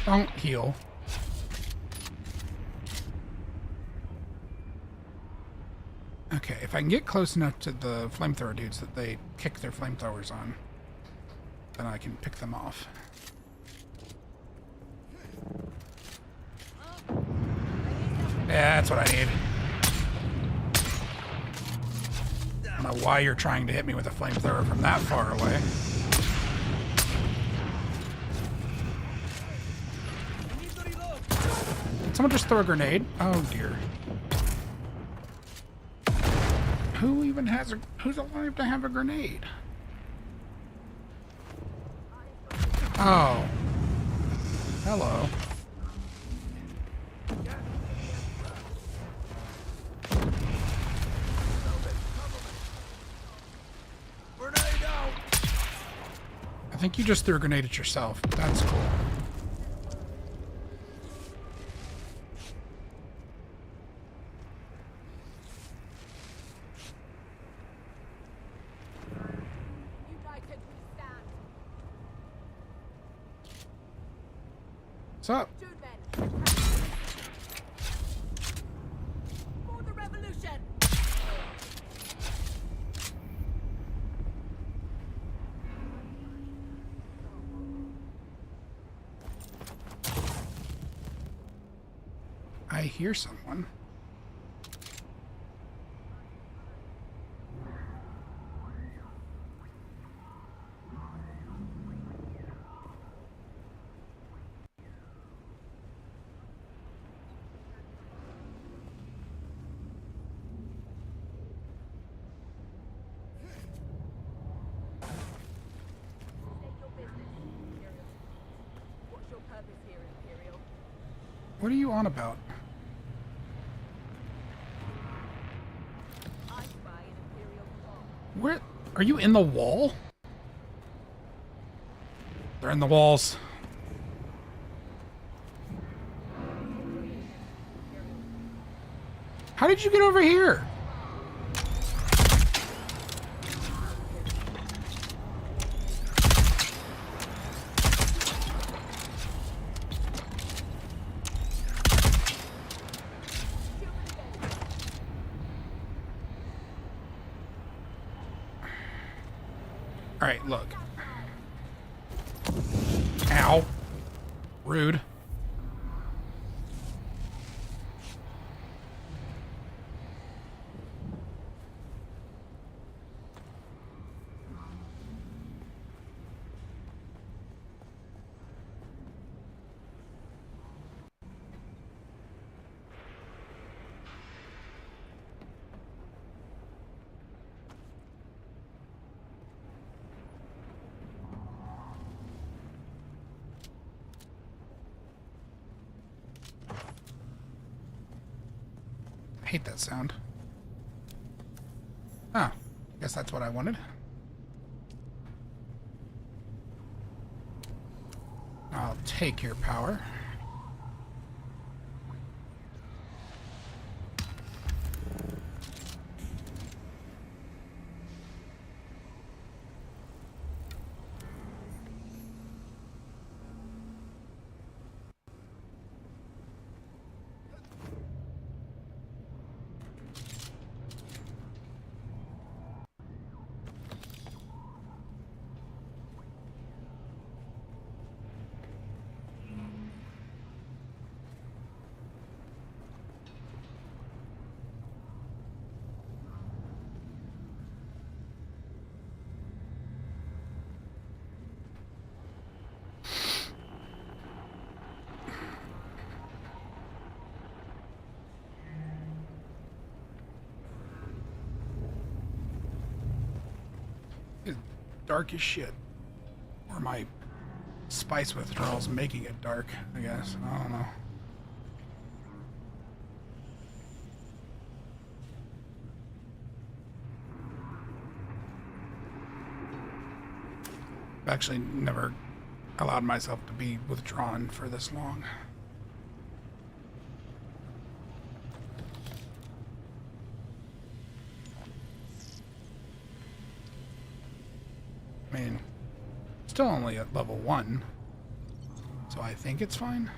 Speaker 1: Don't heal. Okay, if I can get close enough to the flamethrower dudes that they kick their flamethrowers on, then I can pick them off. Yeah, that's what I need. I don't know why you're trying to hit me with a flamethrower from that far away. Did someone just throw a grenade? Oh dear. Who even has a... Who's alive to have a grenade? Oh. Hello. I think you just threw a grenade at yourself, but that's cool. What's up?
Speaker 4: For the revolution.
Speaker 1: I hear someone. What are you on about? Where are you in the wall? They're in the walls. How did you get over here? Alright, look. Ow. Rude. I hate that sound. Guess that's what I wanted. I'll take your power. It's dark as shit. Or my spice withdrawal's making it dark, I guess. I don't know. I've actually never allowed myself to be withdrawn for this long. I mean, still only at level 1, so I think it's fine.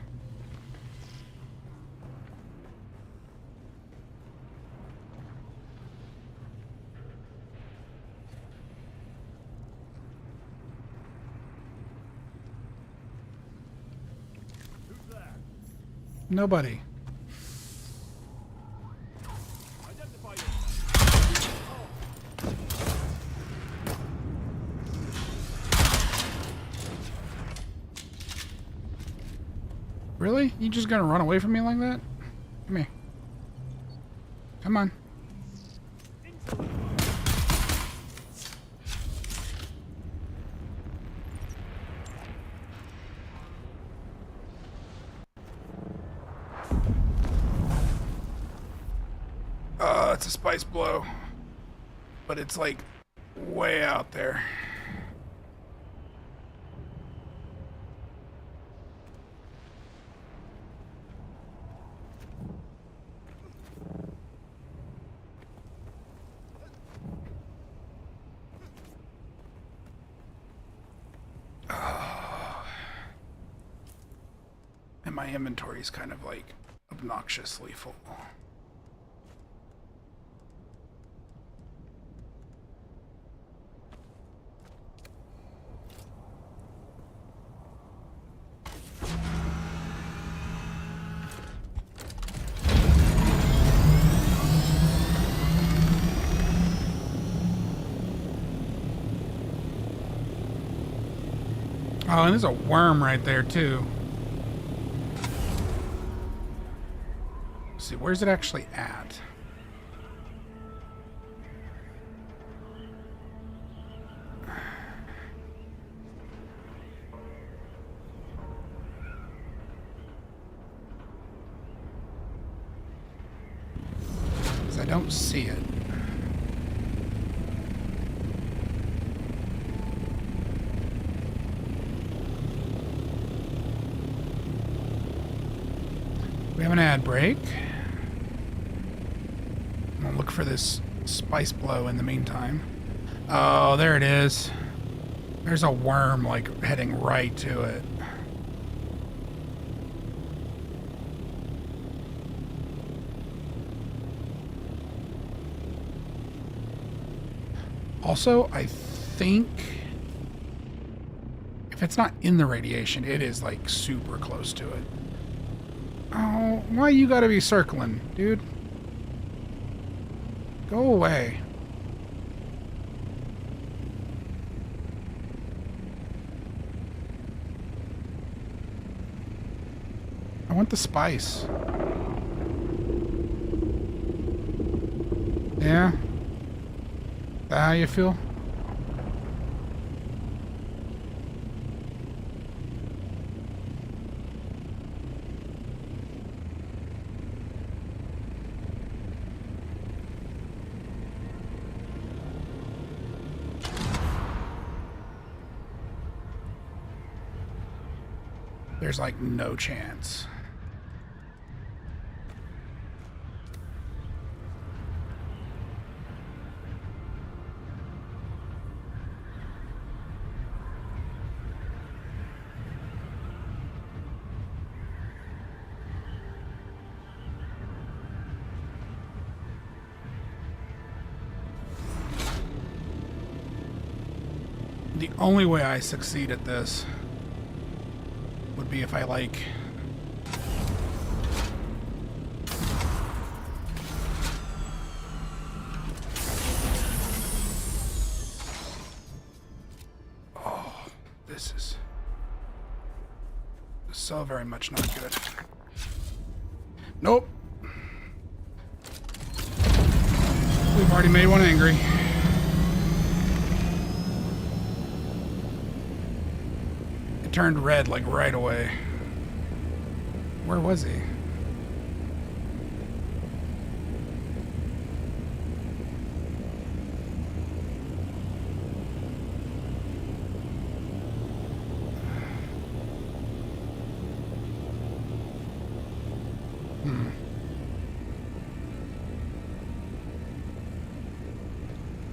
Speaker 1: Nobody. Really? You just gonna run away from me like that? Come here. Come on. It's a spice blow. But it's like way out there. And my inventory is kind of like obnoxiously full. Oh, and there's a worm right there, too. Let's see, where's it actually at? I don't see it. We have an ad break. I'm gonna look for this spice blow in the meantime. Oh, there it is. There's a worm, like, heading right to it. Also, I think if it's not in the radiation, it is, like, super close to it. Oh, why you gotta be circling, dude? Go away. I want the spice. Yeah? Is that how you feel? there's like no chance. The only way I succeed at this would be if I like this is so very much not good. Nope. We've already made one angry. Turned red like right away. Where was he?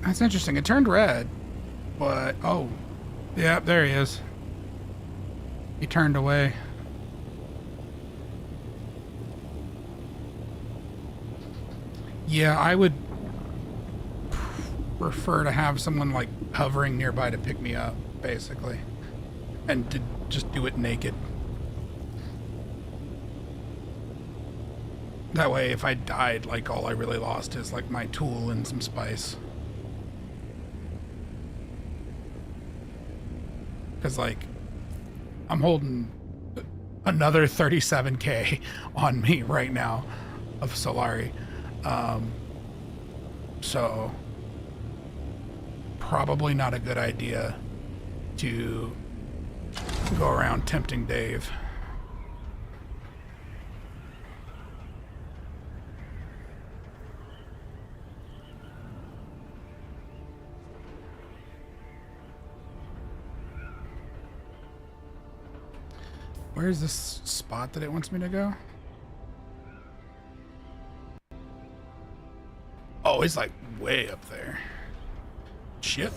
Speaker 1: That's interesting. It turned red, but oh, yeah, there he is. He turned away. Yeah, I would prefer to have someone like hovering nearby to pick me up, basically. And to just do it naked. That way, if I died, like, all I really lost is like my tool and some spice. Because, like, I'm holding another 37k on me right now of Solari. So probably not a good idea to go around tempting Dave. Where's this spot that it wants me to go? Oh, it's like way up there. Shit.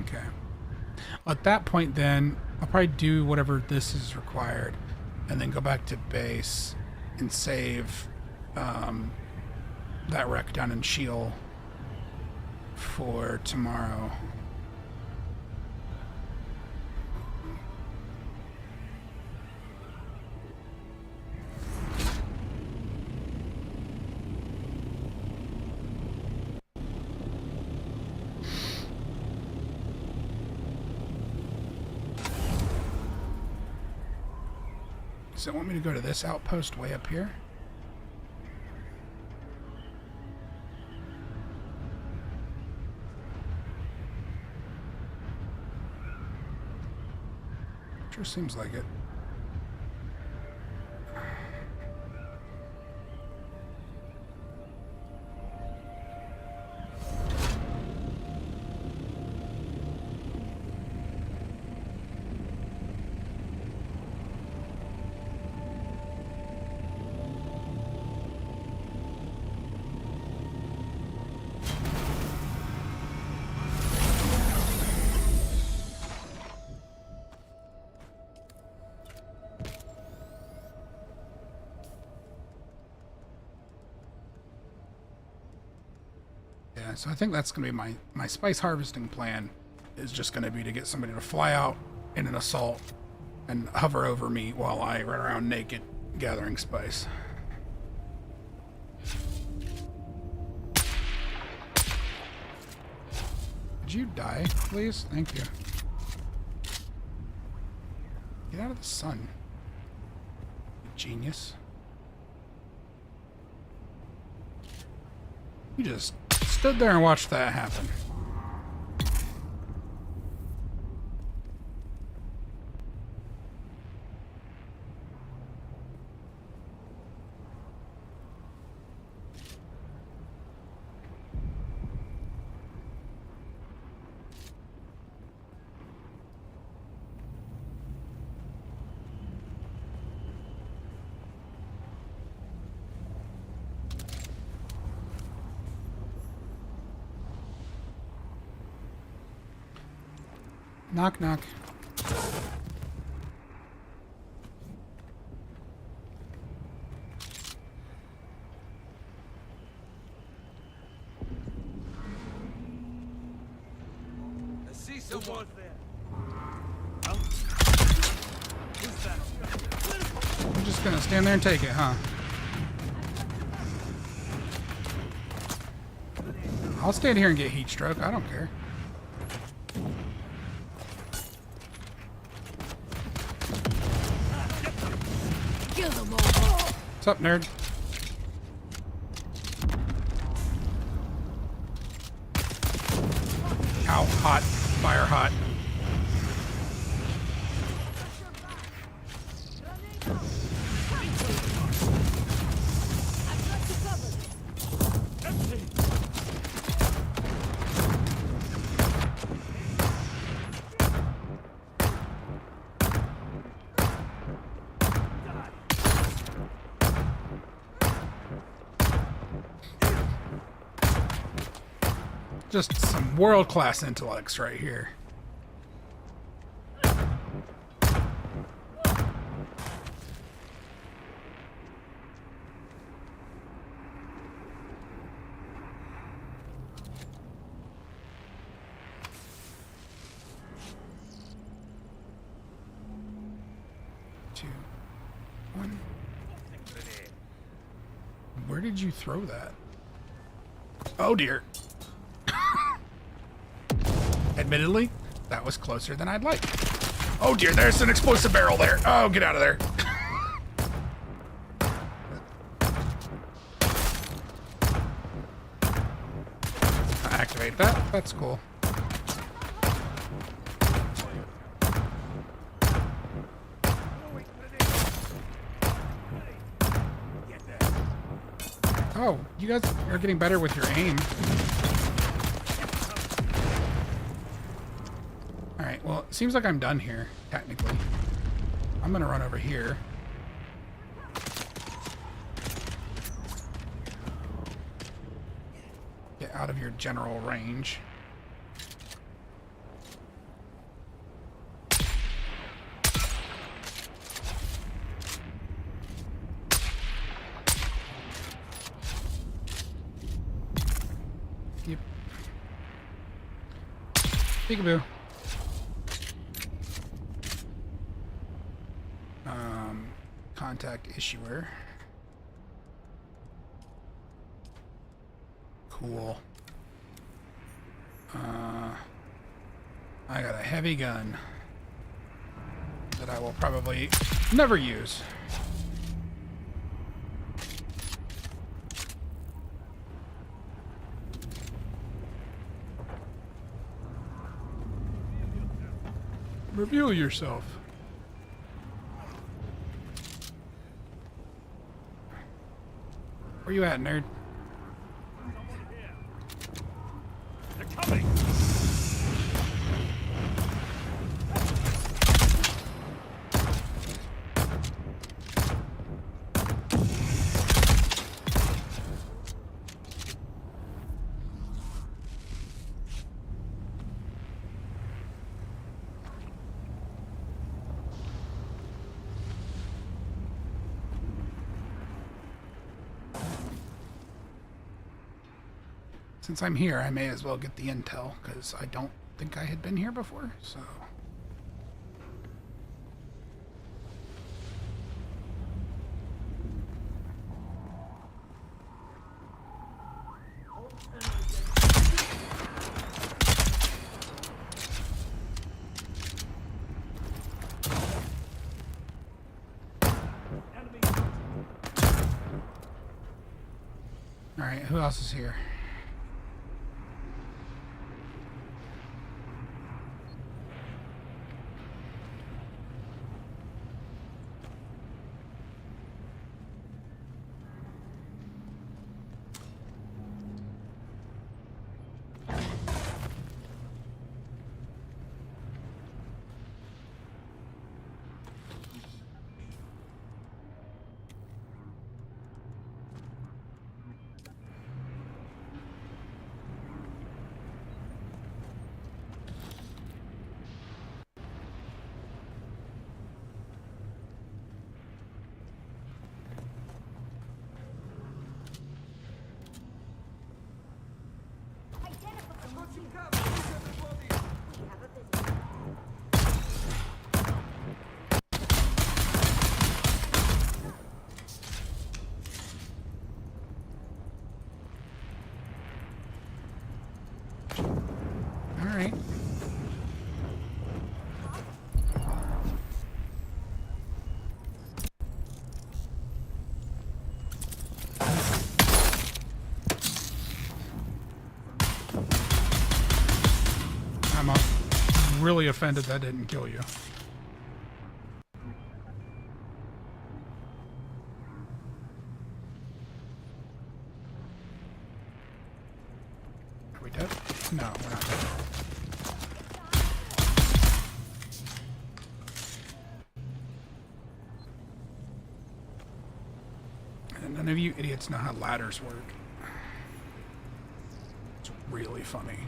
Speaker 1: Okay. At that point then, I'll probably do whatever this is required and then go back to base and save that wreck down in Sheol for tomorrow. Does it want me to go to this outpost way up here? Sure seems like it. So I think that's going to be my spice harvesting plan, is just going to be to get somebody to fly out in an assault and hover over me while I run around naked gathering spice. Could you die, please? Thank you. Get out of the sun. You genius. You just stood there and watched that happen. Knock, knock.
Speaker 12: I see someone there.
Speaker 1: I'm just gonna stand there and take it, huh? I'll stand here and get heat stroke. I don't care. What's up, nerd? Ow, hot. Fire hot. Just some world-class intellects right here. Two, one. Where did you throw that? Oh dear. Admittedly, that was closer than I'd like. Oh dear, there's an explosive barrel there. Oh, get out of there. Activate that. That's cool. Oh, you guys are getting better with your aim. Alright, well, it seems like I'm done here, technically. I'm gonna run over here. Get out of your general range. Yep. Peekaboo. Contact issuer. Cool. I got a heavy gun that I will probably never use. Reveal yourself. Where you at, nerd?
Speaker 12: They're coming.
Speaker 1: Since I'm here, I may as well get the intel, because I don't think I had been here before, so... Alright, who else is here? Alright. I'm really offended that didn't kill you. Are we dead? No, we're not dead. And none of you idiots know how ladders work. It's really funny.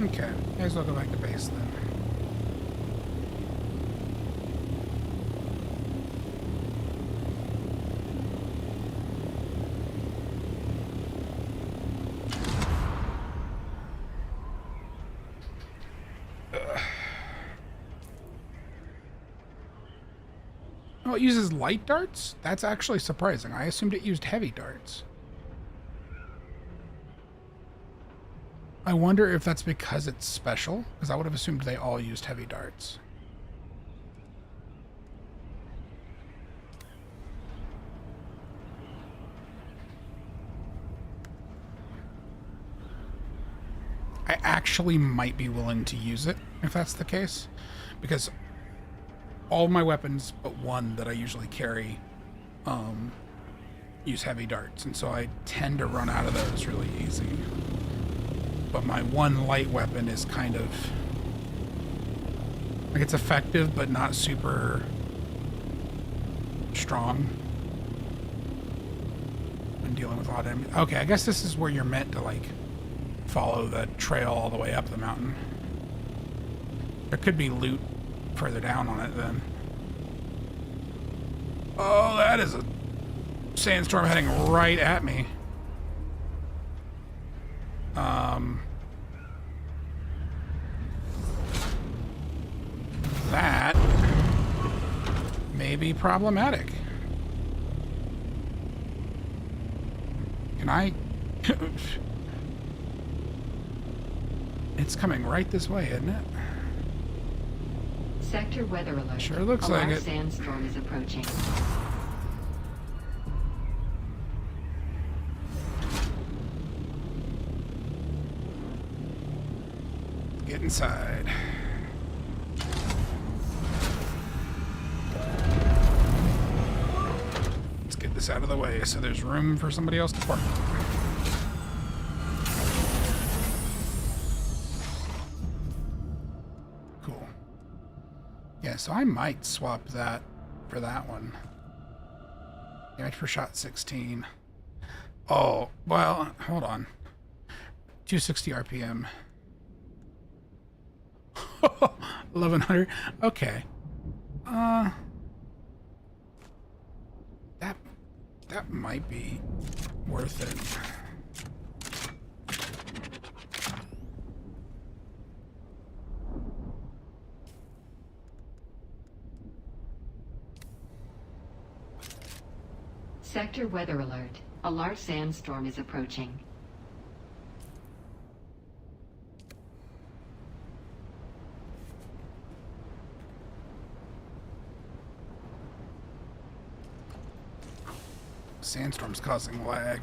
Speaker 1: Okay, may as well go back to base then. Oh, it uses light darts? That's actually surprising. I assumed it used heavy darts. I wonder if that's because it's special, because I would have assumed they all used heavy darts. I actually might be willing to use it if that's the case, because all my weapons but one that I usually carry use heavy darts, and so I tend to run out of those really easy. But my one light weapon is kind of like, it's effective but not super strong when dealing with a lot of enemies. Okay, I guess this is where you're meant to like follow the trail all the way up the mountain. There could be loot further down on it then. Oh, that is a sandstorm heading right at me. That may be problematic. Can I... It's coming right this way, isn't it?
Speaker 13: Sector weather alert.
Speaker 1: Sure looks like it.
Speaker 13: Sandstorm is approaching.
Speaker 1: Get inside. Let's get this out of the way so there's room for somebody else to park. Cool. Yeah, so I might swap that for that one. Damage per shot 16. Oh, well, hold on. 260 RPM. 1100. Okay. That might be worth it.
Speaker 13: Sector weather alert. A large sandstorm is approaching.
Speaker 1: Sandstorm's causing lag.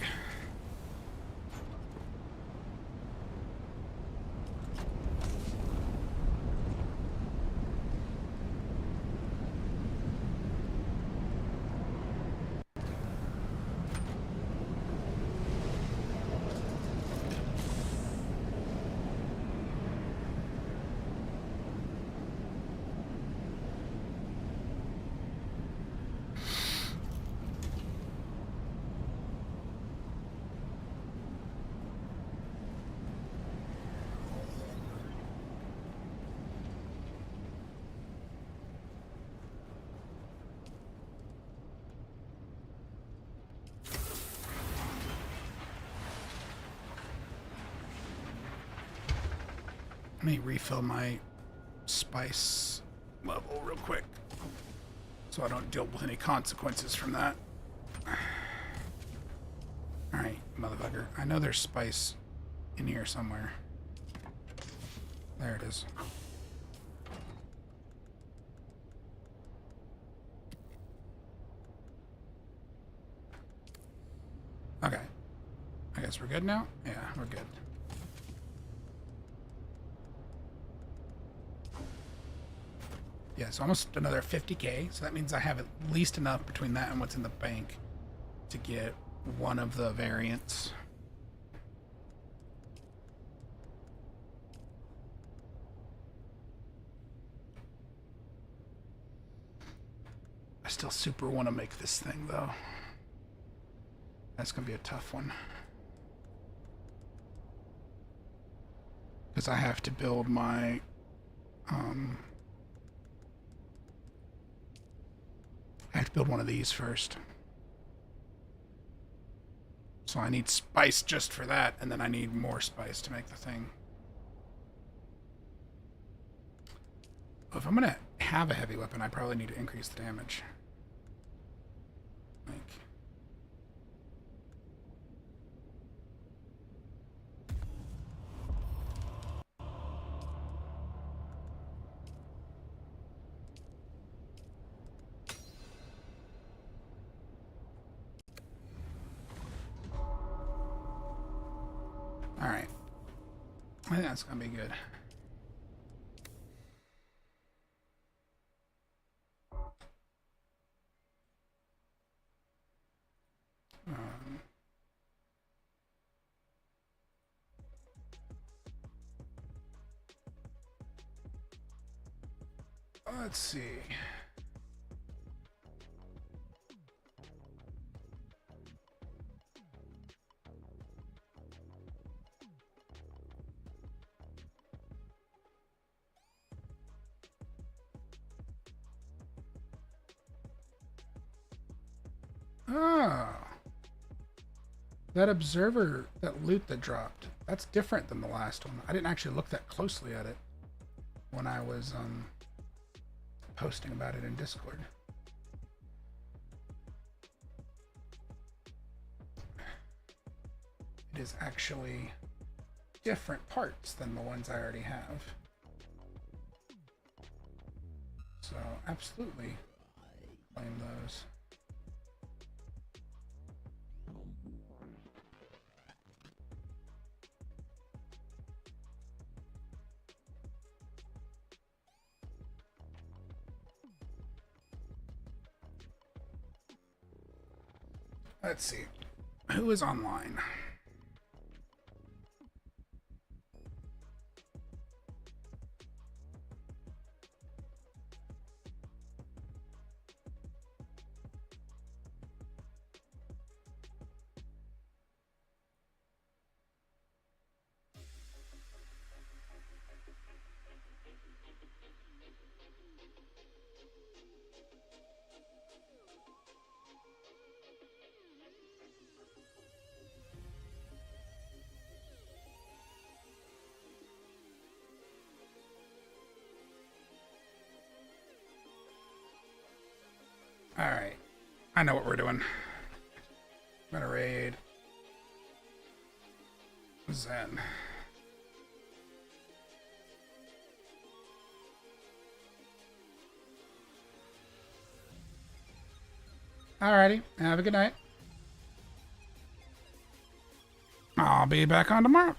Speaker 1: Let me refill my spice level real quick so I don't deal with any consequences from that. Alright, motherfucker. I know there's spice in here somewhere. There it is. Okay. I guess we're good now? Yeah, we're good. Yeah, so almost another 50k, so that means I have at least enough between that and what's in the bank to get one of the variants. I still super want to make this thing, though. That's going to be a tough one. Because I have to build my... I have to build one of these first. So I need spice just for that, and then I need more spice to make the thing. If I'm gonna have a heavy weapon, I probably need to increase the damage. Like... Alright. I think that's gonna be good. Let's see. Oh. That observer, that loot that dropped, that's different than the last one. I didn't actually look that closely at it when I was posting about it in Discord. It is actually different parts than the ones I already have. So absolutely claim those. Let's see. Who is online? Alright. I know what we're doing. I'm gonna raid Zen. Alrighty. Have a good night. I'll be back on tomorrow.